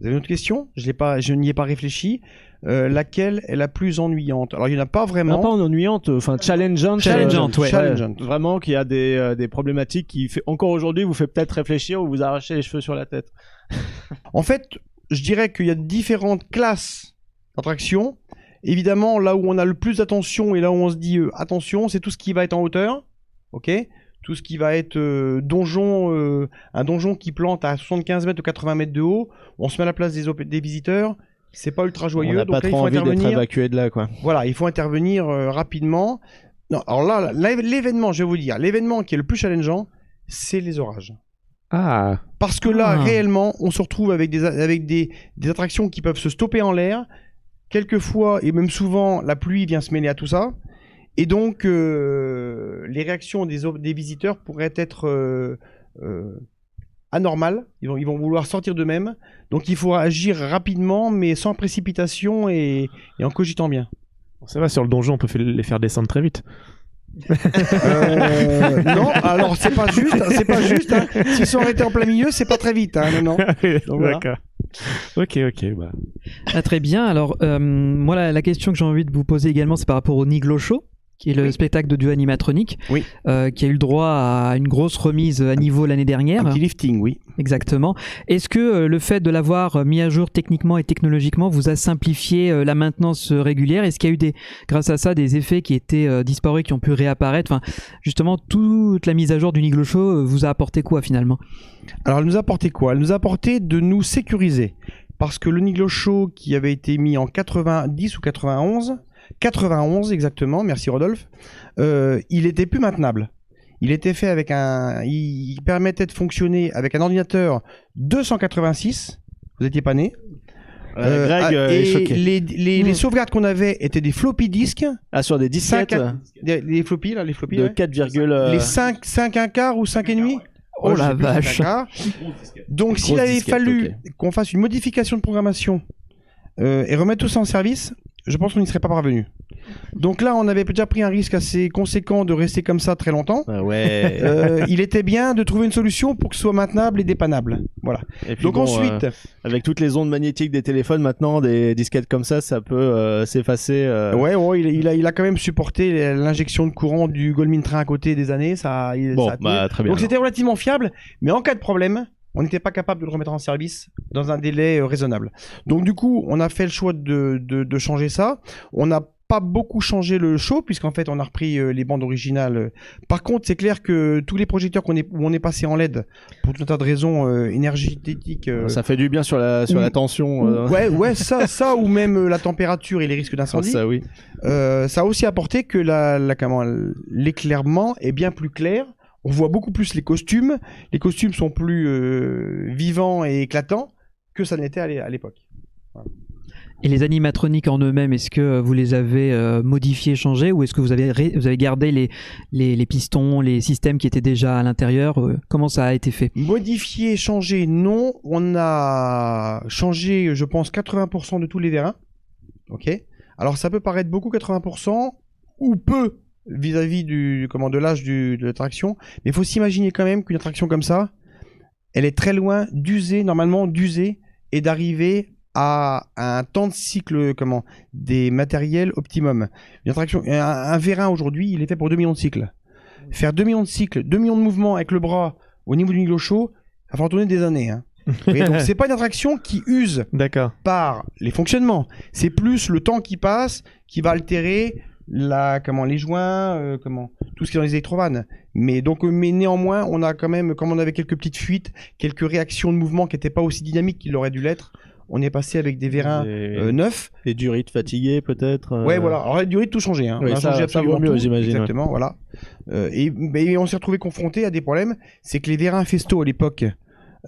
S6: Vous avez une autre question? Je n'y ai pas réfléchi. Laquelle est la plus ennuyante? Alors, il n'y en a pas vraiment.
S5: Non, pas ennuyante, enfin challengeante.
S2: Challengeante, ouais.
S6: Challengeante.
S5: Vraiment qu'il y a des problématiques qui, encore aujourd'hui, vous fait peut-être réfléchir ou vous arracher les cheveux sur la tête.
S6: En fait, je dirais qu'il y a différentes classes d'attractions. Évidemment, là où on a le plus d'attention et là où on se dit attention, c'est tout ce qui va être en hauteur. Ok? Tout ce qui va être donjon, un donjon qui plante à 75 mètres ou 80 mètres de haut. On se met à la place des visiteurs. C'est pas ultra
S5: On
S6: joyeux.
S5: n'a
S6: Donc
S5: pas
S6: là, il
S5: trop
S6: faut
S5: envie d'être
S6: intervenir.
S5: évacué de là, quoi.
S6: Voilà, il faut intervenir rapidement. Non, alors là, l'événement, je vais vous dire, l'événement qui est le plus challengeant, c'est les orages.
S3: Ah,
S6: Parce que là,
S2: Ah.
S6: réellement, on se retrouve avec des attractions qui peuvent se stopper en l'air. Quelquefois, et même souvent, la pluie vient se mêler à tout ça. Et donc, les réactions des visiteurs pourraient être anormales. Ils vont vouloir sortir d'eux-mêmes. Donc, il faut agir rapidement, mais sans précipitation et en cogitant bien.
S3: ça va, sur le donjon, on peut les faire descendre très vite.
S6: Non, alors c'est pas juste, hein. S'ils sont arrêtés en plein milieu, c'est pas très vite, hein, non. Donc, voilà.
S3: D'accord. Ok. Bah.
S2: Ah, très bien. Alors, moi, la question que j'ai envie de vous poser également, c'est par rapport au Niglo Show, qui est le spectacle de duo animatronique,
S6: Oui.
S2: qui a eu le droit à une grosse remise à niveau l'année dernière.
S6: Un petit lifting, oui.
S2: Exactement. Est-ce que le fait de l'avoir mis à jour techniquement et technologiquement vous a simplifié la maintenance régulière? Est-ce qu'il y a eu grâce à ça des effets qui étaient disparus, qui ont pu réapparaître? Enfin, justement, toute la mise à jour du Niglo Show vous a apporté quoi finalement?
S6: Alors, elle nous a apporté quoi? Elle nous a apporté de nous sécuriser. Parce que le Niglo Show, qui avait été mis en 90 ou 91 exactement, merci Rodolphe, il était plus maintenable. Il était fait avec il permettait de fonctionner avec un ordinateur 286. Vous n'étiez pas né.
S5: Greg est
S6: et
S5: choqué.
S6: les sauvegardes qu'on avait étaient des floppy disques.
S5: Ah, sur des disquettes
S6: Les floppy, là, les floppy.
S5: de
S6: ouais.
S5: 4,
S6: Les 5 un quart ou 5 et demi.
S2: Oh
S6: je
S2: la
S6: sais plus,
S2: vache.
S6: 5 un quart. Donc, s'il
S5: Grosse
S6: avait
S5: disquette,
S6: fallu
S5: ok.
S6: qu'on fasse une modification de programmation et remettre tout ça en service, je pense qu'on n'y serait pas parvenu. Donc là, on avait déjà pris un risque assez conséquent de rester comme ça très longtemps.
S5: Ah ouais.
S6: Il était bien de trouver une solution pour que ce soit maintenable et dépannable. Voilà.
S5: Et puis
S6: Donc
S5: bon,
S6: ensuite,
S5: avec toutes les ondes magnétiques des téléphones maintenant, des disquettes comme ça peut s'effacer.
S6: ouais, il a quand même supporté l'injection de courant du Goldmin Train à côté des années. Ça a tenu.
S5: Très bien.
S6: Donc c'était relativement fiable, mais en cas de problème, on n'était pas capable de le remettre en service dans un délai raisonnable. Donc du coup, on a fait le choix de changer ça. On n'a pas beaucoup changé le show, puisqu'en fait, on a repris les bandes originales. Par contre, c'est clair que tous les projecteurs où on est passé en LED, pour tout un tas de raisons énergétiques...
S5: Ça fait du bien sur la tension.
S6: Ouais, ça ou même la température et les risques d'incendie.
S5: Ça, oui.
S6: Ça a aussi apporté que l'éclairement est bien plus clair. On voit beaucoup plus les costumes. Les costumes sont plus vivants et éclatants que ça n'était à l'époque. Voilà.
S2: Et les animatroniques en eux-mêmes, est-ce que vous les avez modifiés, changés, ou est-ce que vous avez gardé les pistons, les systèmes qui étaient déjà à l'intérieur? Comment ça a été fait?
S6: Modifier, changer, non. On a changé, je pense, 80% de tous les vérins. Ok. Alors ça peut paraître beaucoup, 80%, ou peu vis-à-vis de l'âge de l'attraction. Mais il faut s'imaginer quand même qu'une attraction comme ça, elle est très loin d'user et d'arriver à un temps de cycle des matériels optimum. Une attraction, un vérin aujourd'hui, il est fait pour 2 millions de cycles. Faire 2 millions de cycles, 2 millions de mouvements avec le bras au niveau du Niglo Show, il va falloir tourner des années. Hein. Et donc c'est pas une attraction qui use
S3: D'accord.
S6: par les fonctionnements. C'est plus le temps qui passe qui va altérer les joints, tout ce qui est dans les électrovannes. Mais néanmoins, on a quand même, comme on avait quelques petites fuites, quelques réactions de mouvement qui n'étaient pas aussi dynamiques qu'il aurait dû l'être. On est passé avec des vérins neufs.
S5: Et du rythme fatigué peut-être.
S6: Ouais, voilà. Alors, du rythme, tout changé. Hein.
S5: Oui,
S6: on a changé absolument
S5: vaut mieux,
S6: tout.
S5: j'imagine.
S6: Exactement, voilà. Mais on s'est retrouvé confronté à des problèmes. C'est que les vérins Festo à l'époque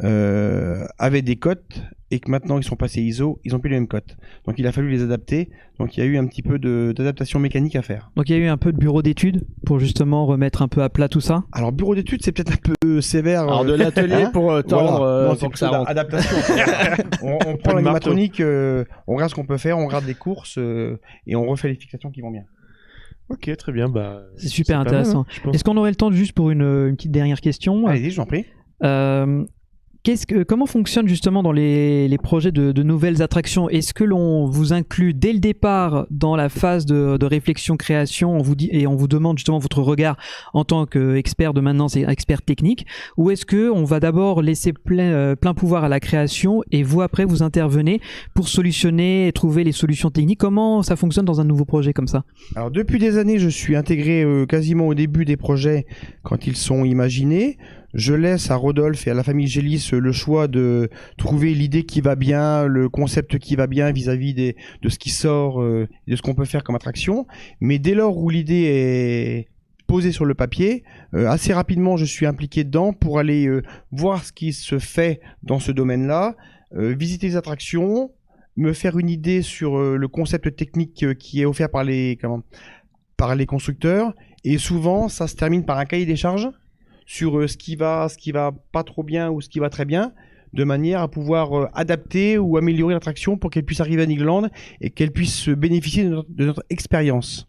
S6: avaient des cotes et que maintenant ils sont passés ISO, ils n'ont plus les mêmes cotes. Donc il a fallu les adapter. Donc il y a eu un petit peu d'adaptation mécanique à faire.
S2: Donc il y a eu un peu de bureau d'études pour justement remettre un peu à plat tout ça.
S6: Alors bureau d'études c'est peut-être un peu sévère.
S5: Alors de l'atelier pour tendre
S6: voilà. Non,
S5: pour
S6: c'est
S5: que ça
S6: plutôt
S5: rentre.
S6: adaptation. on prend l'animatronique, on regarde ce qu'on peut faire, on regarde des courses et on refait les fixations qui vont bien.
S3: Ok, très bien.
S2: C'est super
S3: pas mal,
S2: intéressant.
S3: hein, je pense.
S2: Est-ce qu'on aurait le temps juste pour une petite dernière question?
S6: Allez-y, je vous en prie.
S2: Comment fonctionne justement dans les projets de nouvelles attractions? Est-ce que l'on vous inclut dès le départ dans la phase de réflexion-création, on vous demande justement votre regard en tant qu'expert de maintenance et expert technique, ou est-ce que on va d'abord laisser plein pouvoir à la création et vous après vous intervenez pour solutionner et trouver les solutions techniques? Comment ça fonctionne dans un nouveau projet comme ça?
S6: Alors depuis des années, je suis intégré quasiment au début des projets quand ils sont imaginés. Je laisse à Rodolphe et à la famille Gélis le choix de trouver l'idée qui va bien, le concept qui va bien vis-à-vis de ce qui sort, de ce qu'on peut faire comme attraction. Mais dès lors où l'idée est posée sur le papier, assez rapidement je suis impliqué dedans pour aller voir ce qui se fait dans ce domaine-là, visiter les attractions, me faire une idée sur le concept technique qui est offert par les constructeurs. Et souvent, ça se termine par un cahier des charges sur ce qui va pas trop bien ou ce qui va très bien, de manière à pouvoir adapter ou améliorer l'attraction pour qu'elle puisse arriver à Nigloland et qu'elle puisse bénéficier de notre expérience.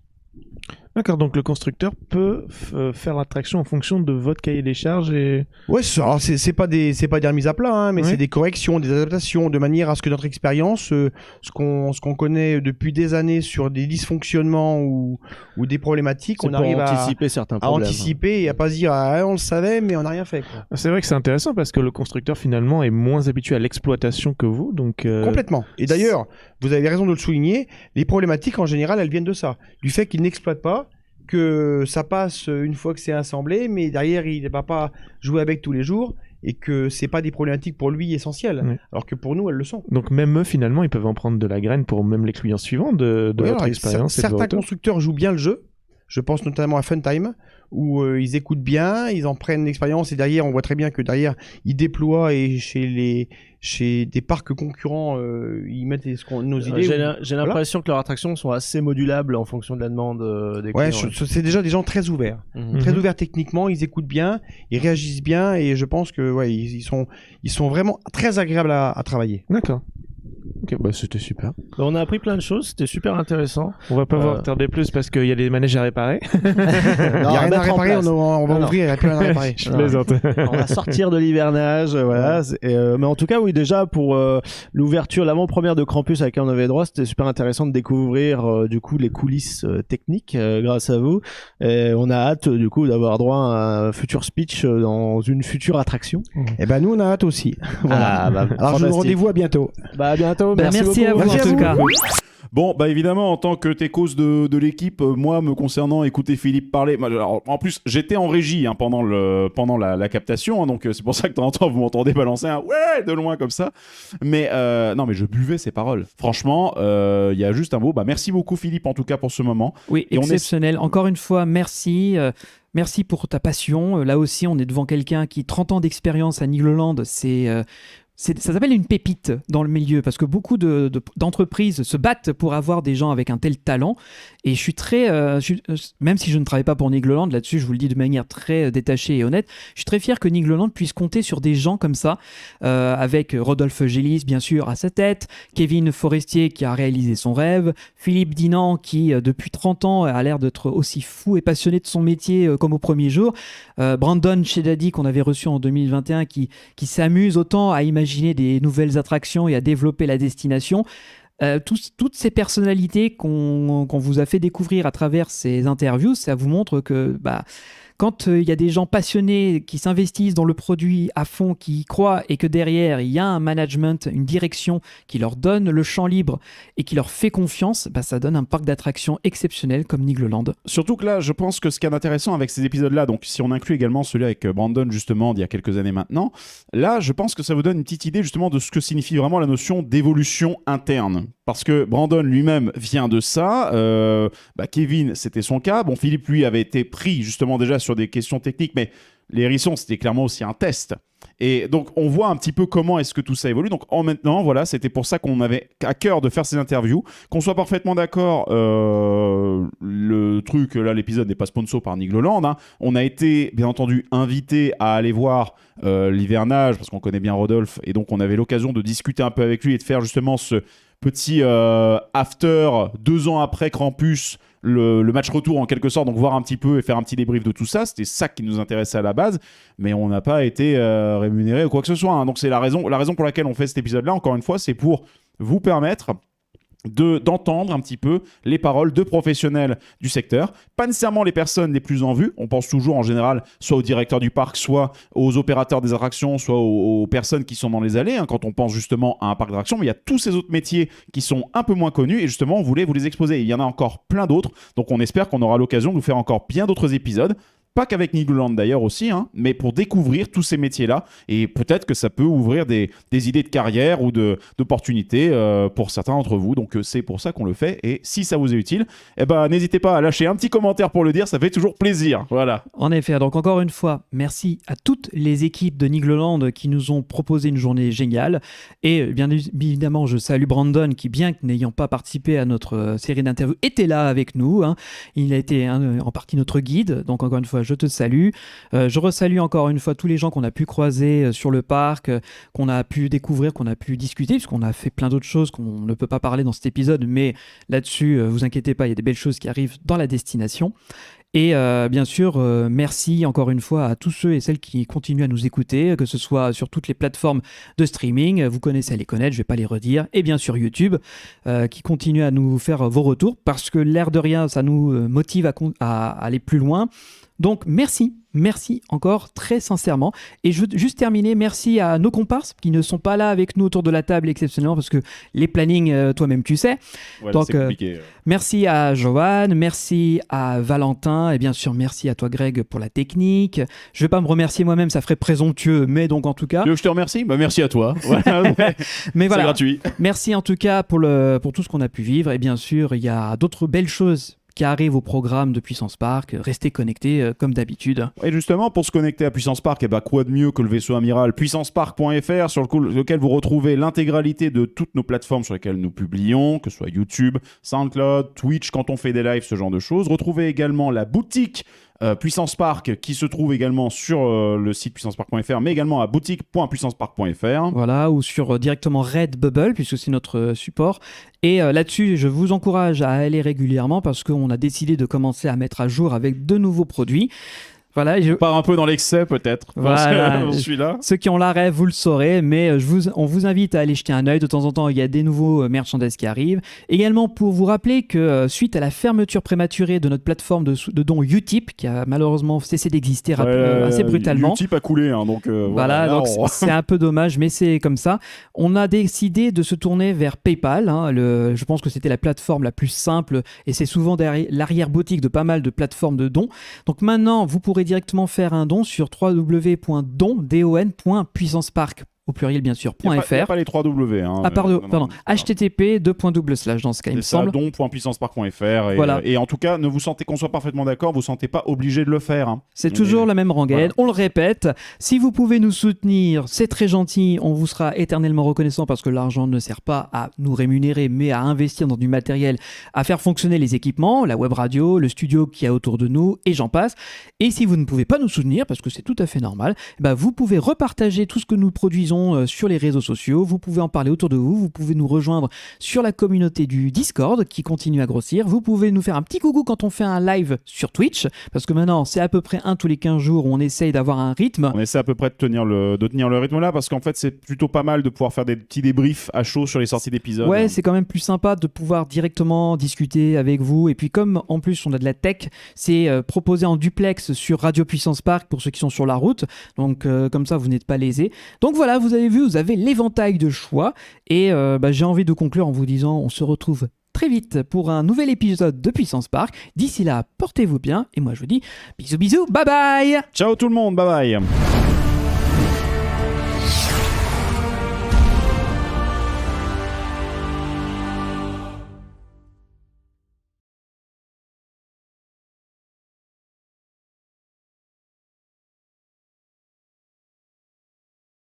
S3: D'accord, donc le constructeur peut faire l'attraction en fonction de votre cahier des charges et...
S6: Ouais, c'est pas des remises à plat, hein, mais
S3: Oui.
S6: c'est des corrections, des adaptations, de manière à ce que notre expérience, ce qu'on connaît depuis des années sur des dysfonctionnements ou des problématiques,
S5: C'est
S6: on
S5: pour
S6: arrive
S5: anticiper certains
S6: à
S5: problèmes.
S6: anticiper et à pas se dire on le savait mais on n'a rien fait. Quoi.
S3: C'est vrai que c'est intéressant parce que le constructeur finalement est moins habitué à l'exploitation que vous, donc...
S6: Complètement. Et d'ailleurs, vous avez raison de le souligner, les problématiques en général elles viennent de ça, du fait qu'ils n'exploitent pas, que ça passe une fois que c'est assemblé, mais derrière il ne va pas jouer avec tous les jours et que c'est pas des problématiques pour lui essentielles,
S3: Oui.
S6: alors que pour nous elles le sont.
S3: Donc même eux finalement ils peuvent en prendre de la graine pour même les clients suivants de
S6: Oui,
S3: votre
S6: alors,
S3: expérience et de
S6: certains
S3: votre retour.
S6: constructeurs jouent bien le jeu. Je pense notamment à Funtime, où ils écoutent bien, ils en prennent l'expérience et derrière, on voit très bien que derrière, ils déploient et chez des parcs concurrents, ils mettent nos idées.
S5: J'ai l'impression que leurs attractions sont assez modulables en fonction de la demande des
S6: Ouais,
S5: clients.
S6: c'est déjà des gens très ouverts.
S5: Mhm.
S6: Très ouverts techniquement, ils écoutent bien, ils réagissent bien et je pense que ouais, ils sont vraiment très agréables à travailler.
S3: D'accord. Ok, bah c'était super.
S5: On a appris plein de choses, c'était super intéressant.
S3: On va pas vous retarder plus parce qu'il y a des manèges à réparer.
S6: Il n'y a rien à réparer, on va ouvrir, il n'y a plus rien à réparer.
S3: Je plaisante.
S5: On va sortir de l'hivernage, voilà. Mais en tout cas, oui, déjà pour l'ouverture, l'avant-première de Krampus à laquelle on avait droit, c'était super intéressant de découvrir du coup les coulisses techniques grâce à vous. Et on a hâte du coup d'avoir droit à un futur speech dans une future attraction.
S6: Et ben nous on a hâte aussi. Voilà.
S5: Bah,
S6: Alors je vous donne
S5: fantastique.
S6: rendez-vous à bientôt.
S5: Bah à bientôt.
S2: Merci
S5: beaucoup.
S2: à vous
S6: Merci
S2: en
S6: à
S2: tout
S6: vous.
S2: cas.
S1: Bon, bah évidemment, en tant que techos de l'équipe, moi, me concernant, écouter Philippe parler. Alors, en plus, j'étais en régie hein, pendant la captation, hein, donc c'est pour ça que de temps en temps, vous m'entendez balancer un ouais de loin comme ça. Mais non, mais je buvais ses paroles. Franchement, il y a juste un mot. Bah, merci beaucoup, Philippe, en tout cas pour ce moment.
S2: Oui,
S1: Et on est-
S2: exceptionnel. Encore une fois, merci. Merci pour ta passion. Là aussi, on est devant quelqu'un qui 30 ans d'expérience à Nigloland. Ça s'appelle une pépite dans le milieu parce que beaucoup d'entreprises se battent pour avoir des gens avec un tel talent. Et je suis même si je ne travaille pas pour Nigloland, là-dessus, je vous le dis de manière très détachée et honnête, je suis très fier que Nigloland puisse compter sur des gens comme ça, avec Rodolphe Gélis, bien sûr, à sa tête, Kevin Forestier qui a réalisé son rêve, Philippe Dinan qui, depuis 30 ans, a l'air d'être aussi fou et passionné de son métier comme au premier jour, Brandon Chedadi qu'on avait reçu en 2021 qui s'amuse autant à imaginer des nouvelles attractions et à développer la destination. Toutes ces personnalités qu'on vous a fait découvrir à travers ces interviews, ça vous montre que quand il y a des gens passionnés qui s'investissent dans le produit à fond, qui y croient, et que derrière, il y a un management, une direction qui leur donne le champ libre et qui leur fait confiance, ça donne un parc d'attractions exceptionnel comme Nigloland.
S1: Surtout que là, je pense que ce qui est intéressant avec ces épisodes-là, donc si on inclut également celui avec Brandon justement d'il y a quelques années maintenant, là, je pense que ça vous donne une petite idée justement de ce que signifie vraiment la notion d'évolution interne. Parce que Brandon lui-même vient de ça, Kevin, c'était son cas. Bon, Philippe, lui, avait été pris justement déjà sur des questions techniques, mais les hérissons, c'était clairement aussi un test. Et donc, on voit un petit peu comment est-ce que tout ça évolue. Donc, maintenant, voilà, c'était pour ça qu'on avait à cœur de faire ces interviews. Qu'on soit parfaitement d'accord, le truc, là, l'épisode n'est pas sponsor par Nigloland. Hein. On a été, bien entendu, invité à aller voir l'hivernage, parce qu'on connaît bien Rodolphe. Et donc, on avait l'occasion de discuter un peu avec lui et de faire justement ce petit after 2 ans après Krampus, le match retour en quelque sorte, donc voir un petit peu et faire un petit débrief de tout ça. C'était ça qui nous intéressait à la base, mais on n'a pas été rémunéré ou quoi que ce soit. Hein. Donc c'est la raison pour laquelle on fait cet épisode-là, encore une fois, c'est pour vous permettre d'entendre un petit peu les paroles de professionnels du secteur, pas nécessairement les personnes les plus en vue. On pense toujours en général soit au directeur du parc, soit aux opérateurs des attractions, soit aux personnes qui sont dans les allées, hein, quand on pense justement à un parc d'attractions, mais il y a tous ces autres métiers qui sont un peu moins connus et justement on voulait vous les exposer. Il y en a encore plein d'autres, donc on espère qu'on aura l'occasion de vous faire encore bien d'autres épisodes. Pas qu'avec Nigloland d'ailleurs aussi, hein, mais pour découvrir tous ces métiers-là. Et peut-être que ça peut ouvrir des idées de carrière ou d'opportunités pour certains d'entre vous. Donc c'est pour ça qu'on le fait. Et si ça vous est utile, n'hésitez pas à lâcher un petit commentaire pour le dire. Ça fait toujours plaisir. Voilà.
S2: En effet, donc encore une fois, merci à toutes les équipes de Nigloland qui nous ont proposé une journée géniale. Et bien évidemment, je salue Brandon qui, bien que n'ayant pas participé à notre série d'interviews, était là avec nous. Hein. Il a été en partie notre guide. Donc encore une fois, je te salue. Je resalue encore une fois tous les gens qu'on a pu croiser sur le parc, qu'on a pu découvrir, qu'on a pu discuter, puisqu'on a fait plein d'autres choses qu'on ne peut pas parler dans cet épisode, mais là-dessus, vous inquiétez pas, il y a des belles choses qui arrivent dans la destination. Et bien sûr, merci encore une fois à tous ceux et celles qui continuent à nous écouter, que ce soit sur toutes les plateformes de streaming, vous connaissez à les connaître, je ne vais pas les redire, et bien sûr YouTube, qui continue à nous faire vos retours, parce que l'air de rien, ça nous motive à aller plus loin. Donc merci encore très sincèrement. Et je veux juste terminer, merci à nos comparses qui ne sont pas là avec nous autour de la table exceptionnellement parce que les plannings, toi-même tu sais.
S1: Ouais,
S2: donc
S1: c'est compliqué.
S2: Merci à Johan, merci à Valentin et bien sûr merci à toi Greg pour la technique. Je vais pas me remercier moi-même, ça ferait présomptueux, mais donc en tout cas.
S1: Tu veux que je te remercie ? Merci à toi.
S2: Mais voilà.
S1: C'est gratuit.
S2: Merci en tout cas pour tout ce qu'on a pu vivre et bien sûr il y a d'autres belles choses qui arrivent au programme de Puissance Park. Restez connectés comme d'habitude.
S1: Et justement, pour se connecter à Puissance Park, quoi de mieux que le vaisseau amiral puissancepark.fr sur lequel vous retrouvez l'intégralité de toutes nos plateformes sur lesquelles nous publions, que ce soit YouTube, SoundCloud, Twitch, quand on fait des lives, ce genre de choses. Retrouvez également la boutique Puissance Park qui se trouve également sur le site puissancepark.fr mais également à boutique.puissancepark.fr.
S2: Voilà, ou sur directement Redbubble puisque c'est notre support. Et là-dessus, je vous encourage à aller régulièrement parce qu'on a décidé de commencer à mettre à jour avec de nouveaux produits. Voilà,
S1: je pars un peu dans l'excès peut-être.
S2: Voilà,
S1: je suis là.
S2: Ceux qui ont la rêve, vous le saurez, mais on vous invite à aller jeter un œil. De temps en temps, il y a des nouveaux merchandise qui arrivent. Également, pour vous rappeler que suite à la fermeture prématurée de notre plateforme de dons Utip, qui a malheureusement cessé d'exister assez brutalement.
S1: Utip a coulé, hein, donc
S2: voilà, donc c'est un peu dommage, mais c'est comme ça. On a décidé de se tourner vers PayPal. Hein, je pense que c'était la plateforme la plus simple et c'est souvent l'arrière-boutique de pas mal de plateformes de dons. Donc maintenant, vous pourrez directement faire un don sur www.don.puissancepark au pluriel bien sûr,
S1: .fr. Il n'y a pas les 3 W. Hein,
S2: pardon, http :// dans ce cas, il me semble.
S1: don.puissancepark.fr.
S2: Voilà.
S1: Et en tout cas, ne vous sentez qu'on soit parfaitement d'accord, vous ne sentez pas obligé de le faire. Hein.
S2: C'est toujours la même rengaine. Voilà. On le répète. Si vous pouvez nous soutenir, c'est très gentil. On vous sera éternellement reconnaissant parce que l'argent ne sert pas à nous rémunérer, mais à investir dans du matériel, à faire fonctionner les équipements, la web radio, le studio qu'il y a autour de nous, et j'en passe. Et si vous ne pouvez pas nous soutenir, parce que c'est tout à fait normal, vous pouvez repartager tout ce que nous produisons diffusion sur les réseaux sociaux. Vous pouvez en parler autour de vous. Vous pouvez nous rejoindre sur la communauté du Discord qui continue à grossir. Vous pouvez nous faire un petit coucou quand on fait un live sur Twitch, parce que maintenant c'est à peu près un tous les 15 jours où on essaye d'avoir un rythme.
S1: On essaie à peu près de tenir le rythme là, parce qu'en fait c'est plutôt pas mal de pouvoir faire des petits débriefs à chaud sur les sorties d'épisodes.
S2: Ouais, c'est quand même plus sympa de pouvoir directement discuter avec vous. Et puis comme en plus on a de la tech, c'est proposé en duplex sur Radio Puissance Park pour ceux qui sont sur la route. Donc comme ça vous n'êtes pas lésés. Donc voilà, vous avez vu, vous avez l'éventail de choix. Et j'ai envie de conclure en vous disant on se retrouve très vite pour un nouvel épisode de Puissance Park. D'ici là, portez-vous bien. Et moi je vous dis bisous bisous, bye bye.
S1: Ciao tout le monde, bye bye.